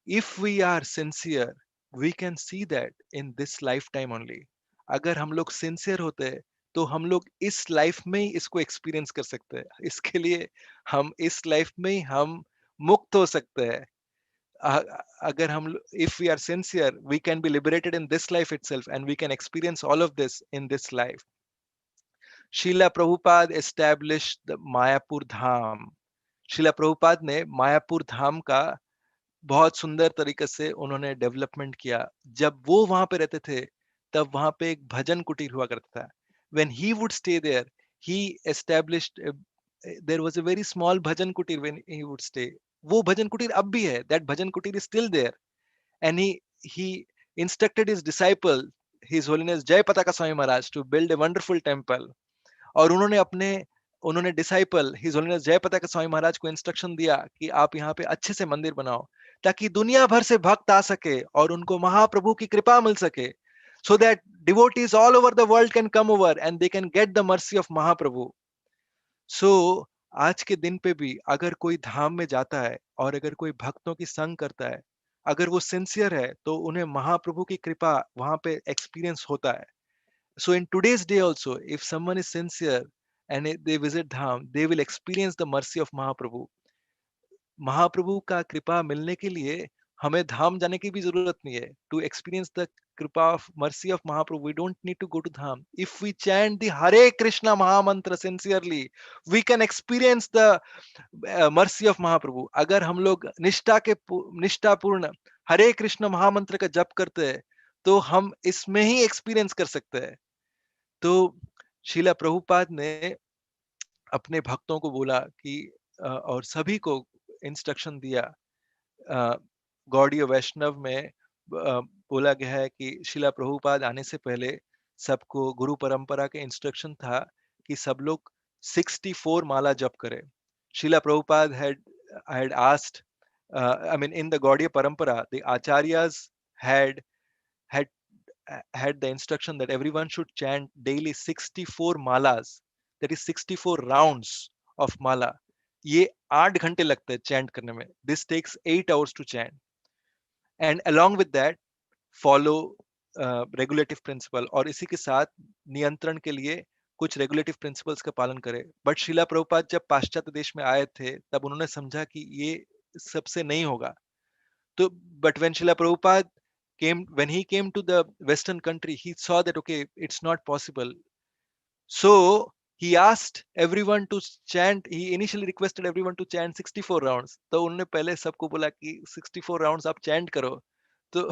if we are sincere, we can see that in this lifetime only. अगर हम लोग सिंसियर होते हैं तो हम लोग इस लाइफ में ही इसको एक्सपीरियंस कर सकते हैं. इसके लिए हम इस लाइफ में ही हम मुक्त हो सकते हैं. अगर हम if we are sincere, we can be liberated in this life itself and we can experience all of this in this life. Srila Prabhupada established the Mayapur Dham. Srila Prabhupada ने मायापुर धाम का बहुत सुंदर तरीके से उन्होंने डेवलपमेंट किया. जब वो वहां पे रहते थे तब वहां पे एक भजन कुटीर हुआ करता था. when he would stay there, he established there was a very small bhajan kutir when he would stay. वो भजन कुटीर अब भी है, that bhajan kutir is still there. And he instructed his disciple, his holiness Jay Pataka Swami Maharaj, to build a wonderful temple. और उन्होंने disciple his holiness जयपताका के स्वामी महाराज को instruction दिया कि आप यहाँ पे अच्छे से मंदिर बनाओ, ताकि दुनिया भर से भक्त आ सके और उनको महाप्रभु की कृपा मिल सके, so that devotees all over the world can come over and they can get the mercy of Mahaprabhu. So आज के दिन पे भी अगर कोई धाम में जाता है और अगर कोई भक्तों की संग करता है, अगर वो सिंसियर है, तो उन्हें महाप्रभु की कृपा वहां पे एक्सपीरियंस होता है. So in today's day also, if someone is sincere and they visit Dham, they will experience the mercy of Mahaprabhu. महाप्रभु का कृपा मिलने के लिए हमें धाम जाने की भी जरूरत नहीं है. To experience the कृपा of mercy of Mahaprabhu, we don't need to go to Dham. If we chant the Hare Krishna Mahamantra sincerely, we can experience the mercy of Mahaprabhu. अगर हम लोग निष्ठापूर्ण हरे कृष्ण महामंत्र का जप करते हैं, तो हम इसमें ही एक्सपीरियंस कर सकते हैं. तो शीला प्रभुपाद ने अपने भक्तों को बोला कि और सभी को इंस्ट्रक्शन दिया. गौड़ीय वैष्णव में बोला गया है कि शीला प्रभुपाद आने से पहले सबको गुरु परंपरा के इंस्ट्रक्शन था कि सब लोग 64 माला जप करें. Sheila Prabhupada had asked, I mean, in the Gaudiya Parampara, the acharyas had had had the instruction that everyone should chant daily 64 malas, that is 64 rounds of mala. ये 8 घंटे लगते हैं चैंट करने में. This takes 8 hours to chant. And along with that, follow regulative principle. और इसी के साथ नियंत्रण के लिए कुछ रेगुलेटिव प्रिंसिपल्स का पालन करें. बट शीला प्रभुपाद जब पाश्चात्य देश में आए थे, तब उन्होंने समझा कि ये सबसे नहीं होगा. तो बट व्हेन Srila Prabhupada when he came to the Western country, he saw that okay, it's not possible. So he asked everyone to chant. He initially requested everyone to chant 64 rounds. तो उन्होंने पहले सबको बोला कि 64 rounds आप chant करो. तो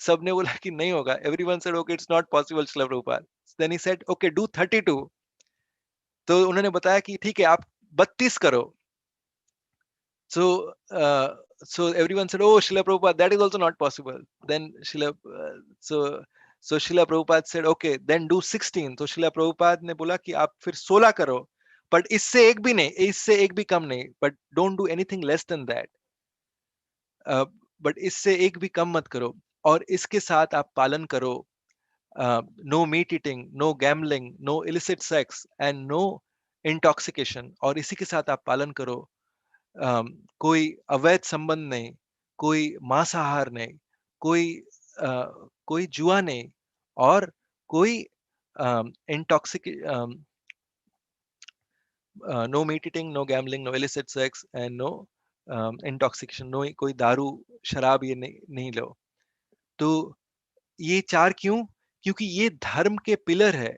सबने बोला कि नहीं होगा. Everyone said okay, it's not possible, Srila Prabhupada. Then he said okay, do 32. तो उन्होंने बताया कि ठीक है, आप 32 करो. So so everyone said, oh, Srila Prabhupada, that is also not possible. Then so Srila Prabhupada said, okay, then do 16. तो Srila Prabhupada ने बोला कि आप फिर 16 करो, but इससे एक भी नहीं, इससे एक भी कम नहीं, but don't do anything less than that. But इससे एक भी कम मत करो, और इसके साथ आप पालन करो no meat eating, no gambling, no illicit sex and no intoxication. और इसी के साथ आप पालन करो कोई अवैध संबंध नहीं, कोई मांसाहार नहीं, कोई जुआ नहीं, और कोई no meat eating, no gambling, no illicit sex and no intoxication. No, कोई दारू शराब ये नहीं लो. तो ये 4 क्यों? क्योंकि ये धर्म के पिलर है.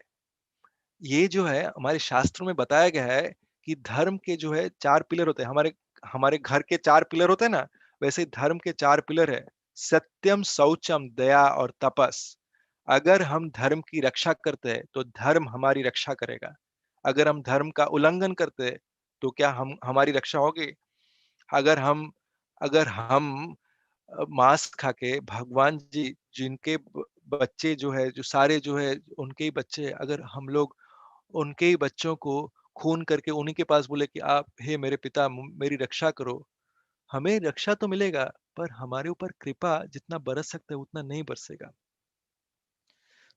ये जो है हमारे शास्त्रों में बताया गया है कि धर्म के जो है 4 पिलर होते हैं. हमारे घर के 4 पिलर होते हैं ना, वैसे धर्म के 4 पिलर है: सत्यम, शौचम, दया और तपस. अगर हम धर्म की रक्षा करते हैं तो धर्म हमारी रक्षा करेगा. अगर हम धर्म का उल्लंघन करते हैं तो क्या हमारी रक्षा होगी? अगर हम मांस खा के भगवान जी जिनके बच्चे जो है, जो सारे जो है उनके ही बच्चे, अगर हम लोग उनके ही बच्चों को खून करके उन्हीं के पास बोले कि आप, हे मेरे पिता, मेरी रक्षा करो, हमें रक्षा तो मिलेगा, पर हमारे ऊपर कृपा जितना बरस सकता है उतना नहीं बरसेगा.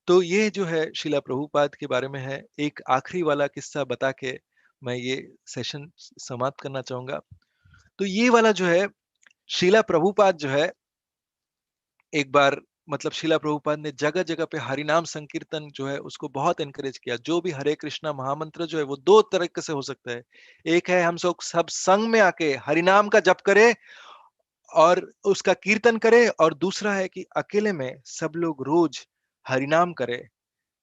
तो ये जो है शीला प्रभुपाद के बारे में है. एक आखिरी वाला किस्सा बता के मैं ये सेशन समाप्त करना चाहूंगा. तो ये वाला जो है, शीला प्रभुपाद जो है, एक बार मतलब शीला प्रभुपाद ने जगह जगह पे हरिनाम संकीर्तन जो है उसको बहुत एनकरेज किया. जो भी हरे कृष्णा महामंत्र जो है वो 2 तरीके से हो सकता है. एक है हम सब संग में आके हरिनाम का जप करें और उसका कीर्तन करें, और दूसरा है कि अकेले में सब लोग रोज हरिनाम करें.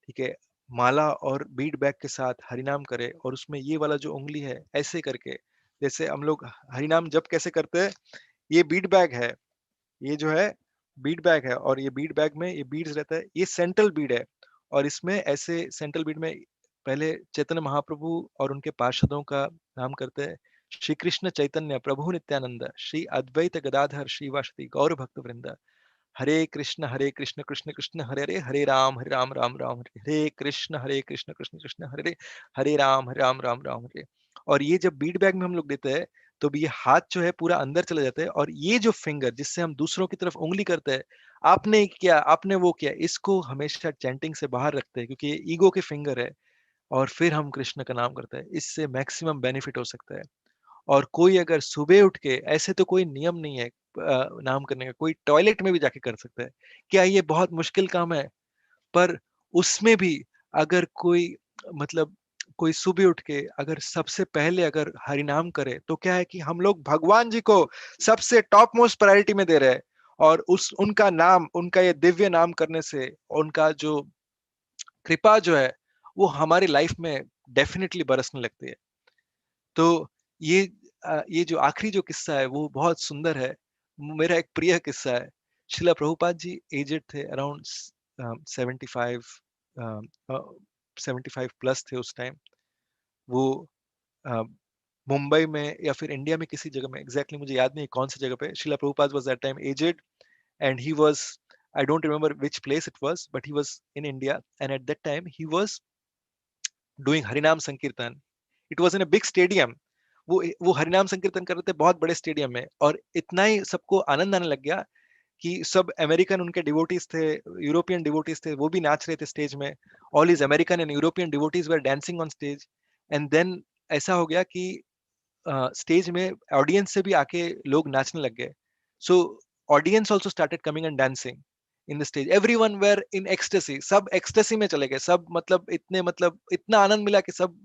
ठीक है, माला और बीट बैग के साथ हरिनाम करें, और उसमें ये वाला जो उंगली है ऐसे करके, जैसे हम लोग हरिनाम जप कैसे करते हैं, ये बीट बैग है, ये जो है बीट बैग है, और ये बीट बैग में ये बीड्स रहता है, ये सेंट्रल बीड है, और इसमें ऐसे सेंट्रल बीड में पहले चैतन्य महाप्रभु और उनके पार्षदों का नाम करते हैं। श्री कृष्ण चैतन्य प्रभु नित्यानंद श्री अद्वैत गदाधर श्रीवासदि गौर भक्त वृंद, हरे कृष्ण कृष्ण कृष्ण हरे हरे, हरे राम राम राम हरे हरे कृष्ण कृष्ण कृष्ण हरे राम राम हरे। और ये जब बीट बैग में हम लोग देते हैं तो भी ये हाथ जो है पूरा अंदर चले जाते हैं, और ये जो फिंगर जिससे हम दूसरों की तरफ उंगली करते हैं, आपने किया आपने वो किया, इसको हमेशा चैंटिंग से बाहर रखते हैं, क्योंकि ये ईगो के फिंगर है। और फिर हम कृष्ण का नाम करते हैं, इससे मैक्सिमम बेनिफिट हो सकता है। और कोई अगर सुबह उठ के, ऐसे तो कोई नियम नहीं है नाम करने का, कोई टॉयलेट में भी जाके कर सकता है। क्या ये बहुत मुश्किल काम है? पर उसमें भी अगर कोई, मतलब कोई सुबह उठ के अगर सबसे पहले अगर हरि नाम करे, तो क्या है कि हम लोग भगवान जी को सबसे टॉप मोस्ट प्रायोरिटी में दे रहे हैं। और उस उनका नाम, उनका ये दिव्य नाम करने से उनका जो कृपा जो है वो हमारी लाइफ में डेफिनेटली बरसने लगती है। तो ये ये जो आखिरी जो किस्सा है वो बहुत सुंदर है, मेरा एक प्रिय किस्सा है। शिला प्रभुपाद जी एजेड थे, अराउंड 75, 75 प्लस थे उस टाइम। वो अ, मुंबई में या फिर इंडिया में किसी जगह में, एग्जैक्टली मुझे याद नहीं कौन सी जगह पे, Srila Prabhupada was that time aged, and he was, I don't remember which place it was, but he was in India, and at that time he was doing Harinam Sankirtan. It was in a big stadium. वो हरिनाम संकीर्तन कर रहे थे बहुत बड़े stadium में, और इतना ही सबको आनंद आने लग गया कि सब अमेरिकन उनके डिवोटीज थे, यूरोपियन डिवोटीज थे, वो भी नाच रहे थे स्टेज में। All is American and European devotees were dancing on stage. And then ऐसा हो गया कि स्टेज में ऑडियंस से भी आके लोग नाचने लग गए। So audience also started coming and dancing in the stage, everyone were in ecstasy, सब एक्सटेसी में चले गए सब, मतलब इतने, मतलब इतना आनंद मिला कि सब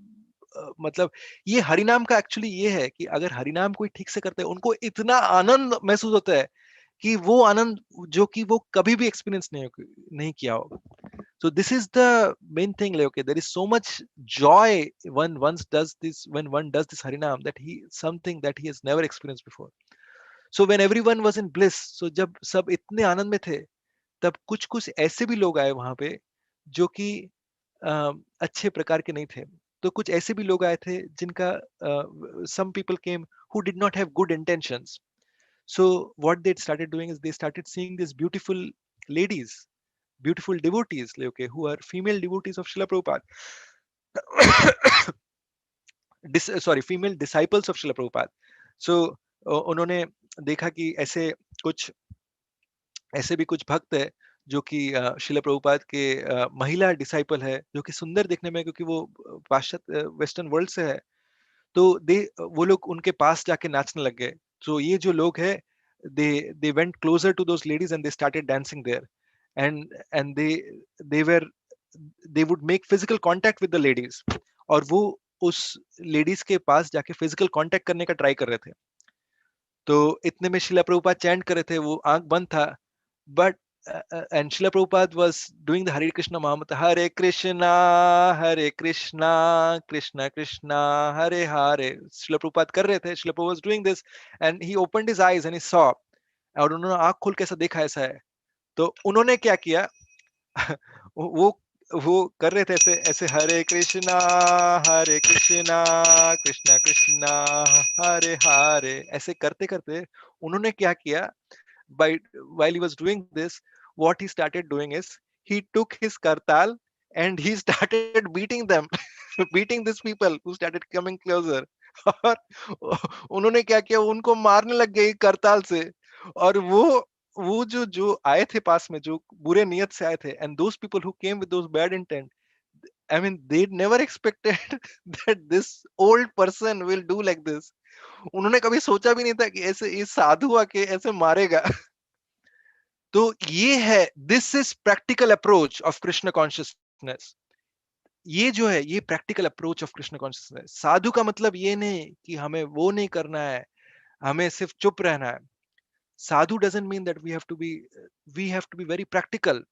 मतलब ये हरिनाम का एक्चुअली ये है कि अगर हरिनाम कोई ठीक से करते हैं, उनको इतना आनंद महसूस होता है कि वो आनंद जो कि वो कभी भी एक्सपीरियंस नहीं किया होगा। So this is the main thing, like, okay, there is so much joy when one does this harinam, that he something that he has never experienced before. So when everyone was in bliss, so जब सब इतने आनंद में थे, तब कुछ कुछ ऐसे भी लोग आए वहां पे जो कि अच्छे प्रकार के नहीं थे। तो कुछ ऐसे भी लोग आए थे जिनका, some people came who did not have good intentions. So what they started doing is they started seeing these beautiful ladies, beautiful devotees, like, okay, who are female devotees of Srila Prabhupada. Sorry, female disciples of Srila Prabhupada. So उन्होंने देखा कि कुछ ऐसे भी कुछ भक्त है जो कि शिला प्रभुपाद के महिला डिसाइपल है, जो कि सुंदर दिखने में, क्योंकि वो पाश्चात्य वेस्टर्न वर्ल्ड से है। तो वो लोग उनके पास जाके नाचने लग गए। तो ये जो लोग है, they went closer to those ladies and they started dancing there, and they were they would make physical contact with the ladies, और वो उस लेडीज के पास जाके फिजिकल कांटेक्ट करने का ट्राई कर रहे थे। तो इतने में शिला प्रभुपाद चैंट कर रहे थे, वो आंख बंद था, but and Srila Prabhupada was doing the Hare Krishna Mahamantra, Hare Krishna, Krishna Krishna, Hare Hare. Srila Prabhupada कर रहे थे, Srila Prabhupada was doing this, and he opened his eyes and he saw, और उन्होंने आंख खोल के ऐसा देखा, ऐसा है। तो उन्होंने क्या किया, वो वो कर रहे थे ऐसे ऐसे, हरे कृष्णा कृष्णा कृष्णा हरे हरे, ऐसे करते करते उन्होंने क्या किया, by while he was doing this, what he started doing is he took his kartal and he started beating them, beating these people who started coming closer. और उन्होंने क्या किया, उनको मारने लग गए करताल से। और वो जो जो आए थे पास में, जो बुरे नियत से आए थे, and those people who came with those bad intent, I mean they never expected that this old person will do like this. उन्होंने कभी सोचा भी नहीं था कि ऐसे इस साधु आके ऐसे मारेगा। तो ये है, this is practical approach of Krishna consciousness. ये जो है, ये practical approach of Krishna consciousness. साधु का मतलब ये नहीं कि हमें वो नहीं करना है, हमें सिर्फ चुप रहना है। Sadhu doesn't mean that we have to be very practical.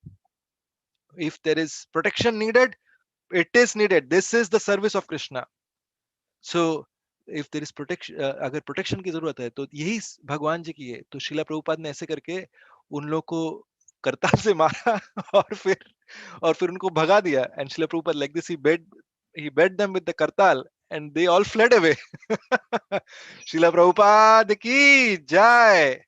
If there is protection needed, it is needed, this is the service of Krishna. So if there is protection, अगर प्रोटेक्शन की जरूरत है तो यही भगवान जी की है। तो शिला प्रभुपाद ने ऐसे करके उन लोग को करताल से मारा, और फिर उनको भगा दिया। And Shila Prabhupada like this, he bed he beat them with the kartal and they all fled away. Srila Prabhupada की जय.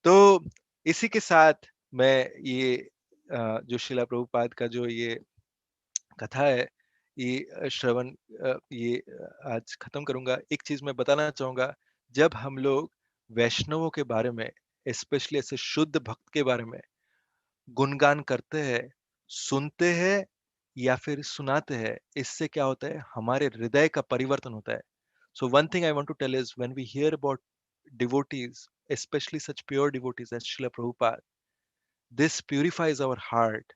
तो इसी के साथ मैं ये जो शिला प्रभुपाद का जो ये कथा है, ये श्रवण ये आज खत्म करूंगा. एक चीज मैं बताना चाहूंगा, जब हम लोग वैष्णवों के बारे में, स्पेशली ऐसे शुद्ध भक्त के बारे में गुणगान करते हैं, सुनते हैं या फिर सुनाते हैं, इससे क्या होता है, हमारे हृदय का परिवर्तन होता है. So one thing I want to tell is, when we hear about devotees, especially such pure devotees as Srila Prabhupada, this purifies our heart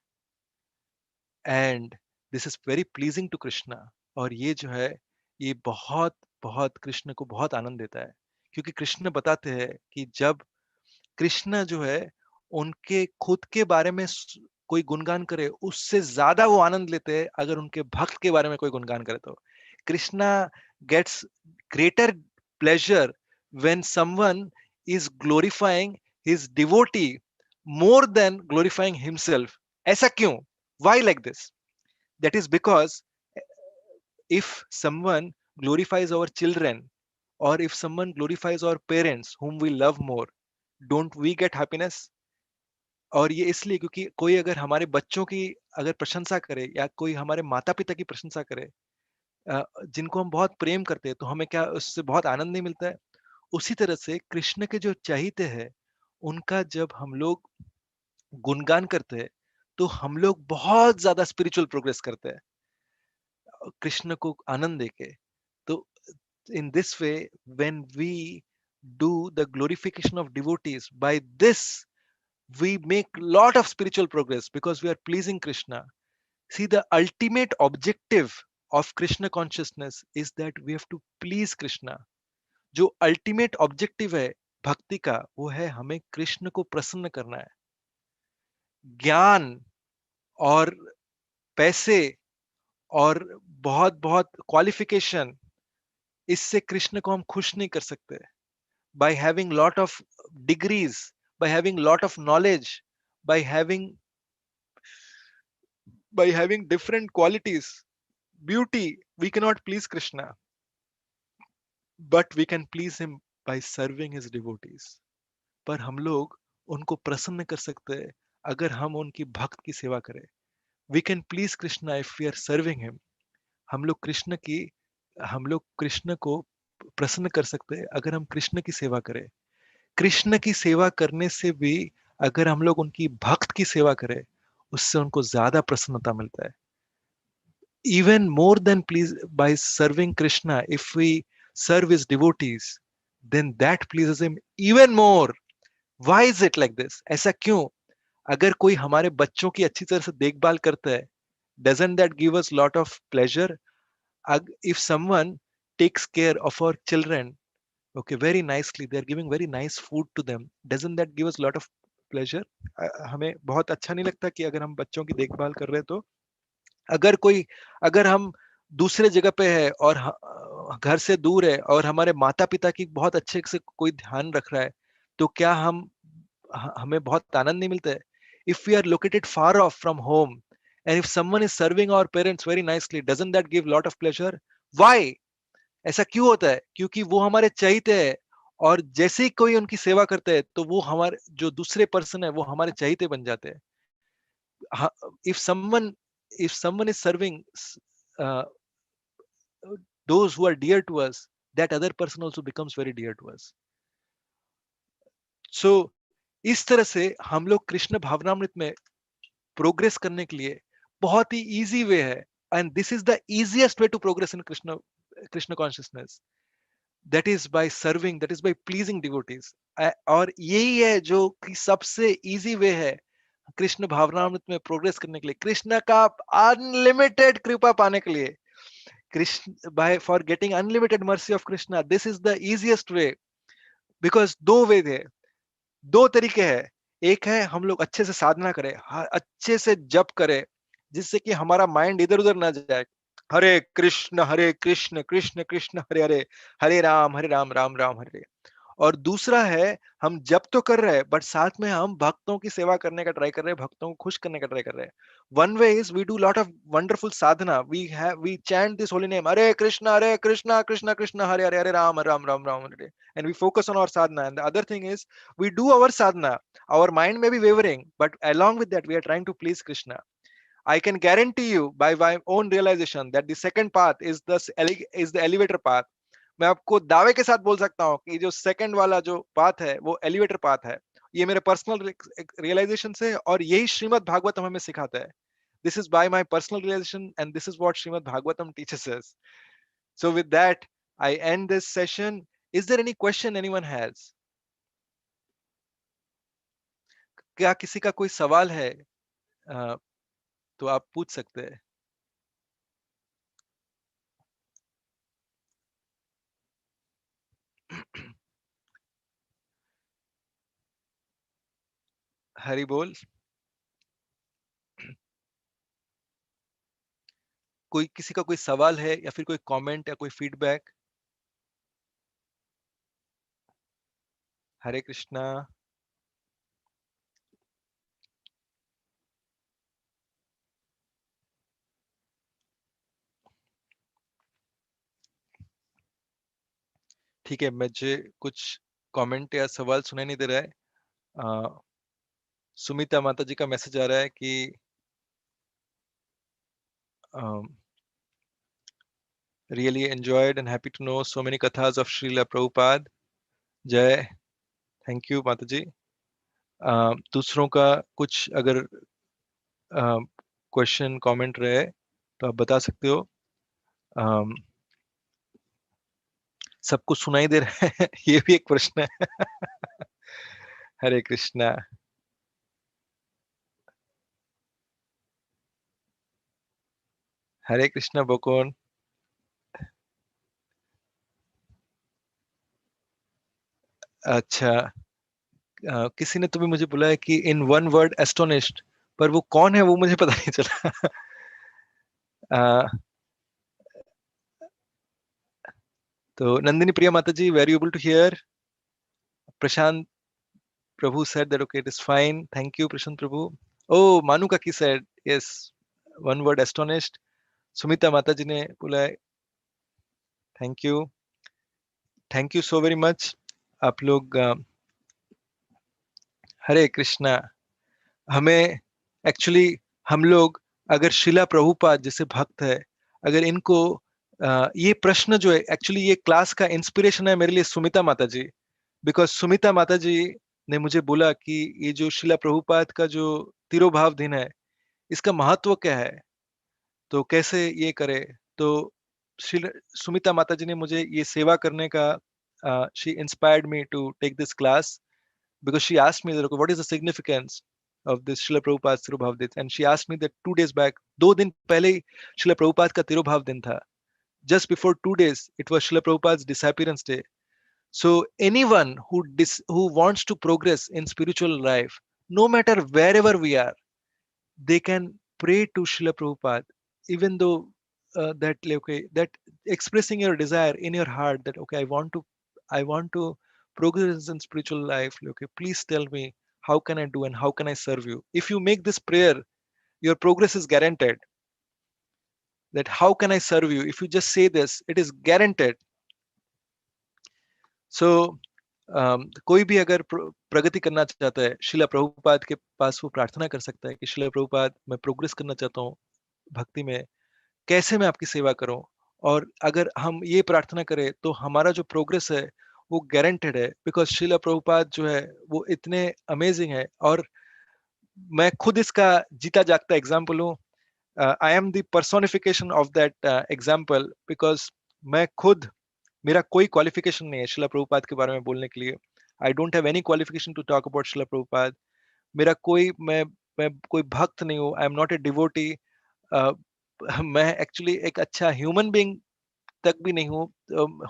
and this is very pleasing to Krishna. और ये जो है, ये बहुत बहुत कृष्ण को बहुत आनंद देता है, क्योंकि कृष्ण बताते हैं कि जब कृष्ण जो है उनके खुद के बारे में कोई गुणगान करे, उससे ज्यादा वो आनंद लेते हैं अगर उनके भक्त के बारे में कोई गुणगान करे. तो Krishna gets greater pleasure when someone is glorifying his devotee more than glorifying himself. ऐसा क्यों? Why like this? That is because if someone glorifies our children, or if someone glorifies our parents whom we love more, don't we get happiness? और ये इसलिए क्योंकि कोई अगर हमारे बच्चों की अगर प्रशंसा करे या कोई हमारे माता पिता की प्रशंसा करे, जिनको हम बहुत प्रेम करते हैं, तो हमें क्या उससे बहुत आनंद नहीं मिलता है? उसी तरह से कृष्ण के जो चहिते हैं, उनका जब हम लोग गुणगान करते हैं, तो हम लोग बहुत ज्यादा स्पिरिचुअल प्रोग्रेस करते हैं कृष्ण को आनंद देके. तो in this way, when we do the glorification of devotees, by this we make lot of spiritual progress because we are pleasing Krishna. See, the ultimate objective of Krishna consciousness is that we have to please Krishna. जो ultimate objective है भक्ति का, वो है हमें कृष्ण को प्रसन्न करना है. ज्ञान और पैसे और बहुत बहुत क्वालिफिकेशन, इससे कृष्ण को हम खुश नहीं कर सकते. By having lot of degrees, by having lot of knowledge, by having different qualities, beauty, we cannot please Krishna, but we can please him by serving his devotees. पर हम लोग उनको प्रसन्न कर सकते हैं अगर हम उनकी भक्त की सेवा करें. We can please Krishna if we are serving him. हम लोग कृष्ण को प्रसन्न कर सकते हैं अगर हम कृष्ण की सेवा करें. कृष्ण की सेवा करने से भी अगर हम लोग उनकी भक्त की सेवा करें, उससे उनको ज्यादा प्रसन्नता मिलता है. Even more than please by serving Krishna, if we serve his devotees, then that pleases him even more. Why is it like this? ऐसा क्यों? अगर कोई हमारे बच्चों की अच्छी तरह से देखभाल करता है, doesn't that give us lot of pleasure? If someone takes care of our children, okay, very nicely, they are giving very nice food to them, doesn't that give us lot of pleasure? हमें बहुत अच्छा नहीं लगता कि अगर हम बच्चों की देखभाल कर रहे हैं, तो अगर हम दूसरे जगह पे है और घर से दूर है और हमारे माता पिता की बहुत अच्छे से कोई ध्यान रख रहा है, तो क्या हमें बहुत आनंद नहीं मिलता है? If we are located far off from home and if someone is serving our parents very nicely, doesn't that give lot of pleasure? Why? ऐसा क्यों होता है? क्योंकि वो हमारे चहिते हैं, और जैसे ही कोई उनकी सेवा करता है, तो वो हमारे जो दूसरे पर्सन है वो हमारे चहिते बन जाते हैं. if someone if someone is serving uh, those who are dear to us, that other person also becomes very dear to us. So इस तरह से हम लोग कृष्ण भावनामृत में प्रोग्रेस करने के लिए बहुत ही इजी वे है, and this is the easiest way to progress in Krishna consciousness. That is by serving, that is by pleasing devotees. और यही है जो कि सबसे इजी वे है कृष्ण भावनामृत में प्रोग्रेस करने के लिए, कृष्ण का अनलिमिटेड कृपा पाने के लिए. Krishna by for getting unlimited mercy of Krishna, this is the easiest way. because दो वे थे, दो तरीके हैं. एक है हम लोग अच्छे से साधना करें, अच्छे से जप करें, जिससे कि हमारा माइंड इधर उधर ना जाए. हरे कृष्ण कृष्ण कृष्ण हरे हरे, हरे राम राम राम हरे. और दूसरा है हम जप तो कर रहे हैं बट साथ में हम भक्तों की सेवा करने का ट्राई कर रहे हैं, भक्तों को खुश करने का ट्राई कर रहे हैं. One way is we do lot of wonderful sadhana. We chant this holy name, Hare Krishna, Krishna Krishna, Hare Hare, Hare Ram, Ram Ram Ram, Hare. And we focus on our sadhana. And the other thing is we do our sadhana. Our mind may be wavering, but along with that, we are trying to please Krishna. I can guarantee you by my own realization that the second path is the elevator path. मैं आपको दावे के साथ बोल सकता हूँ कि जो सेकंड वाला जो पाथ है वो एलिवेटर पाथ है. ये मेरे पर्सनल रियलाइजेशन से, और यही श्रीमद् भागवतम हमें सिखाता है. This is by my personal realization, and this is what Srimad Bhagavatam teaches us. So, with that, I end this session. Is there any question anyone has? क्या किसी का कोई सवाल है? तो आप पूछ सकते हैं. हरि बोल. कोई किसी का कोई सवाल है या फिर कोई कमेंट या कोई फीडबैक? हरे कृष्णा. ठीक है, मुझे कुछ कमेंट या सवाल सुनाई नहीं दे रहा है. सुमिता माता जी का मैसेज आ रहा है कि really enjoyed and happy to know so many kathas of Srila Prabhupada. जय. थैंक यू माता जी. दूसरों का कुछ अगर क्वेश्चन कमेंट रहे तो आप बता सकते हो. अम, सबको सुनाई दे रहा है ये भी एक प्रश्न है. हरे कृष्णा. हरे कृष्णा बकोन. अच्छा, किसी ने तो भी मुझे बोला है कि इन वन वर्ड एस्टोनिश्ड, पर वो कौन है वो मुझे पता नहीं चला. अ, तो Nandini Priya Mata ji, were you able to hear? Prashant Prabhu said that okay, it is fine. Thank you, Prashant Prabhu. Oh, Manu Kaki said yes. One word, astonished. Sumita Mataji ने बोला है thank you. Thank you so very much. आप लोग हरे कृष्णा. हमें actually हम लोग अगर शिला प्रभुपाद जैसे भक्त है, अगर इनको ये प्रश्न जो है, एक्चुअली ये क्लास का इंस्पिरेशन है मेरे लिए सुमिता माता जी. बिकॉज सुमिता माता जी ने मुझे बोला कि ये जो शिला प्रभुपाद का जो तिरोभाव दिन है, इसका महत्व क्या है, तो कैसे ये करे. तो श्री सुमिता माता जी ने मुझे ये सेवा करने का, she inspired me to take this class because she asked me that okay, what is the significance of this Srila Prabhupada's Tirobhav Din, and she asked me that 2 days back, 2 दिन पहले ही Srila Prabhupada का तिरुभाव दिन था. Just before 2 days, it was Srila Prabhupada's disappearance day. So anyone who wants to progress in spiritual life, no matter wherever we are, they can pray to Srila Prabhupada, even though that like, okay, that expressing your desire in your heart that okay, I want to progress in spiritual life. Okay, please tell me how can I do and how can I serve you. If you make this prayer, your progress is guaranteed. That how can I serve you? If you just say this, it is guaranteed. So कोई भी अगर प्रगति करना चाहता है, शिला प्रभुपाद के पास वो प्रार्थना कर सकता है कि शिला प्रभुपाद, मैं प्रोग्रेस करना चाहता हूँ भक्ति में, कैसे मैं आपकी सेवा करूं. और अगर हम ये प्रार्थना करें तो हमारा जो प्रोग्रेस है वो गारंटेड है, बिकॉज शिला प्रभुपाद जो है वो इतने अमेजिंग है. और मैं खुद इसका जीता जागता एग्जाम्पल हूँ. I am the personification of that example, because मैं खुद, मेरा कोई क्वालिफिकेशन नहीं है शिला प्रभुपाद के बारे में बोलने के लिए. I don't have any qualification to talk about शिला प्रभुपाद. मेरा कोई, मैं कोई भक्त नहीं हूँ. I am not a devotee. मैं एक्चुअली एक अच्छा ह्यूमन बीइंग तक भी नहीं हूँ.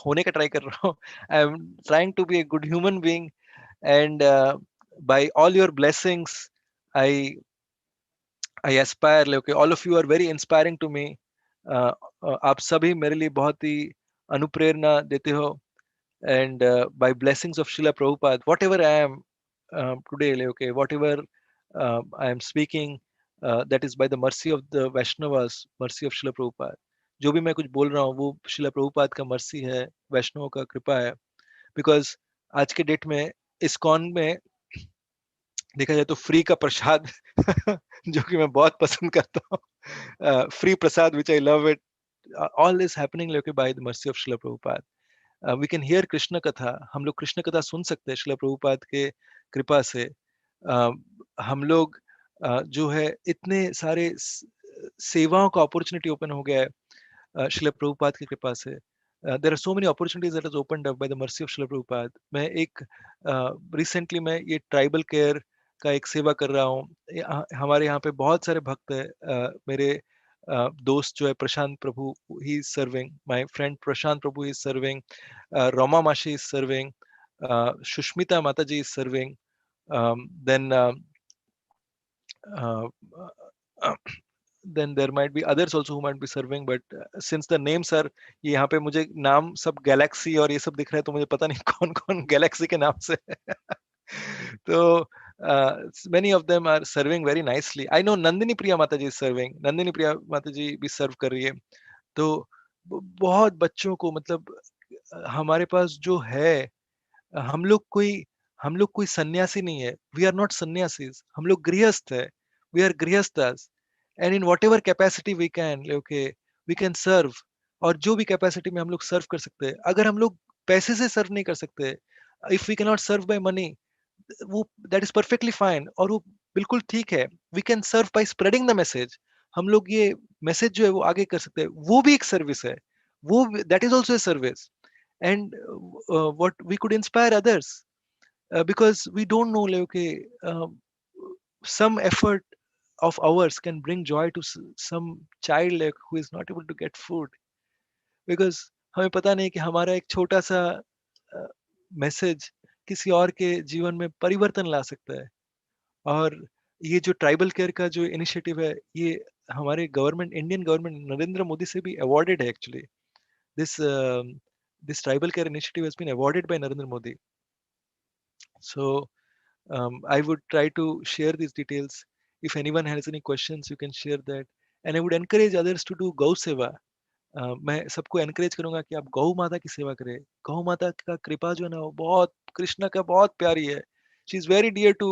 होने का ट्राई कर रहा हूँ. I am trying to be a good human being, and by all your blessings I I aspire. Okay, all of you are very inspiring to me. आप सभी मेरे लिए बहुत ही अनुप्रेरणा देते हो. and by blessings of Srila Prabhupada, whatever I am today, like, okay, whatever I am speaking, that is by the mercy of the Vaishnavas, mercy of Srila Prabhupada. जो भी मैं कुछ बोल रहा हूँ वो शिला प्रभुपाद का मर्सी है, वैष्णवों का कृपा है. बिकॉज आज के डेट में इस्कॉन में देखा जाए तो फ्री का प्रसाद जो कि मैं बहुत पसंद करता हूँ, free prasad which I love it, all is happening by the mercy of Shila Prabhupada. We can hear Krishna katha, हम लोग कृष्ण कथा सुन सकते हैं शिला प्रभुपाद के कृपा से. हम लोग जो है इतने सारे सेवाओं का अपॉर्चुनिटी ओपन हो गया है शिला प्रभुपाद की कृपा से. There are so many opportunities that is opened up by the mercy of शिला प्रभुपाद. मैं एक रिसेंटली मैं ये ट्राइबल केयर का एक सेवा कर रहा हूँ. हमारे यहाँ पे बहुत सारे भक्त है. मेरे दोस्त जो है Prashant Prabhu, he is serving, my friend Prashant Prabhu is serving, Roma Mashi is serving, Shushmita Mataji is serving, then uh, uh, then there might be others also who might be serving, but since the names are, ये यहाँ पे मुझे नाम सब Galaxy और ये सब दिख रहा है तो मुझे पता नहीं कौन कौन गैलेक्सी के नाम से है. तो many of them are serving very nicely. I know Nandini Priya Mataji is serving, Nandini Priya Mataji भी सर्व कर रही है. तो बहुत बच्चों को मतलब हमारे पास जो है, हम लोग कोई हम लोग कोई सन्यासी नहीं है. वी आर नॉट सन्यासीज, हम लोग गृहस्थ है. We are grihasthas, and in whatever capacity we can, okay, we can serve. और जो भी कैपेसिटी में हम लोग सर्व कर सकते हैं, अगर हम लोग पैसे से सर्व नहीं कर सकते, if we can not serve by money, वो दैट इज परफेक्टली फाइन, और वो बिल्कुल ठीक है. We can serve by spreading the message. हम लोग ये मैसेज जो है वो आगे कर सकते हैं, वो भी एक सर्विस है. वो that is also a service. And what we could inspire others, because we don't know, like, okay, some effort of ours can bring joy to some child, like, who is not able to get food, because हमें पता नहीं कि हमारा एक छोटा सा message किसी और के जीवन में परिवर्तन ला सकता है. और ये जो ट्राइबल केयर का जो इनिशिएटिव है, ये हमारे government, Indian government Narendra Modi से भी अवॉर्डेड है actually. this this tribal care initiative has been awarded by Narendra Modi. So I would try to share these details. If anyone has any questions, you can share that. And I would encourage others to do गौ सेवा. मैं सबको encourage करूंगा कि आप गौ माता की सेवा करें. गौ माता का कृपा जो है ना, वो बहुत कृष्णा का बहुत प्यारी है. She is very dear to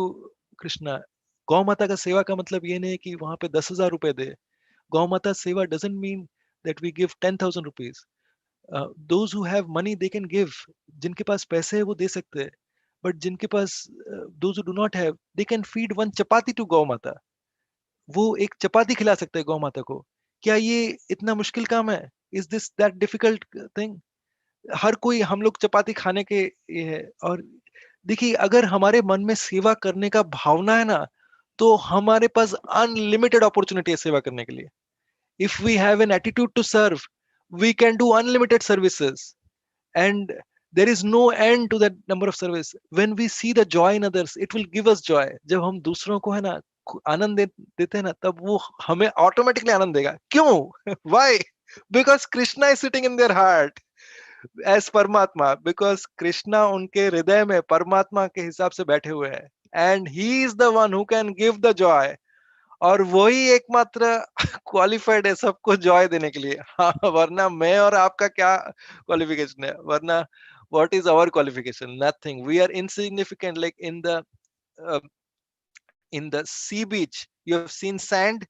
Krishna. गौ माता का सेवा का मतलब ये नहीं है कि वहां पे 10,000 रुपए दे. गौ माता सेवा doesn't mean that we give 10,000 rupees. Those who have money they can give. जिनके पास पैसे है वो दे सकते हैं. बट जिनके पास, those who do not have, they can feed one chapati to gau mata. वो एक चपाती खिला सकते हैं गौ माता को. क्या ये इतना मुश्किल काम है? Is this that difficult thing? हर कोई, हम लोग चपाती खाने के ये है. और देखिए, अगर हमारे मन में सेवा करने का भावना है ना, तो हमारे पास अनलिमिटेड अपॉर्चुनिटी है सेवा करने के लिए. If we have an attitude to serve, we can do unlimited services, and there is no end to that number of service. When we see the joy in others, it will give us joy. जब हम दूसरों को है ना आनंद देते हैं ना, तब वो हमें ऑटोमेटिकली आनंद देगा. क्यों? Why? Because Krishna is sitting in their heart as परमात्मा. Because Krishna उनके हृदय में परमात्मा के हिसाब से बैठे हुए हैं, and he is the one who can give the joy. और वही एकमात्र क्वालिफाइड है सबको जॉय देने के लिए. हाँ, वरना मैं और आपका क्या क्वालिफिकेशन है? वरना what is our qualification? Nothing. We are insignificant. Like uh, in the sea beach, you have seen sand,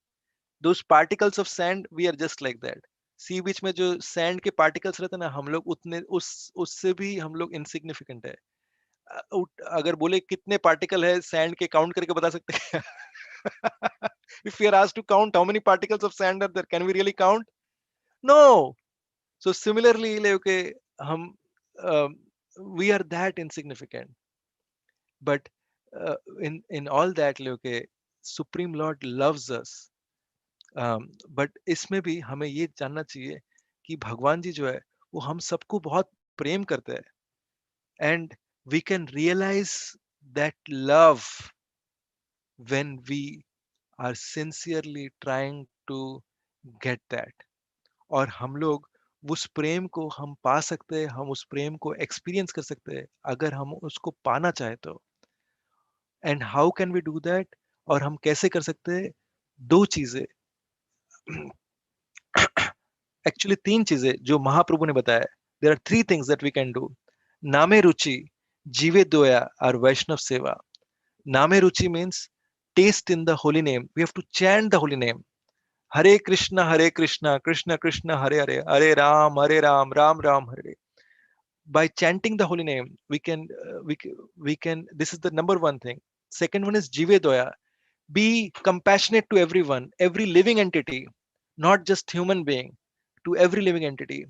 those particles of sand. We are just like that. सी बीच में जो सैंड के पार्टिकल्स रहते हैं ना, हम लोग उतने उससे भी हम लोग इनसिग्निफिकेंट है. अगर बोले कितने पार्टिकल है सैंड के, काउंट करके बता सकते हैं? If we are asked to count how many particles of sand are there, can we really count? No. So similarly, like, okay, hum, um, we are that insignificant. But in all that, like, okay, Supreme Lord loves us. But इसमें भी हमें ये जानना चाहिए कि भगवान जी जो है वो हम सबको बहुत प्रेम करते हैं. And we can realize that love when we are sincerely trying to get that. और हम लोग उस प्रेम को हम पा सकते हैं, हम उस प्रेम को एक्सपीरियंस कर सकते हैं अगर हम उसको पाना चाहे तो। And how can we do that? और हम कैसे कर सकते हैं? दो चीजें, एक्चुअली तीन चीजें जो महाप्रभु ने बताया। There are three things that we can do. नामे रुचि, जीवे दोया और वैष्णव सेवा। नामे रुचि means taste in the holy name. We have to chant the holy name. Hare Krishna, Krishna Krishna, Hare Hare, Hare Ram, Ram Ram, Hare Hare. By chanting the holy name, we can. This is the number one thing. Second one is Jive Doya. Be compassionate to everyone, every living entity, not just human being. To every living entity.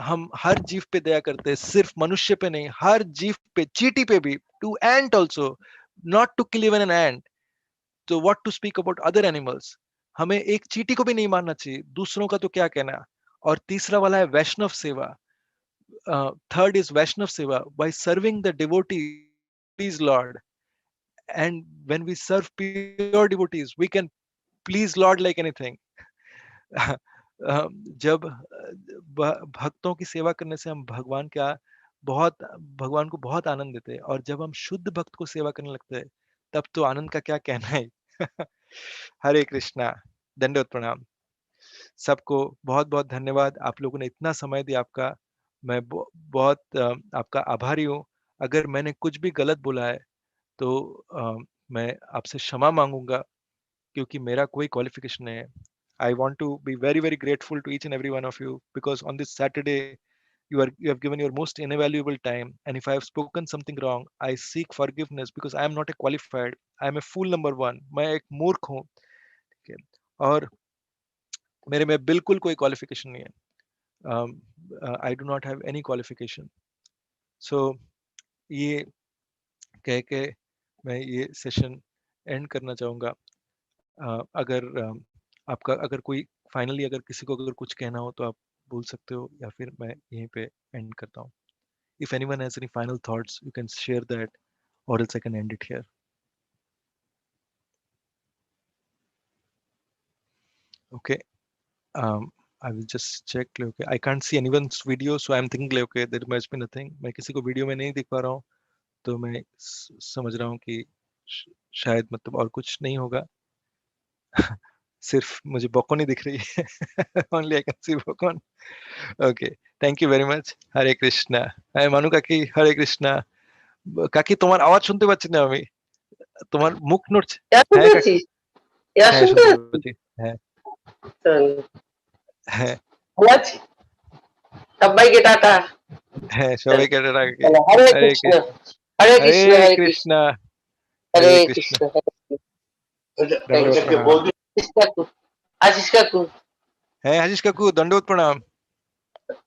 हम हर जीव पे दया करते हैं, सिर्फ मनुष्य पे नहीं, हर जीव पे, चींटी पे भी, to ant also, not to kill even an ant, तो what to speak about other animals. हमें एक चींटी को भी नहीं मारना चाहिए, दूसरों का तो क्या कहना। और तीसरा वाला है वैष्णव सेवा। Third is Vaishnava seva, by serving the devotees Lord. And when we serve pure devotees we can please Lord like anything. जब भक्तों की सेवा करने से हम भगवान को बहुत आनंद देते हैं, और जब हम शुद्ध भक्त को सेवा करने लगते हैं तब तो आनंद का क्या कहना है। हरे कृष्णा, दंडवत प्रणाम। सबको बहुत बहुत धन्यवाद, आप लोगों ने इतना समय दिया, आपका मैं बहुत आपका आभारी हूँ। अगर मैंने कुछ भी गलत बोला है तो मैं आपसे क्षमा मांगूंगा, क्योंकि मेरा कोई क्वालिफिकेशन नहीं है। I want to be very, very grateful to each and every one of you, because on this Saturday, you have given your most invaluable time. And if I have spoken something wrong, I seek forgiveness, because I am not a qualified. I am a fool number one. मैं एक मूर्ख हूँ, ठीक है, और मेरे में बिल्कुल कोई क्वालिफिकेशन नहीं है। I do not have any qualification. So ये कह के मैं ये सेशन एंड करना चाहूँगा। अगर आपका अगर कोई फाइनली अगर किसी को अगर कुछ कहना हो तो आप बोल सकते हो, या फिर मैं यहीं पे एंड करता हूँ। If anyone has any final thoughts, you can share that, or else I can end it here. Okay. I will just check. Okay, I can't see anyone's video, so I'm thinking like, okay, there must be nothing. मैं किसी को video में नहीं देख पा रहा हूँ, तो मैं समझ रहा हूँ कि शायद मतलब और कुछ नहीं होगा। सिर्फ मुझे बॉकोन ही दिख रही है। Only I can see बॉकोन। Okay, thank you very much. হরে কৃষ্ণা। হ্যাঁ মানু কাকি, হরে কৃষ্ণা। কাকি তোমার আওয়াজ শুনতে পাচ্ছি না আমি, তোমার মুখ নড়ছে। হ্যাঁ কাকি, হ্যাঁ শুনতে পাচ্ছি। হ্যাঁ হ্যাঁ সবাইকে টাটা। হ্যাঁ, সবাইকে টাটা কাকি। হরে হরে কৃষ্ণ, কৃষ্ণ, হরে হরে কৃষ্ণ, হরে কৃষ্ণ, কৃষ্ণ, হরে হরে কৃষ্ণ। কৃষ্ণ, হরে দণ্ডবত কৃষ্ণ। প্রণাম। আশিস কাকু, আশিস কাকু, হ্যাঁ আশিস কাকু, দণ্ডবত প্রণাম।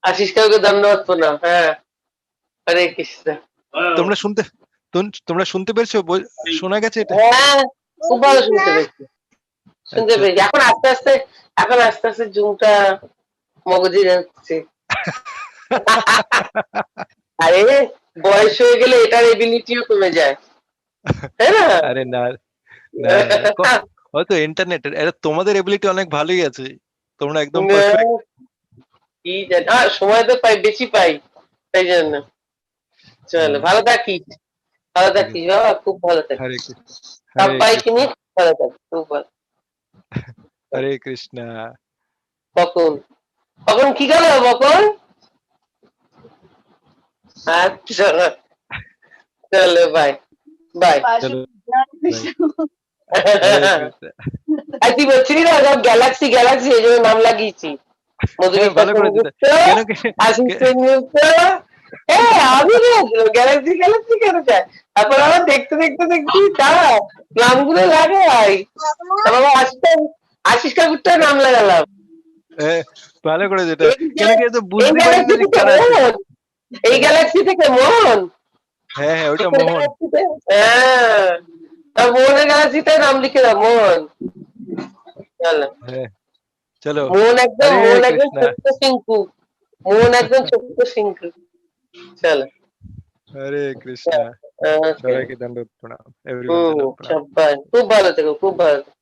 আশিস কাকুকে ধন্যবাদ প্রণাম। হ্যাঁ, হরে কৃষ্ণ। তোমরা শুনতে তোমরা শুনতে পেরেছো? শোনা গেছে এটা? হ্যাঁ, খুব ভালো শুনতে পেয়েছি, শুনতে আচ্ছা পেয়েছি। আচ্ছা। এখন আস্তে আস্তে জুমটা মগজে যাচ্ছে। আরে বয়স হয়ে গেলে এটার এবিলিটিও কমে যায়, তাই না? আরে না না না না, হয়তো ইন্টারনেটের, এটা তোমাদের এবিলিটি অনেক ভালোই আছে, তোমরা একদম পারফেক্ট। কি জানি, সময় তো পাই, বেশি পাই, তাই জন্য। চলো, ভালো থাকিস, ভালো ঠিক থাকিস আছে। বাবা, খুব ভালো হরে থাকিস। কৃষ্ণ, হরে সবাইকে কৃষ্ণ, নিয়ে খুব ভালো থাকিস, খুব ভালো। হরে কৃষ্ণ। বকুন, বকুন কি গেল বকুন? আচ্ছা, চলো বাই বাই। চলো বাই। হরে কৃষ্ণ। আর তুই বলছিলি না সব গ্যালাক্সি গ্যালাক্সি, এই জন্য নাম লাগিয়েছি। হ্যাঁ মধুমিতা ভালো করেছে। সেনগুপ্ত, কেন কি আশিস সেনগুপ্ত। হ্যাঁ, আমি গ্যালাক্সি গ্যালাক্সি কেন চাই? তারপর আবার দেখতে দেখতে দেখছি দাঁড়া, নামগুলো লাগাই। বাবা আশিস কাকুরটা নাম লাগালাম। ভালো করেছে এটা। কেন কি তো এই বুঝতে পারি না গ্যালাক্সি যে থেকে কারা আছে। মোহন, এই গ্যালাক্সি থেকে মোহন, হ্যাঁ হ্যাঁ, ওটা তোদের মোহন। গ্যালাক্সিতে, হ্যাঁ, মোহনের গ্যালাক্সিতে নাম লিখে দাও, মোহন। চলো, হ্যাঁ চলো। মোহন হরে একদম কৃষ্ণ। ছোট্ট সিংকু, মোহন একদম ছোট্ট সিংকু। চলো, হরে কৃষ্ণ। ওকে, সবাইকে দণ্ডবত প্রণাম, এভরিওয়ান দণ্ডবত প্রণাম। সবাই খুব ভালো থেকো, খুব ভালো থেকো।